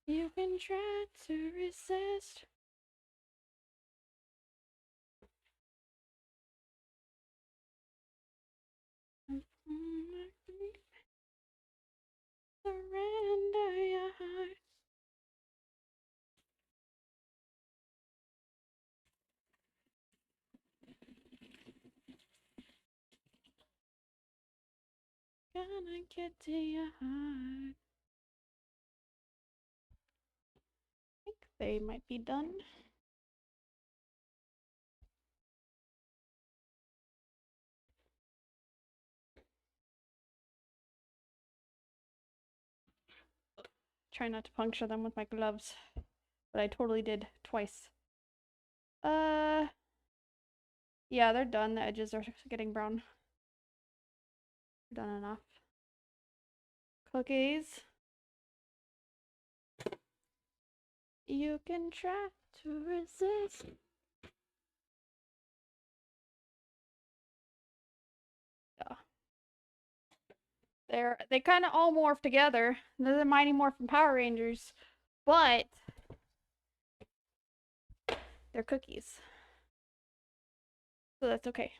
You can try to resist. Surrender your heart. Gonna get to your heart. I think they might be done. Try not to puncture them with my gloves, but I totally did twice. Yeah, they're done. The edges are getting brown. Done enough. Cookies. You can try to resist. Yeah. They kind of all morph together. They're the Mighty Morphin Power Rangers, but they're cookies, so that's okay.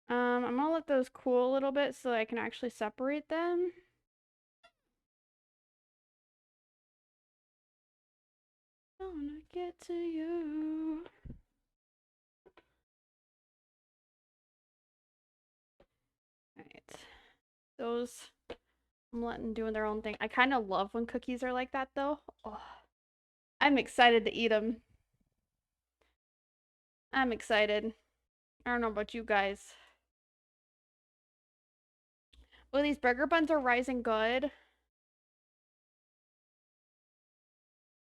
I'm gonna let those cool a little bit so I can actually separate them. Gonna get to you. Alright. Those I'm letting doing their own thing. I kind of love when cookies are like that though. Oh, I'm excited to eat them. I'm excited. I don't know about you guys. Well, these burger buns are rising good.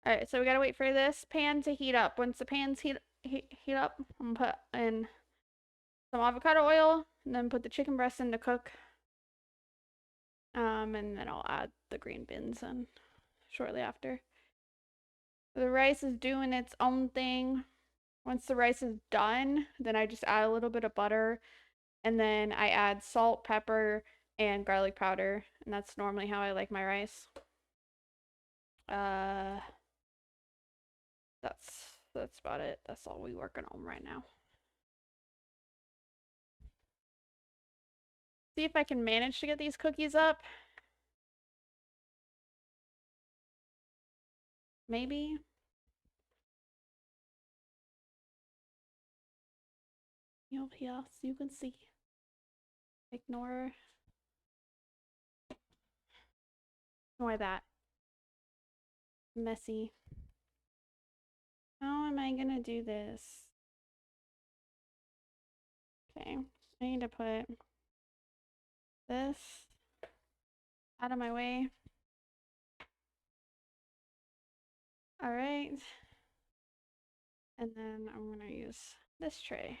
Alright, so we gotta wait for this pan to heat up. Once the pan's heat up, I'm gonna put in some avocado oil and then put the chicken breast in to cook. And then I'll add the green beans in shortly after. The rice is doing its own thing. Once the rice is done, then I just add a little bit of butter and then I add salt, pepper, and garlic powder. And that's normally how I like my rice. That's about it. That's all we working on right now. See if I can manage to get these cookies up. Maybe. Over here so you can see. Ignore that. Messy. How am I gonna do this? Okay, I need to put this out of my way. All right. And then I'm gonna use this tray.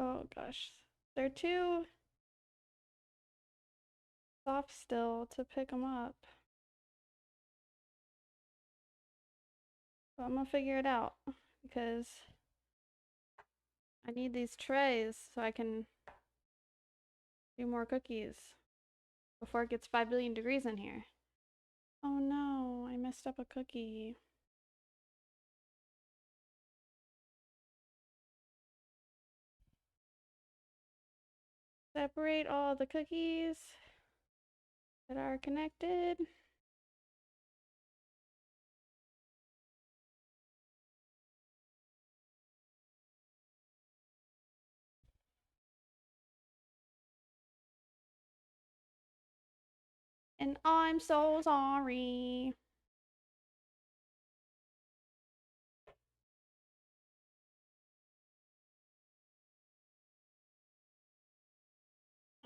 Oh gosh, they're too soft still to pick them up. But I'm gonna figure it out because I need these trays so I can do more cookies before it gets 5 billion degrees in here. Oh no, I messed up a cookie. Separate all the cookies that are connected. And I'm so sorry.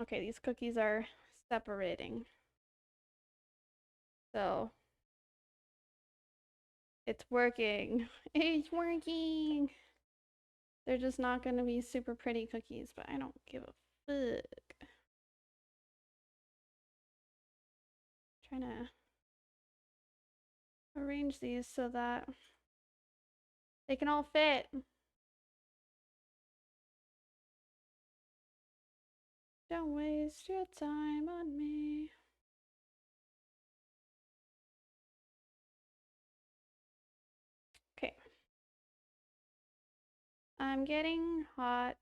Okay, these cookies are separating. So it's working. It's working. They're just not going to be super pretty cookies, but I don't give a fuck. Trying to arrange these so that they can all fit. Don't waste your time on me. Okay. I'm getting hot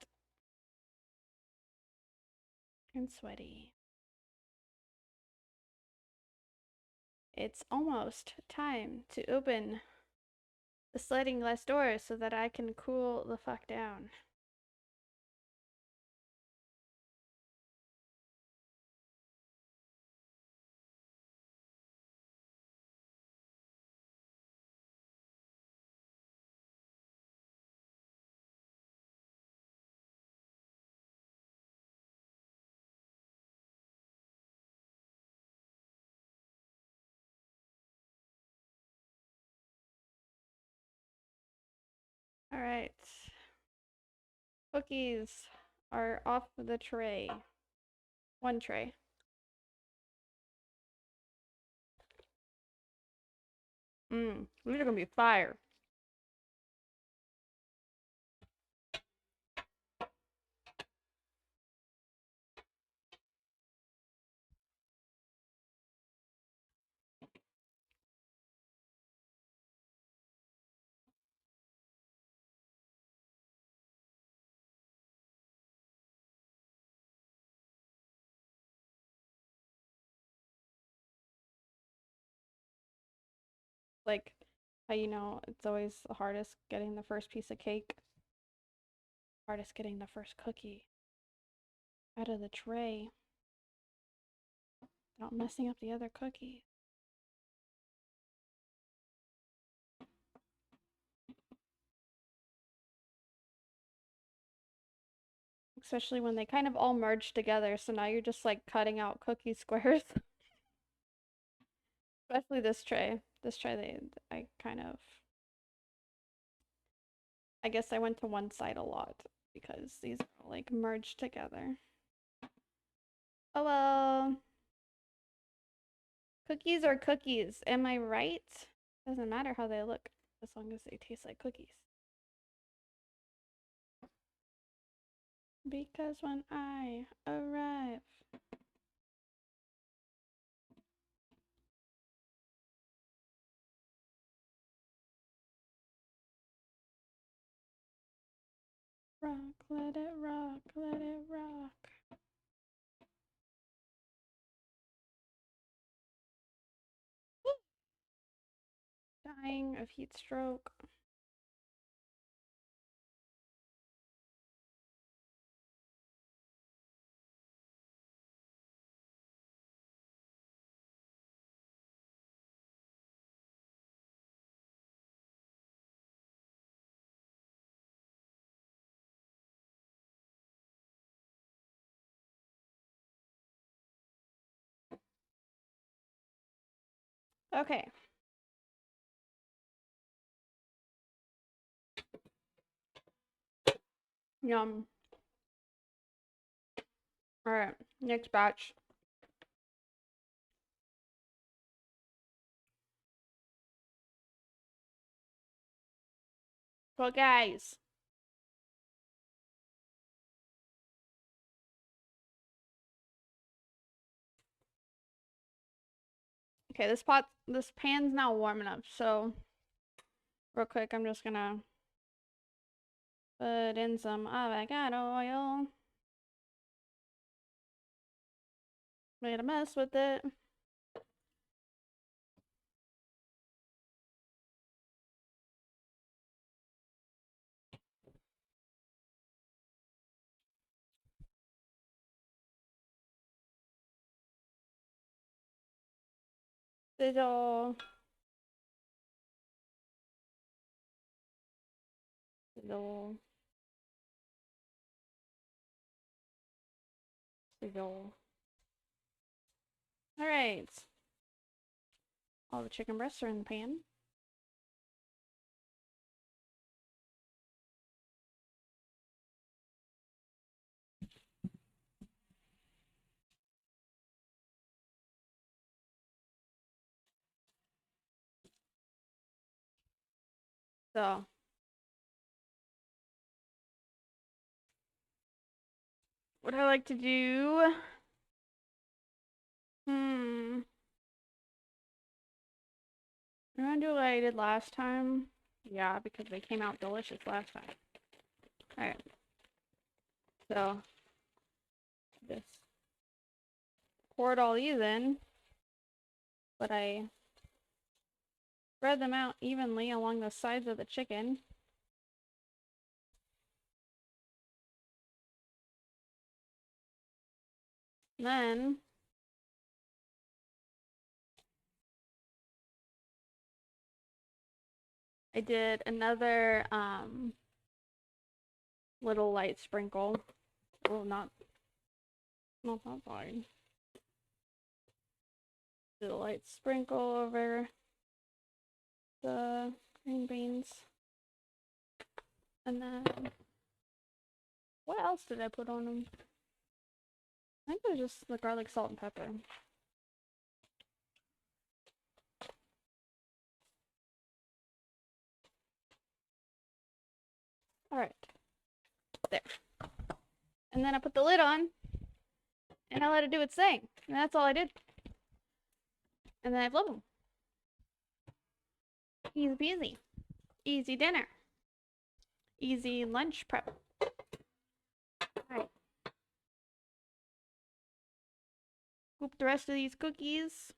and sweaty. It's almost time to open the sliding glass door so that I can cool the fuck down. All right. Cookies are off the tray. One tray. These are gonna be fire. Like how it's always the hardest getting the first piece of cake, hardest getting the first cookie out of the tray without messing up the other cookie. Especially when they kind of all merge together, so now you're just like cutting out cookie squares. Especially this tray. This tray, I guess I went to one side a lot because these are all like merged together. Oh well. Cookies are cookies, am I right? Doesn't matter how they look as long as they taste like cookies. Because when I arrive, rock, let it rock, let it rock. Dying of heat stroke. Okay. Yum. All right, next batch. So guys, okay, this pan's now warm enough. So real quick, I'm just gonna put in some avocado oil. Made a mess with it. Sizzle. Sizzle. Sizzle. Alright. All the chicken breasts are in the pan. So, what I like to do, I'm gonna do what I did last time. Yeah, because they came out delicious last time. Alright. So, just poured all these in, but I spread them out evenly along the sides of the chicken. Then I did another little light sprinkle. Well, not that fine. Did a light sprinkle over the green beans. And then what else did I put on them? I think it was just the garlic, salt, and pepper. Alright. There. And then I put the lid on and I let it do its thing. And that's all I did. And then I flip them. Easy peasy. Easy dinner. Easy lunch prep. Alright. Scoop the rest of these cookies.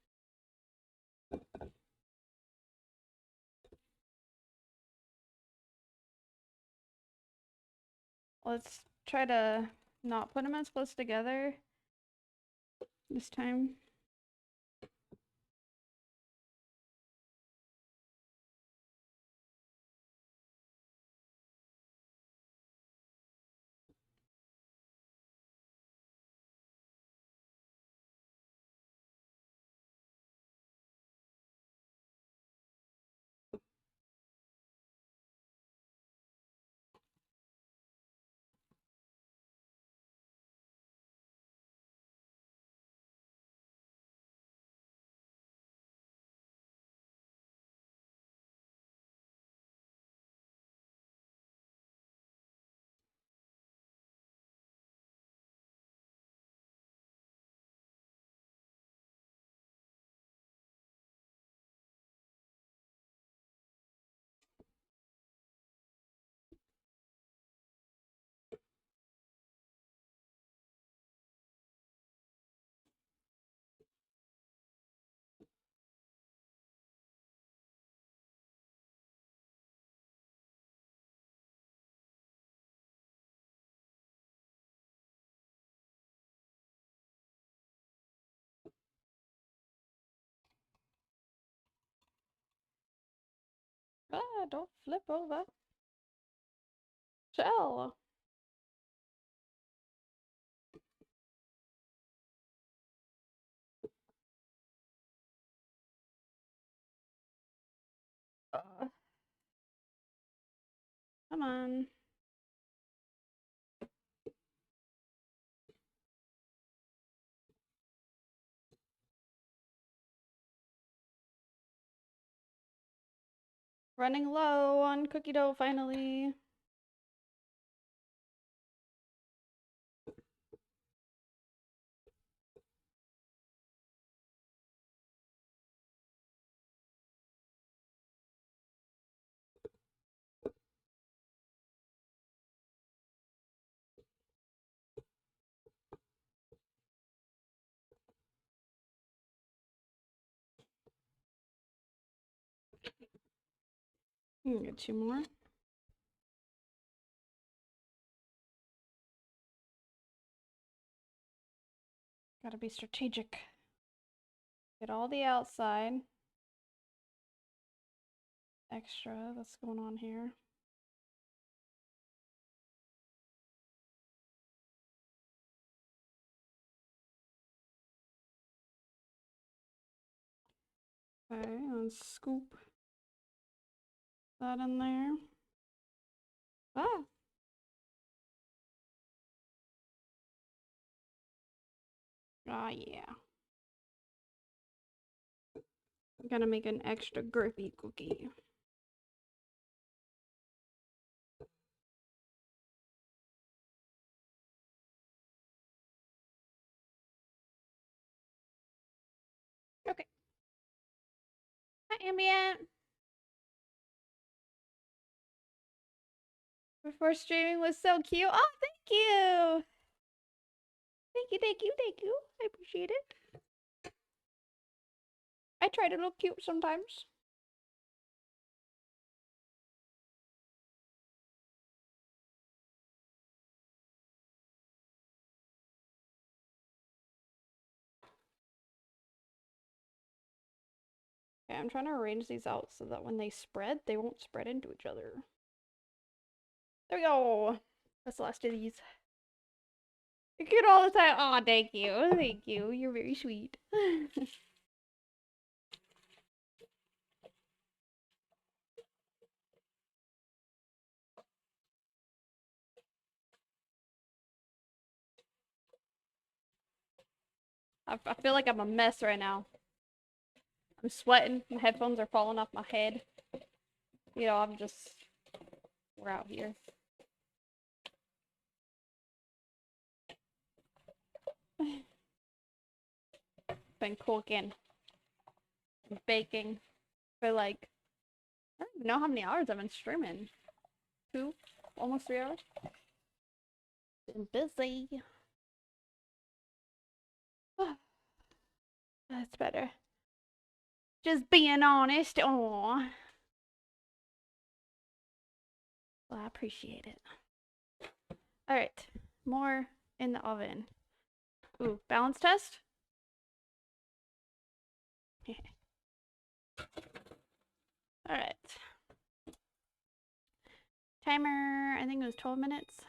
Let's try to not put them as close together this time. Ah, don't flip over. Shell. Come on. Running low on cookie dough finally. Get two more. Gotta be strategic. Get all the outside. extra that's going on here. Okay, let's scoop that in there. Ah! Ah, yeah. I'm gonna make an extra grippy cookie. Okay. Hi, Ambient. Before streaming was so cute. Oh, thank you. Thank you, thank you, thank you. I appreciate it. I try to look cute sometimes. Okay, I'm trying to arrange these out so that when they spread, they won't spread into each other. There we go. That's the last of these. You're cute all the time. Oh, thank you. Thank you. You're very sweet. I feel like I'm a mess right now. I'm sweating. My headphones are falling off my head. You know, we're out here. Been cooking, baking for like, I don't even know how many hours I've been streaming. 2, almost 3 hours. Been busy. That's better. Just being honest. Aww. Well, I appreciate it. Alright. More in the oven. Ooh, balance test? Alright. Timer, I think it was 12 minutes.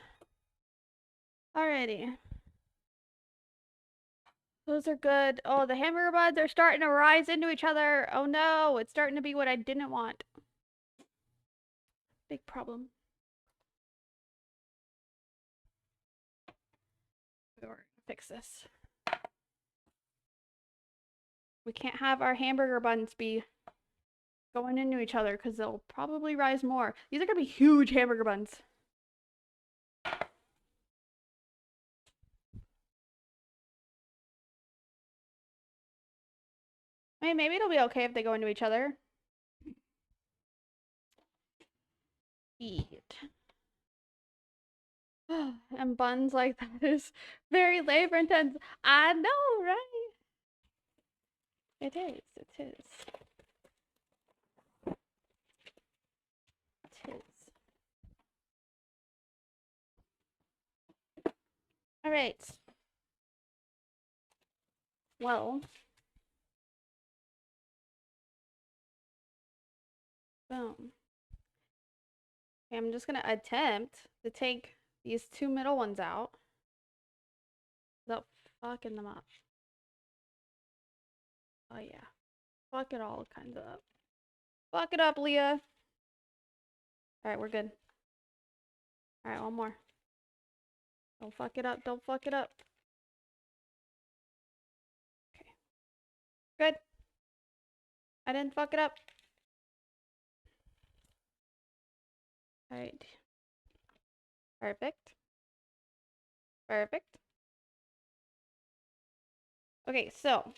Alrighty. Those are good. Oh, the hamburger buns are starting to rise into each other. Oh no, it's starting to be what I didn't want. Big problem. We're gonna fix this. We can't have our hamburger buns be going into each other because they'll probably rise more. These are gonna be huge hamburger buns. I mean, maybe it'll be okay if they go into each other. Eat. And buns like that is very labor intense. I know, right? It is. It is. It is. All right. Well. Boom. Okay, I'm just gonna attempt to take these 2 middle ones out without fucking them up. Oh yeah. Fuck it all kinds of up. Fuck it up, Leah. Alright, we're good. Alright, one more. Don't fuck it up. Don't fuck it up. Okay. Good. I didn't fuck it up. Alright. Perfect. Perfect. Okay, so.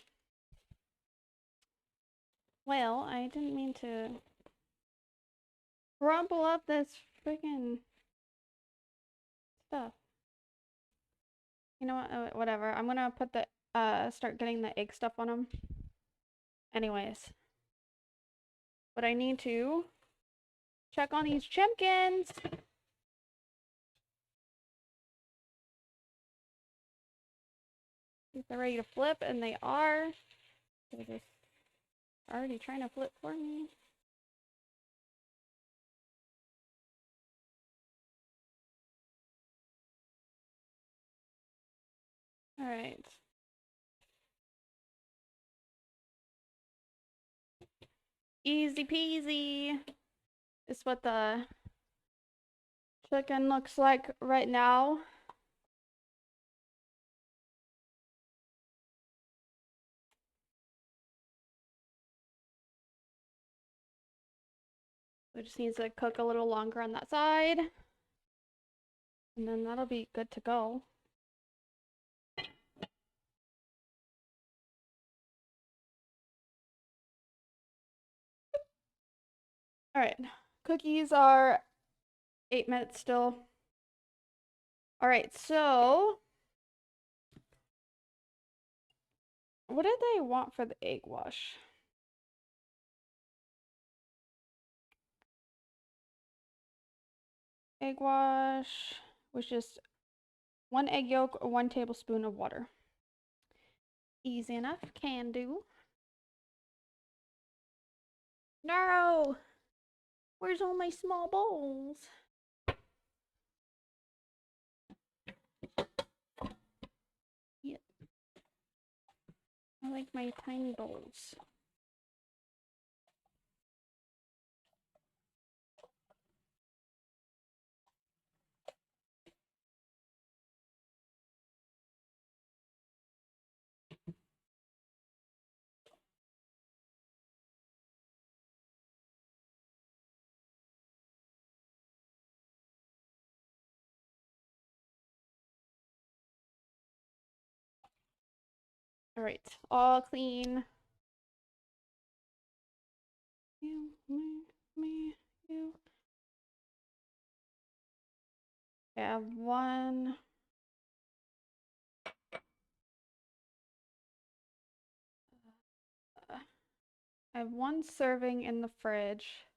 Well, I didn't mean to crumple up this freaking stuff. You know what? Whatever. I'm gonna put the, start getting the egg stuff on them. Anyways. But I need to check on these chimkins. If they're ready to flip, and they are. They're just already trying to flip for me. All right. Easy peasy. Is what the chicken looks like right now. It just needs to cook a little longer on that side. And then that'll be good to go. All right. Cookies are 8 minutes still. All right, so what did they want for the egg wash? Egg wash was just 1 egg yolk or 1 tablespoon of water. Easy enough, can do. No! Where's all my small bowls? Yeah. I like my tiny bowls. All right, all clean. You, me, you. I have one. I have 1 serving in the fridge.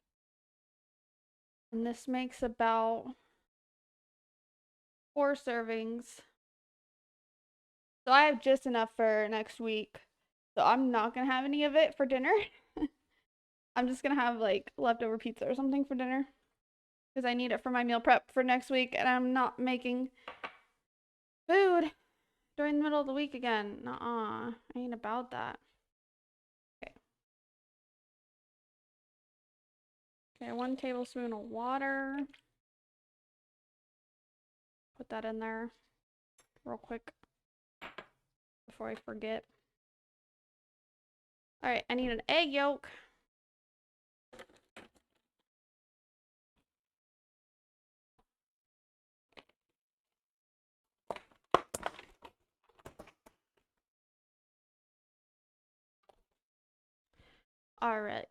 And this makes about 4 servings. So I have just enough for next week. So I'm not gonna have any of it for dinner. I'm just gonna have like leftover pizza or something for dinner. Because I need it for my meal prep for next week and I'm not making food during the middle of the week again. Nuh-uh. I ain't about that. Okay. Okay, 1 tablespoon of water. Put that in there real quick before I forget. All right, I need an egg yolk. All right.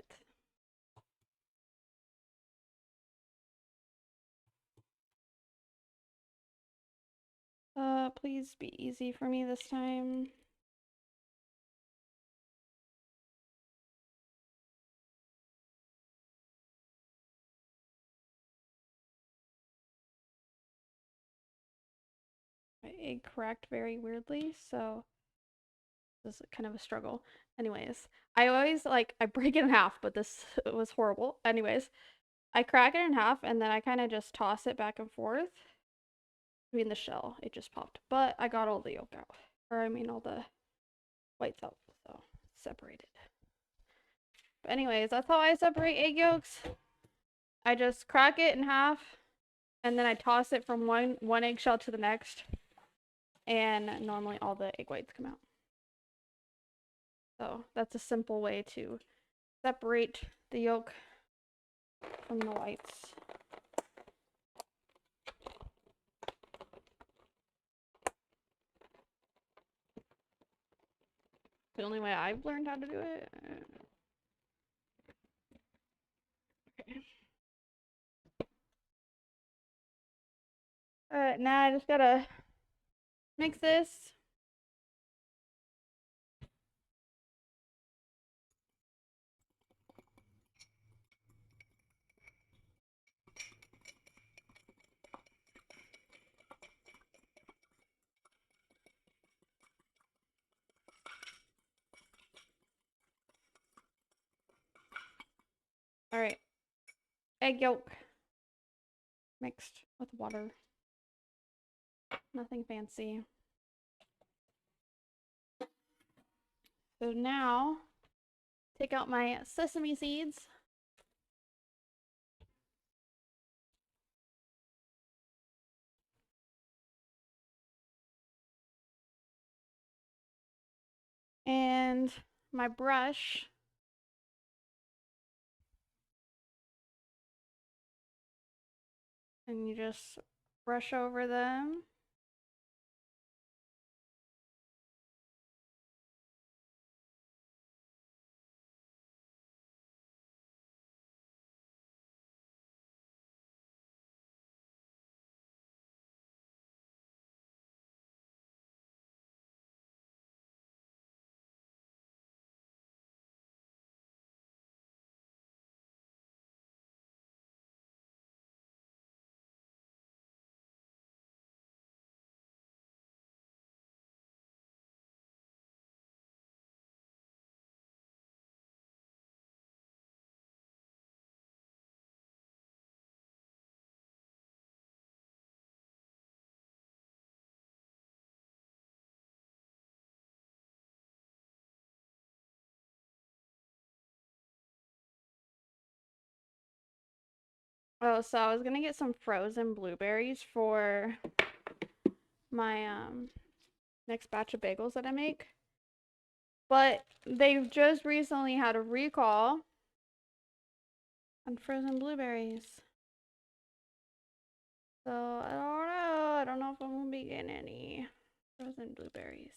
Please be easy for me this time. My egg cracked very weirdly, so this is kind of a struggle. Anyways, I always I break it in half, but this was horrible. Anyways, I crack it in half and then I kind of just toss it back and forth between the shell. It just popped, but I got all the yolk out, or I mean all the whites out, so separated. But anyways, that's how I separate egg yolks. I just crack it in half and then I toss it from one eggshell to the next, and normally all the egg whites come out. So that's a simple way to separate the yolk from the whites. The only way I've learned how to do it. Okay. Alright, now I just gotta mix this. Alright. Egg yolk mixed with water. Nothing fancy. So now, take out my sesame seeds. And my brush. And you just brush over them. Oh, so I was gonna get some frozen blueberries for my next batch of bagels that I make. But they've just recently had a recall on frozen blueberries. So I don't know. I don't know if I'm gonna be getting any frozen blueberries.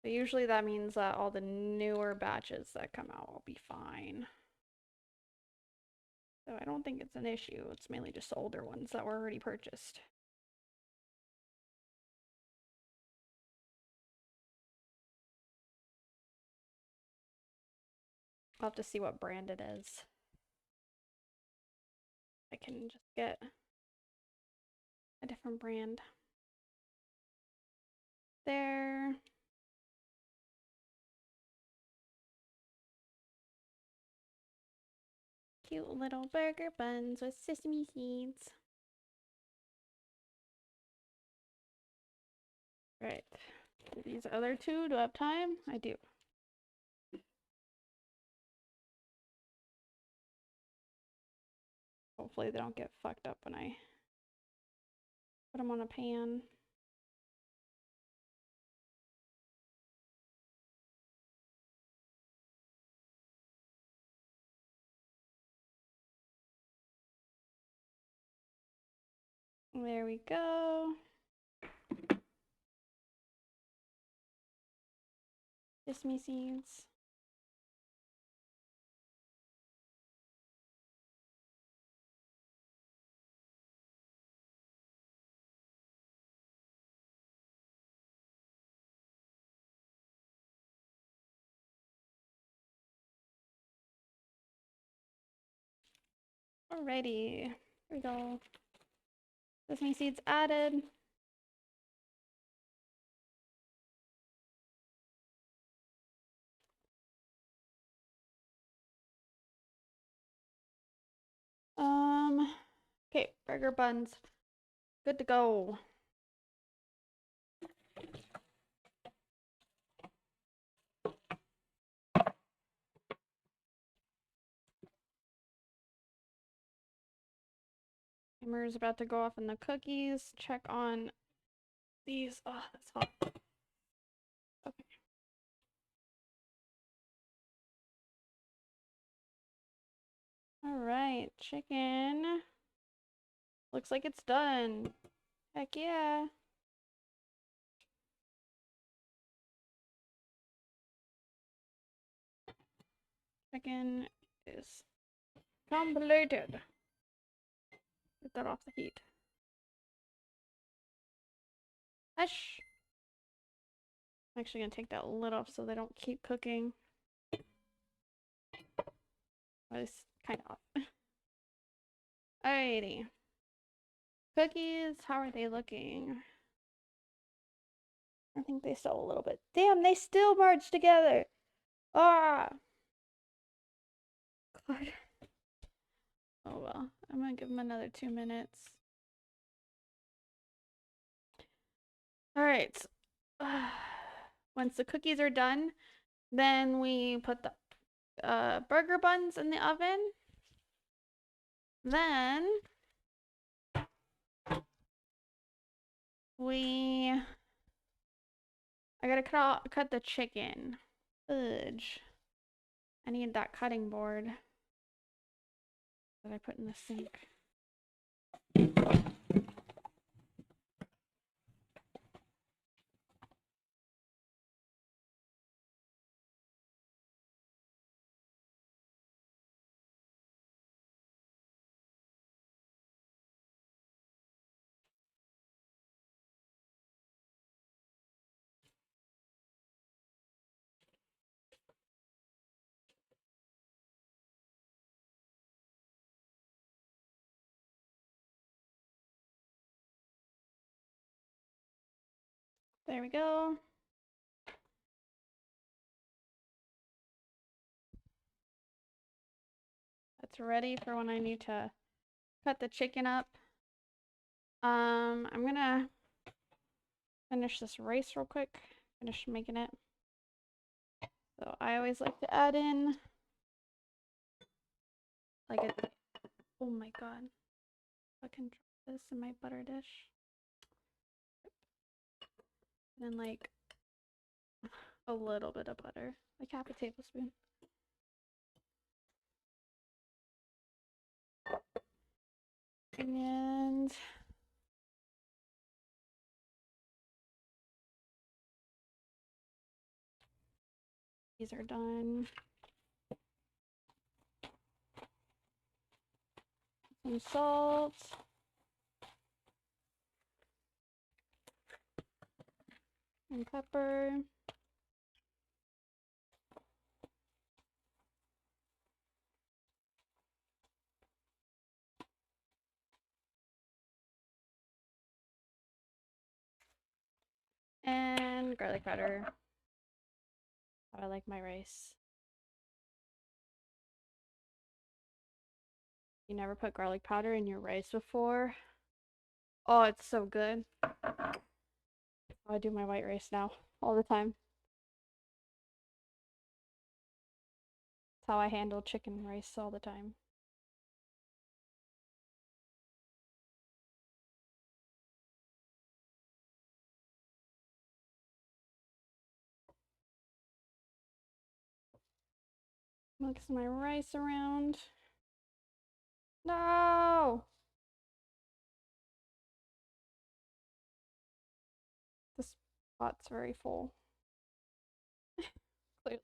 But usually that means that all the newer batches that come out will be fine. So I don't think it's an issue. It's mainly just the older ones that were already purchased. I'll have to see what brand it is. I can just get a different brand. There. Cute little burger buns with sesame seeds. Right. These other two, do I have time? I do. Hopefully they don't get fucked up when I put them on a pan. There we go. Sesame seeds. Alrighty. Here we go. Sesame seeds added. Okay, burger buns. Good to go. Timer is about to go off on the cookies. Check on these. Oh, that's hot. Okay. All right, chicken. Looks like it's done. Heck yeah. Chicken is completed. Get that off the heat. Hush. I'm actually gonna take that lid off so they don't keep cooking. Or at least kind of off. Alrighty. Cookies, how are they looking? I think they still a little bit. Damn, they still merged together. Ah. God. Oh well. I'm gonna give them another 2 minutes. All right. Once the cookies are done, then we put the burger buns in the oven. Then I gotta cut the chicken. Fudge. I need that cutting board that I put in the sink. There we go. That's ready for when I need to cut the chicken up. I'm gonna finish this rice real quick. Finish making it. So I always like to add in like a, oh my god. I can drop this in my butter dish. And then like a little bit of butter, like half a tablespoon. And these are done. Some salt. And pepper. And garlic powder. How I like my rice. You never put garlic powder in your rice before? Oh, it's so good. I do my white rice now all the time. That's how I handle chicken rice all the time. Mix my rice around. No! This pot's very full. Clearly.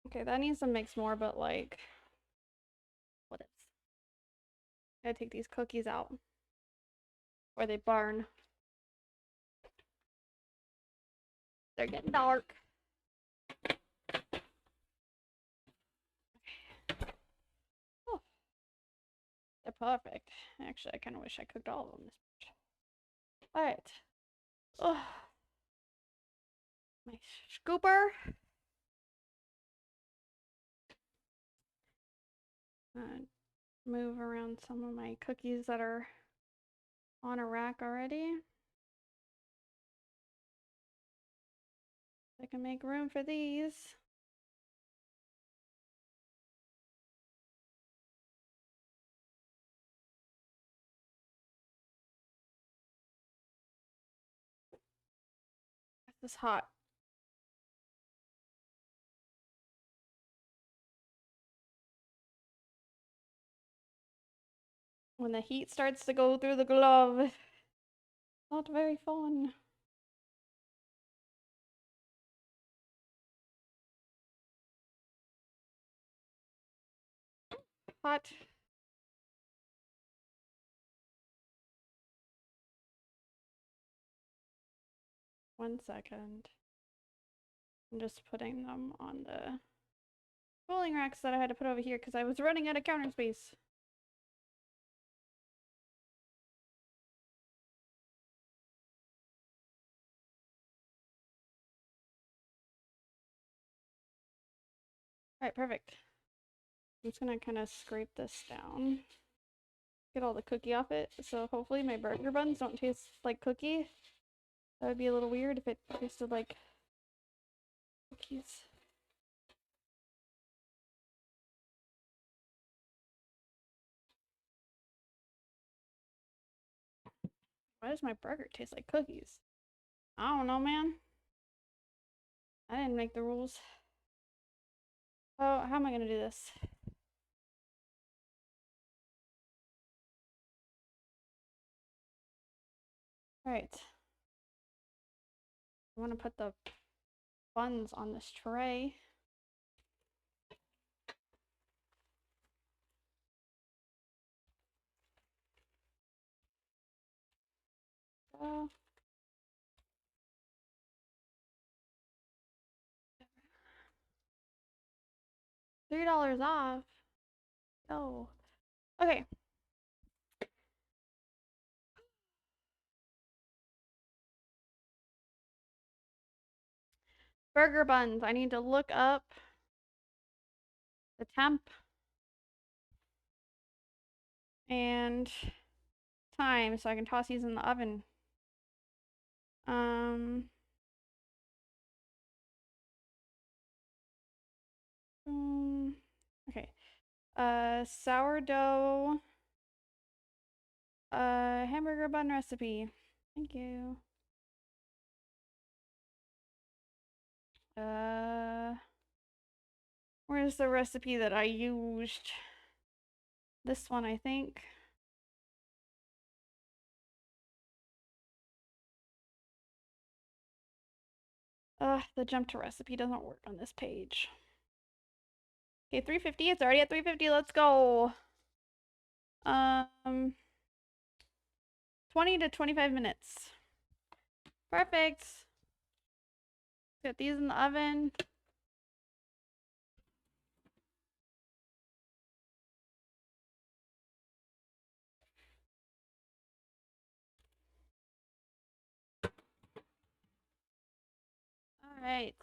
Okay, that needs to mix more, but like, what is? I gotta take these cookies out, or they burn. They're getting dark. Oh, they're perfect. Actually, I kind of wish I cooked all of them this much. All right. Oh, my scooper. Move around some of my cookies that are on a rack already. I can make room for these. This is hot. When the heat starts to go through the glove, not very fun. Hot. One second. I'm just putting them on the cooling racks that I had to put over here because I was running out of counter space. Alright, perfect. I'm just gonna kind of scrape this down. Get all the cookie off it. So hopefully my burger buns don't taste like cookie. That would be a little weird if it tasted like cookies. Why does my burger taste like cookies? I don't know, man. I didn't make the rules. Oh, how am I gonna do this? Alright. I want to put the buns on this tray. Uh, $3 off. Oh. Okay. Burger buns. I need to look up the temp and time so I can toss these in the oven. Okay. Sourdough hamburger bun recipe. Thank you. Where's the recipe that I used? This one, I think. The jump to recipe doesn't work on this page. Okay, 350. It's already at 350. Let's go. 20 to 25 minutes. Perfect. Get these in the oven. All right.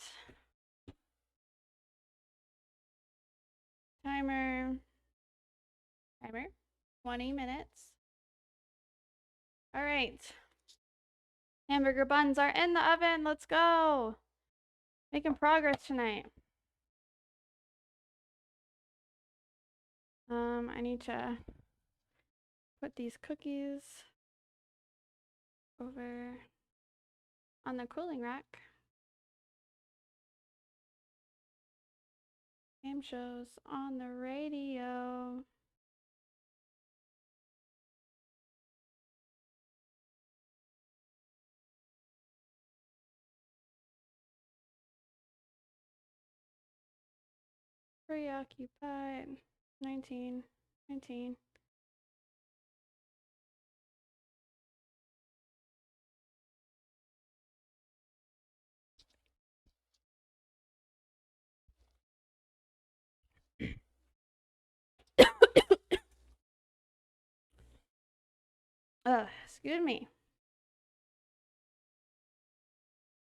Timer. 20 minutes. All right. Hamburger buns are in the oven. Let's go. Making progress tonight. I need to put these cookies over on the cooling rack. Game shows on the radio. Preoccupied. 19. Excuse me.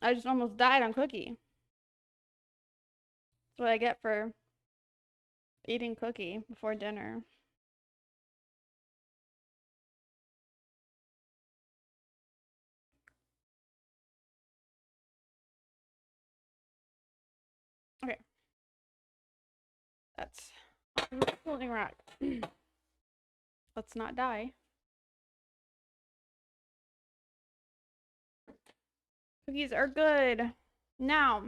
I just almost died on cookie. That's what I get for eating cookie before dinner. Okay. That's cooling rack. Let's not die. Cookies are good. Now,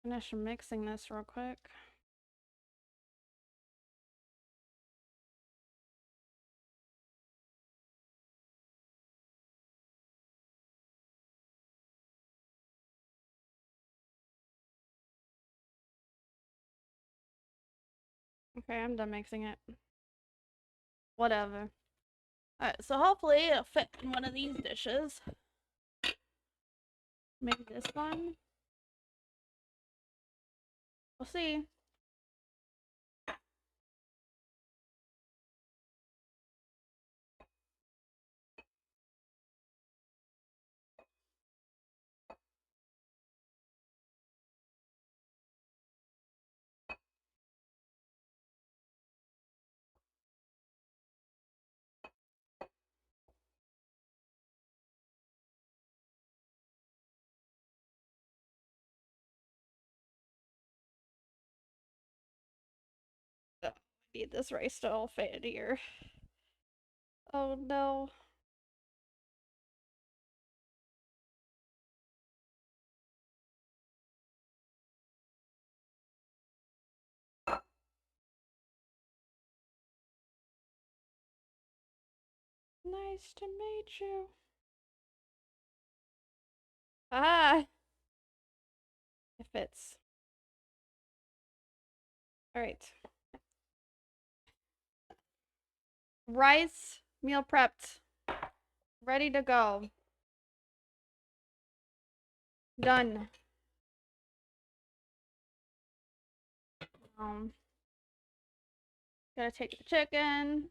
finish mixing this real quick. Okay, I'm done mixing it. Whatever. Alright, so hopefully it'll fit in one of these dishes. Maybe this one. We'll see. Need this rice to all fit in here. Oh no. Nice to meet you. Ah, it fits. All right. Rice, meal prepped, ready to go. Done. Um, Gotta take the chicken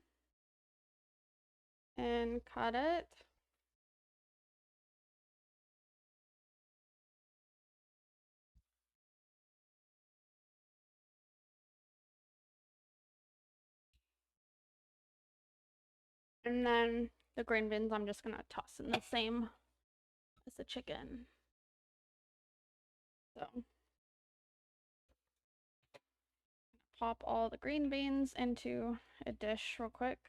and cut it. And then the green beans I'm just gonna toss in the same as the chicken. So pop all the green beans into a dish real quick.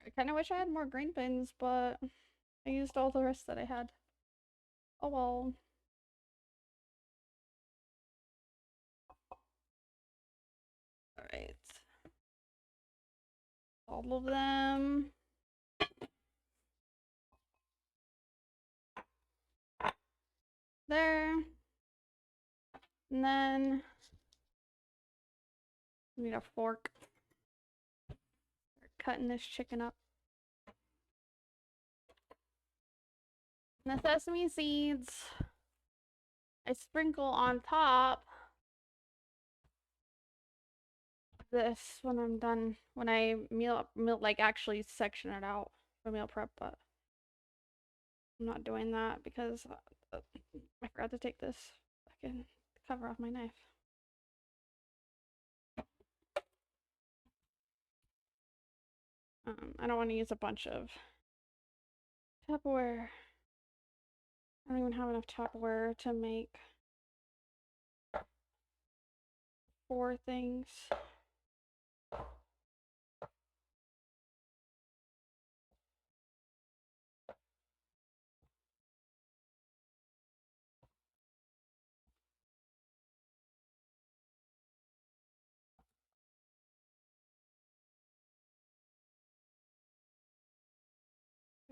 I kind of wish I had more green beans, but I used all the rest that I had. Oh well. All right. All of them. There. And then I need a fork. Start cutting this chicken up. And the sesame seeds I sprinkle on top this when I'm done, when I meal like actually section it out for meal prep, but I'm not doing that because I forgot to take this fucking cover off my knife. I don't want to use a bunch of Tupperware. I don't even have enough Tupperware to make 4 things.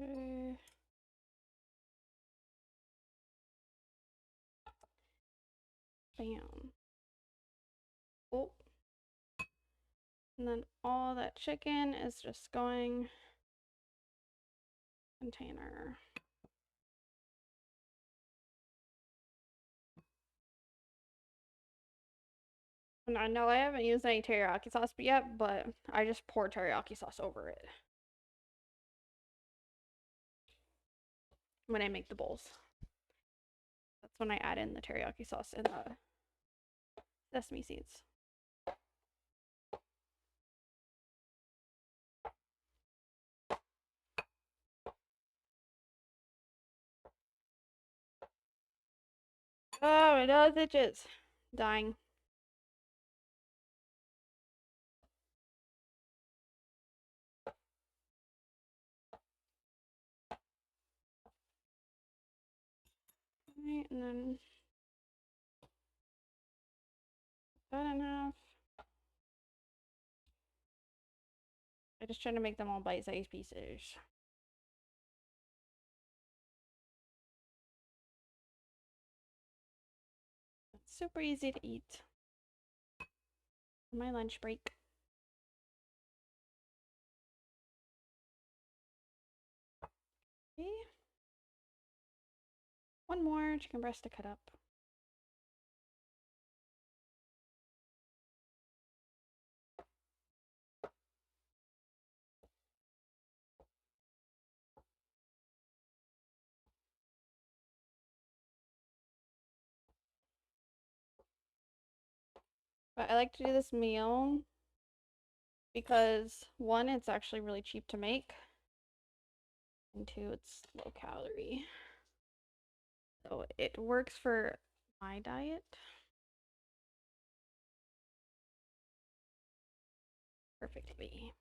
Okay. Bam. Oh. And then all that chicken is just going container. And I know I haven't used any teriyaki sauce yet, but I just pour teriyaki sauce over it when I make the bowls. That's when I add in the teriyaki sauce and the sesame seeds. Oh, my nose itches. Dying. Right, and then that in half. I just try to make them all bite-sized pieces. It's super easy to eat. My lunch break. Okay. One more chicken breast to cut up. But I like to do this meal because one, it's actually really cheap to make, and two, it's low calorie. So it works for my diet perfectly.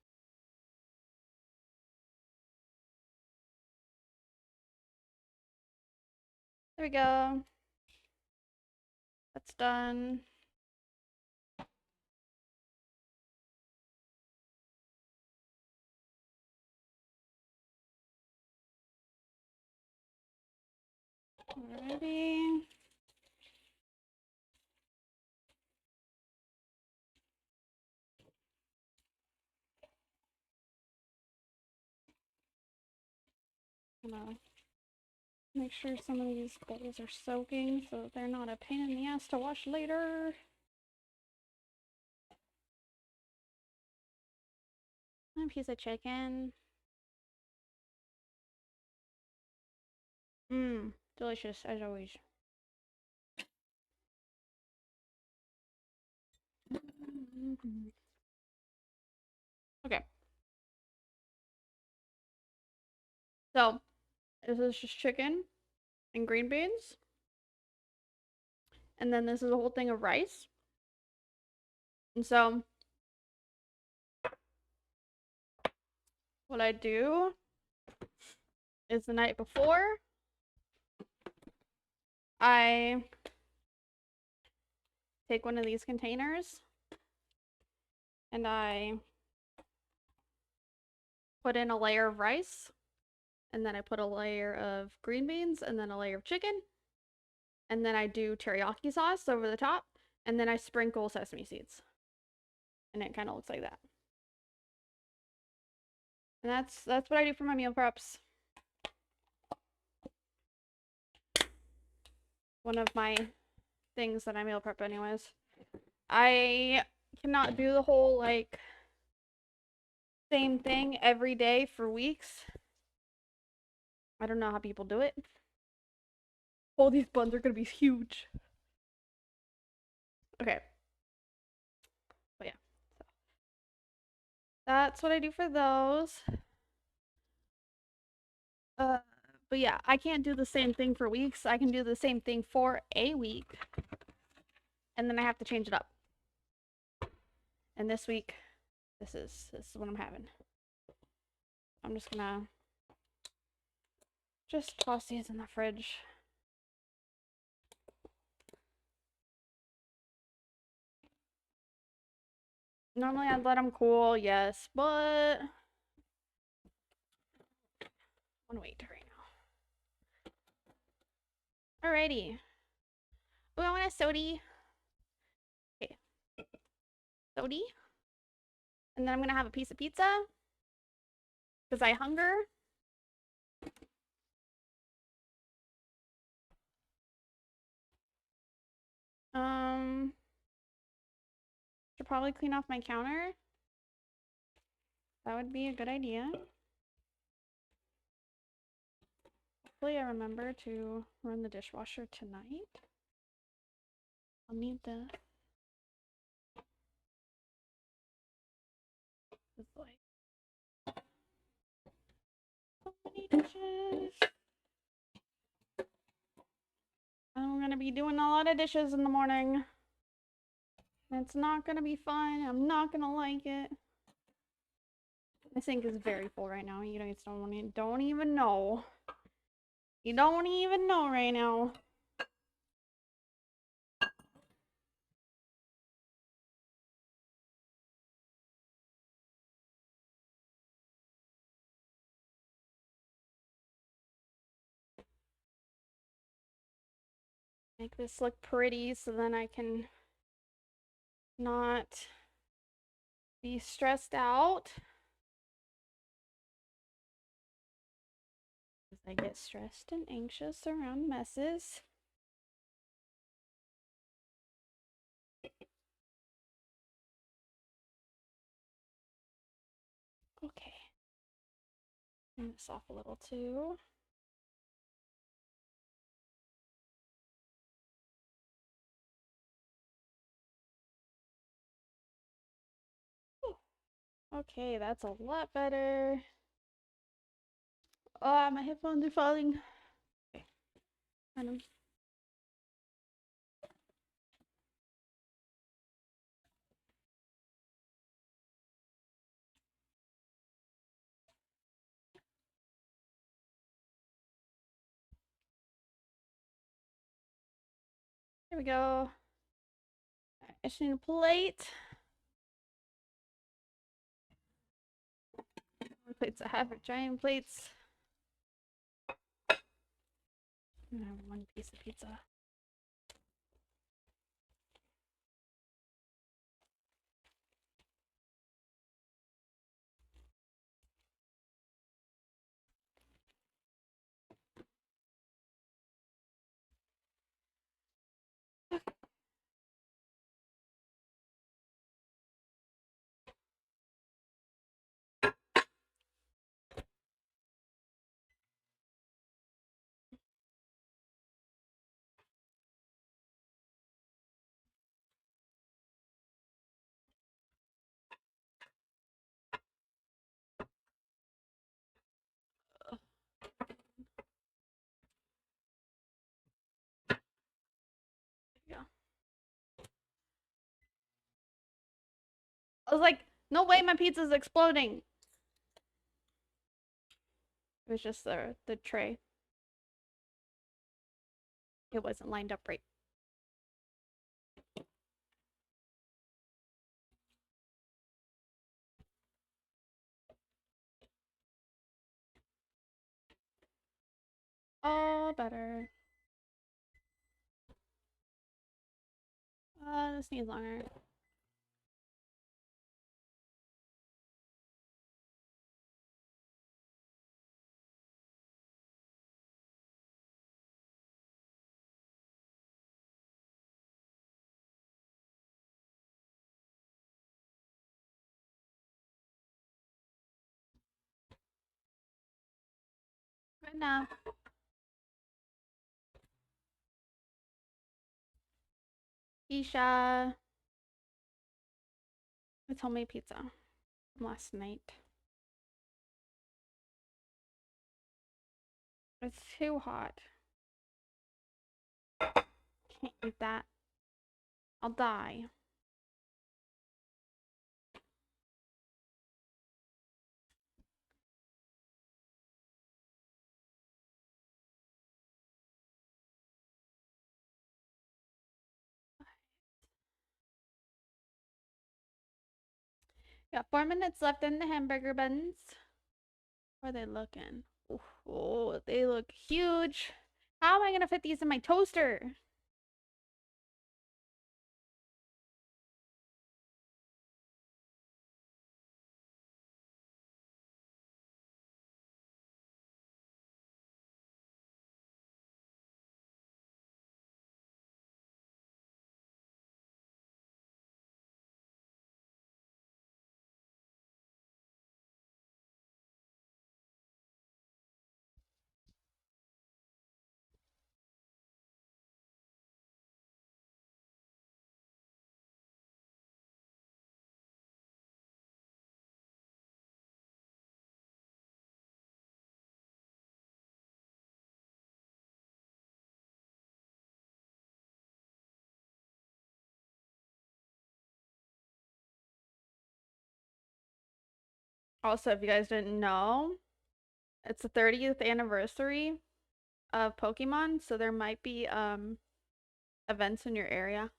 There we go. That's done. Alrighty. Gonna make sure some of these bowls are soaking so that they're not a pain in the ass to wash later. A piece of chicken. Mmm, delicious as always. Okay, so this is just chicken and green beans, and then this is a whole thing of rice. And so what I do is the night before, I take one of these containers and I put in a layer of rice, and then I put a layer of green beans, and then a layer of chicken, and then I do teriyaki sauce over the top, and then I sprinkle sesame seeds. And it kind of looks like that. And that's what I do for my meal preps. One of my things that I meal prep anyways. I cannot do the whole like same thing every day for weeks. I don't know how people do it. Oh, these buns are gonna be huge. Okay. But yeah. So that's what I do for those. Uh, but yeah, I can't do the same thing for weeks. I can do the same thing for a week. And then I have to change it up. And this week, this is what I'm having. I'm just gonna just toss these in the fridge. Normally I'd let them cool, yes, but I wanna wait right now. Alrighty. Oh, I want a sody. Okay. Sody. And then I'm gonna have a piece of pizza. Because I hunger. Should probably clean off my counter. That would be a good idea. Hopefully I remember to run the dishwasher tonight. I'll need the it's like so many dishes. I'm gonna be doing a lot of dishes in the morning. It's not gonna be fun. I'm not gonna like it. My sink is very full right now. You guys don't even know. You don't even know right now. Make this look pretty so then I can not be stressed out. Because I get stressed and anxious around messes. Okay. Turn this off a little too. Okay, that's a lot better. Oh, my headphones are falling. Okay. Here we go. I just need a plate. Plates I have are giant plates. I'm gonna have one piece of pizza. Yeah. I was like, no way my pizza's exploding. It was just the tray. It wasn't lined up right. Oh, better. This needs longer. Right now. Isha. It's homemade pizza from last night. It's too hot. Can't eat that. I'll die. Got 4 minutes left in the hamburger buns. How are they looking? Oh, they look huge. How am I gonna fit these in my toaster? Also, if you guys didn't know, it's the 30th anniversary of Pokemon, so there might be events in your area.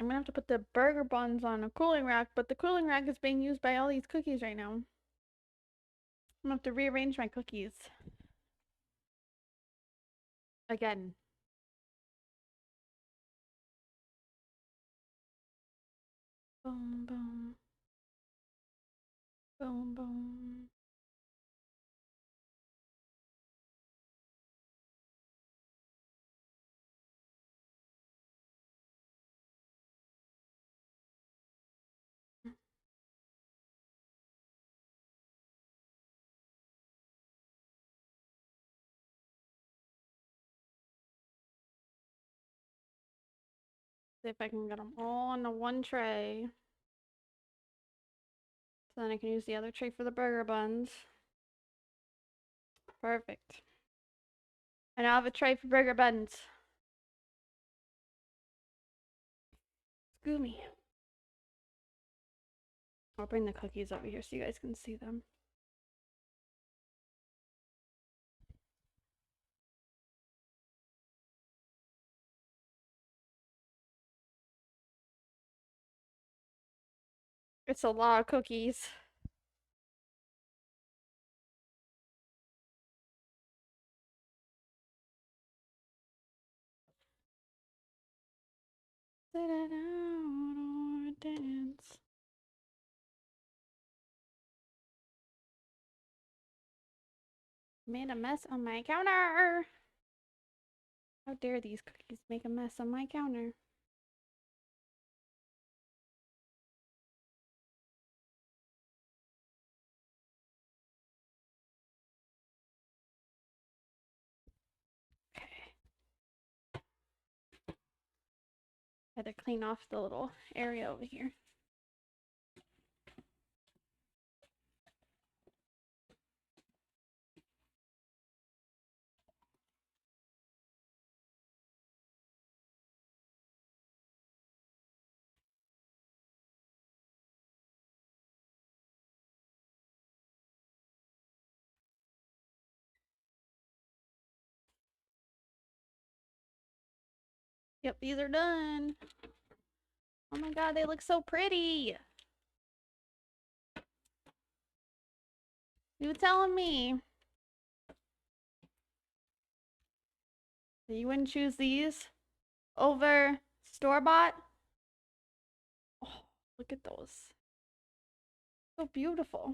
I'm gonna have to put the burger buns on a cooling rack, but the cooling rack is being used by all these cookies right now. I'm gonna have to rearrange my cookies. Again. Boom, boom. Boom, boom. See if I can get them all on the one tray. So then I can use the other tray for the burger buns. Perfect. And I have a tray for burger buns. Scoomy. I'll bring the cookies over here so you guys can see them. It's a lot of cookies. Sit it out or dance. Made a mess on my counter. How dare these cookies make a mess on my counter? Okay. Had to clean off the little area over here. Yep, these are done. Oh my god, they look so pretty. You telling me that you wouldn't choose these over store-bought? Oh, look at those. So beautiful.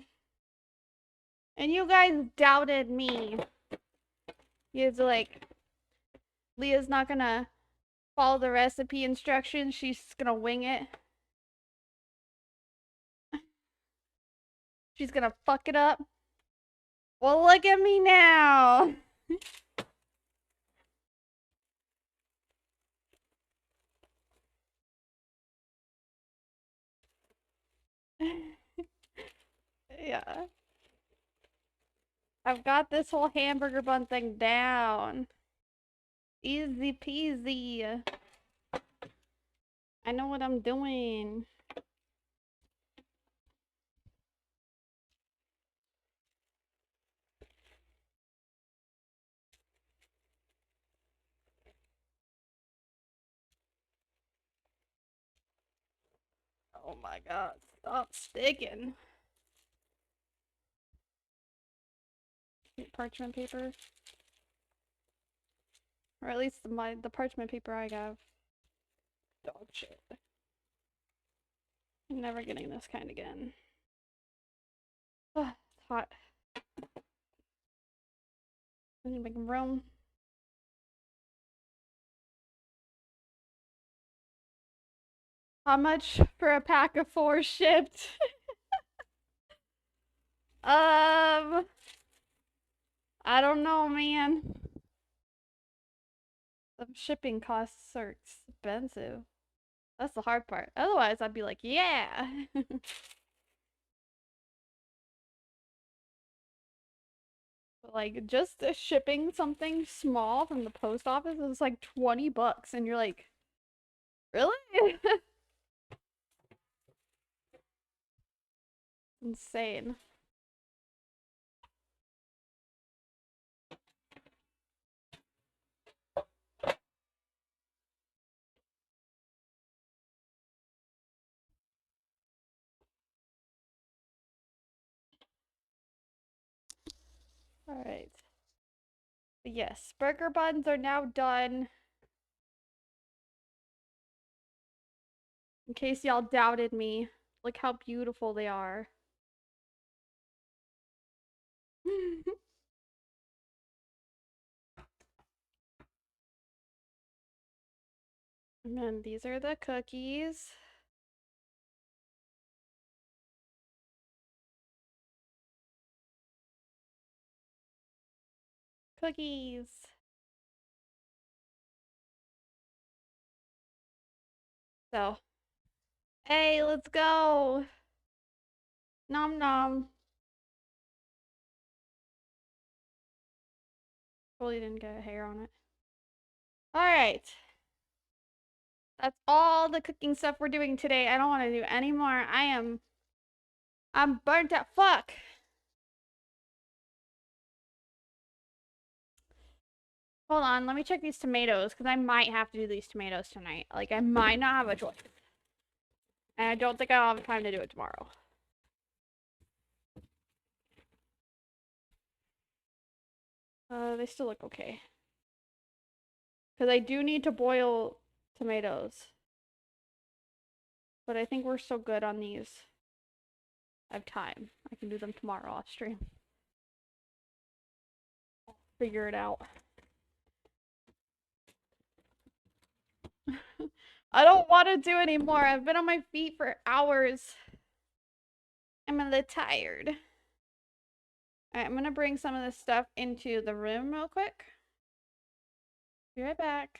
And you guys doubted me. You guys are like, Leah's not gonna follow the recipe instructions. She's just gonna wing it. She's gonna fuck it up. Well, look at me now. Yeah. I've got this whole hamburger bun thing down. Easy peasy. I know what I'm doing. Oh my god, stop sticking. Parchment paper. Or at least the parchment paper I have. Dog shit. I'm never getting this kind again. Ugh, it's hot. I need to make room. How much for a pack of 4 shipped? I don't know, man. The shipping costs are expensive. That's the hard part. Otherwise, I'd be like, yeah. But like, just shipping something small from the post office is like 20 bucks, and you're like, really? Insane. Alright. Yes, burger buns are now done. In case y'all doubted me, look how beautiful they are. And then these are the cookies. Cookies. So, hey, let's go. Nom nom. Totally didn't get a hair on it. All right. That's all the cooking stuff we're doing today. I don't want to do any more. I'm burnt out. Fuck. Hold on, let me check these tomatoes because I might have to do these tomatoes tonight. Like, I might not have a choice. And I don't think I'll have time to do it tomorrow. They still look okay. Because I do need to boil tomatoes. But I think we're so good on these. I have time. I can do them tomorrow off stream. Figure it out. I don't want to do anymore. I've been on my feet for hours. I'm a little tired. Alright, I'm gonna bring some of this stuff into the room real quick. Be right back.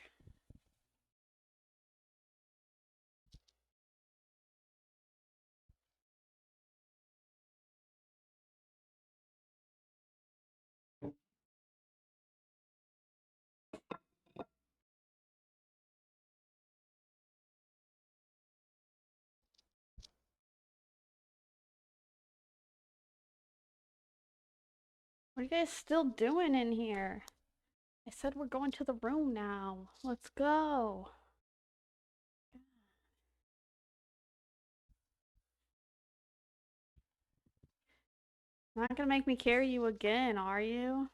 What are you guys still doing in here? I said we're going to the room now. Let's go. Not gonna make me carry you again, are you?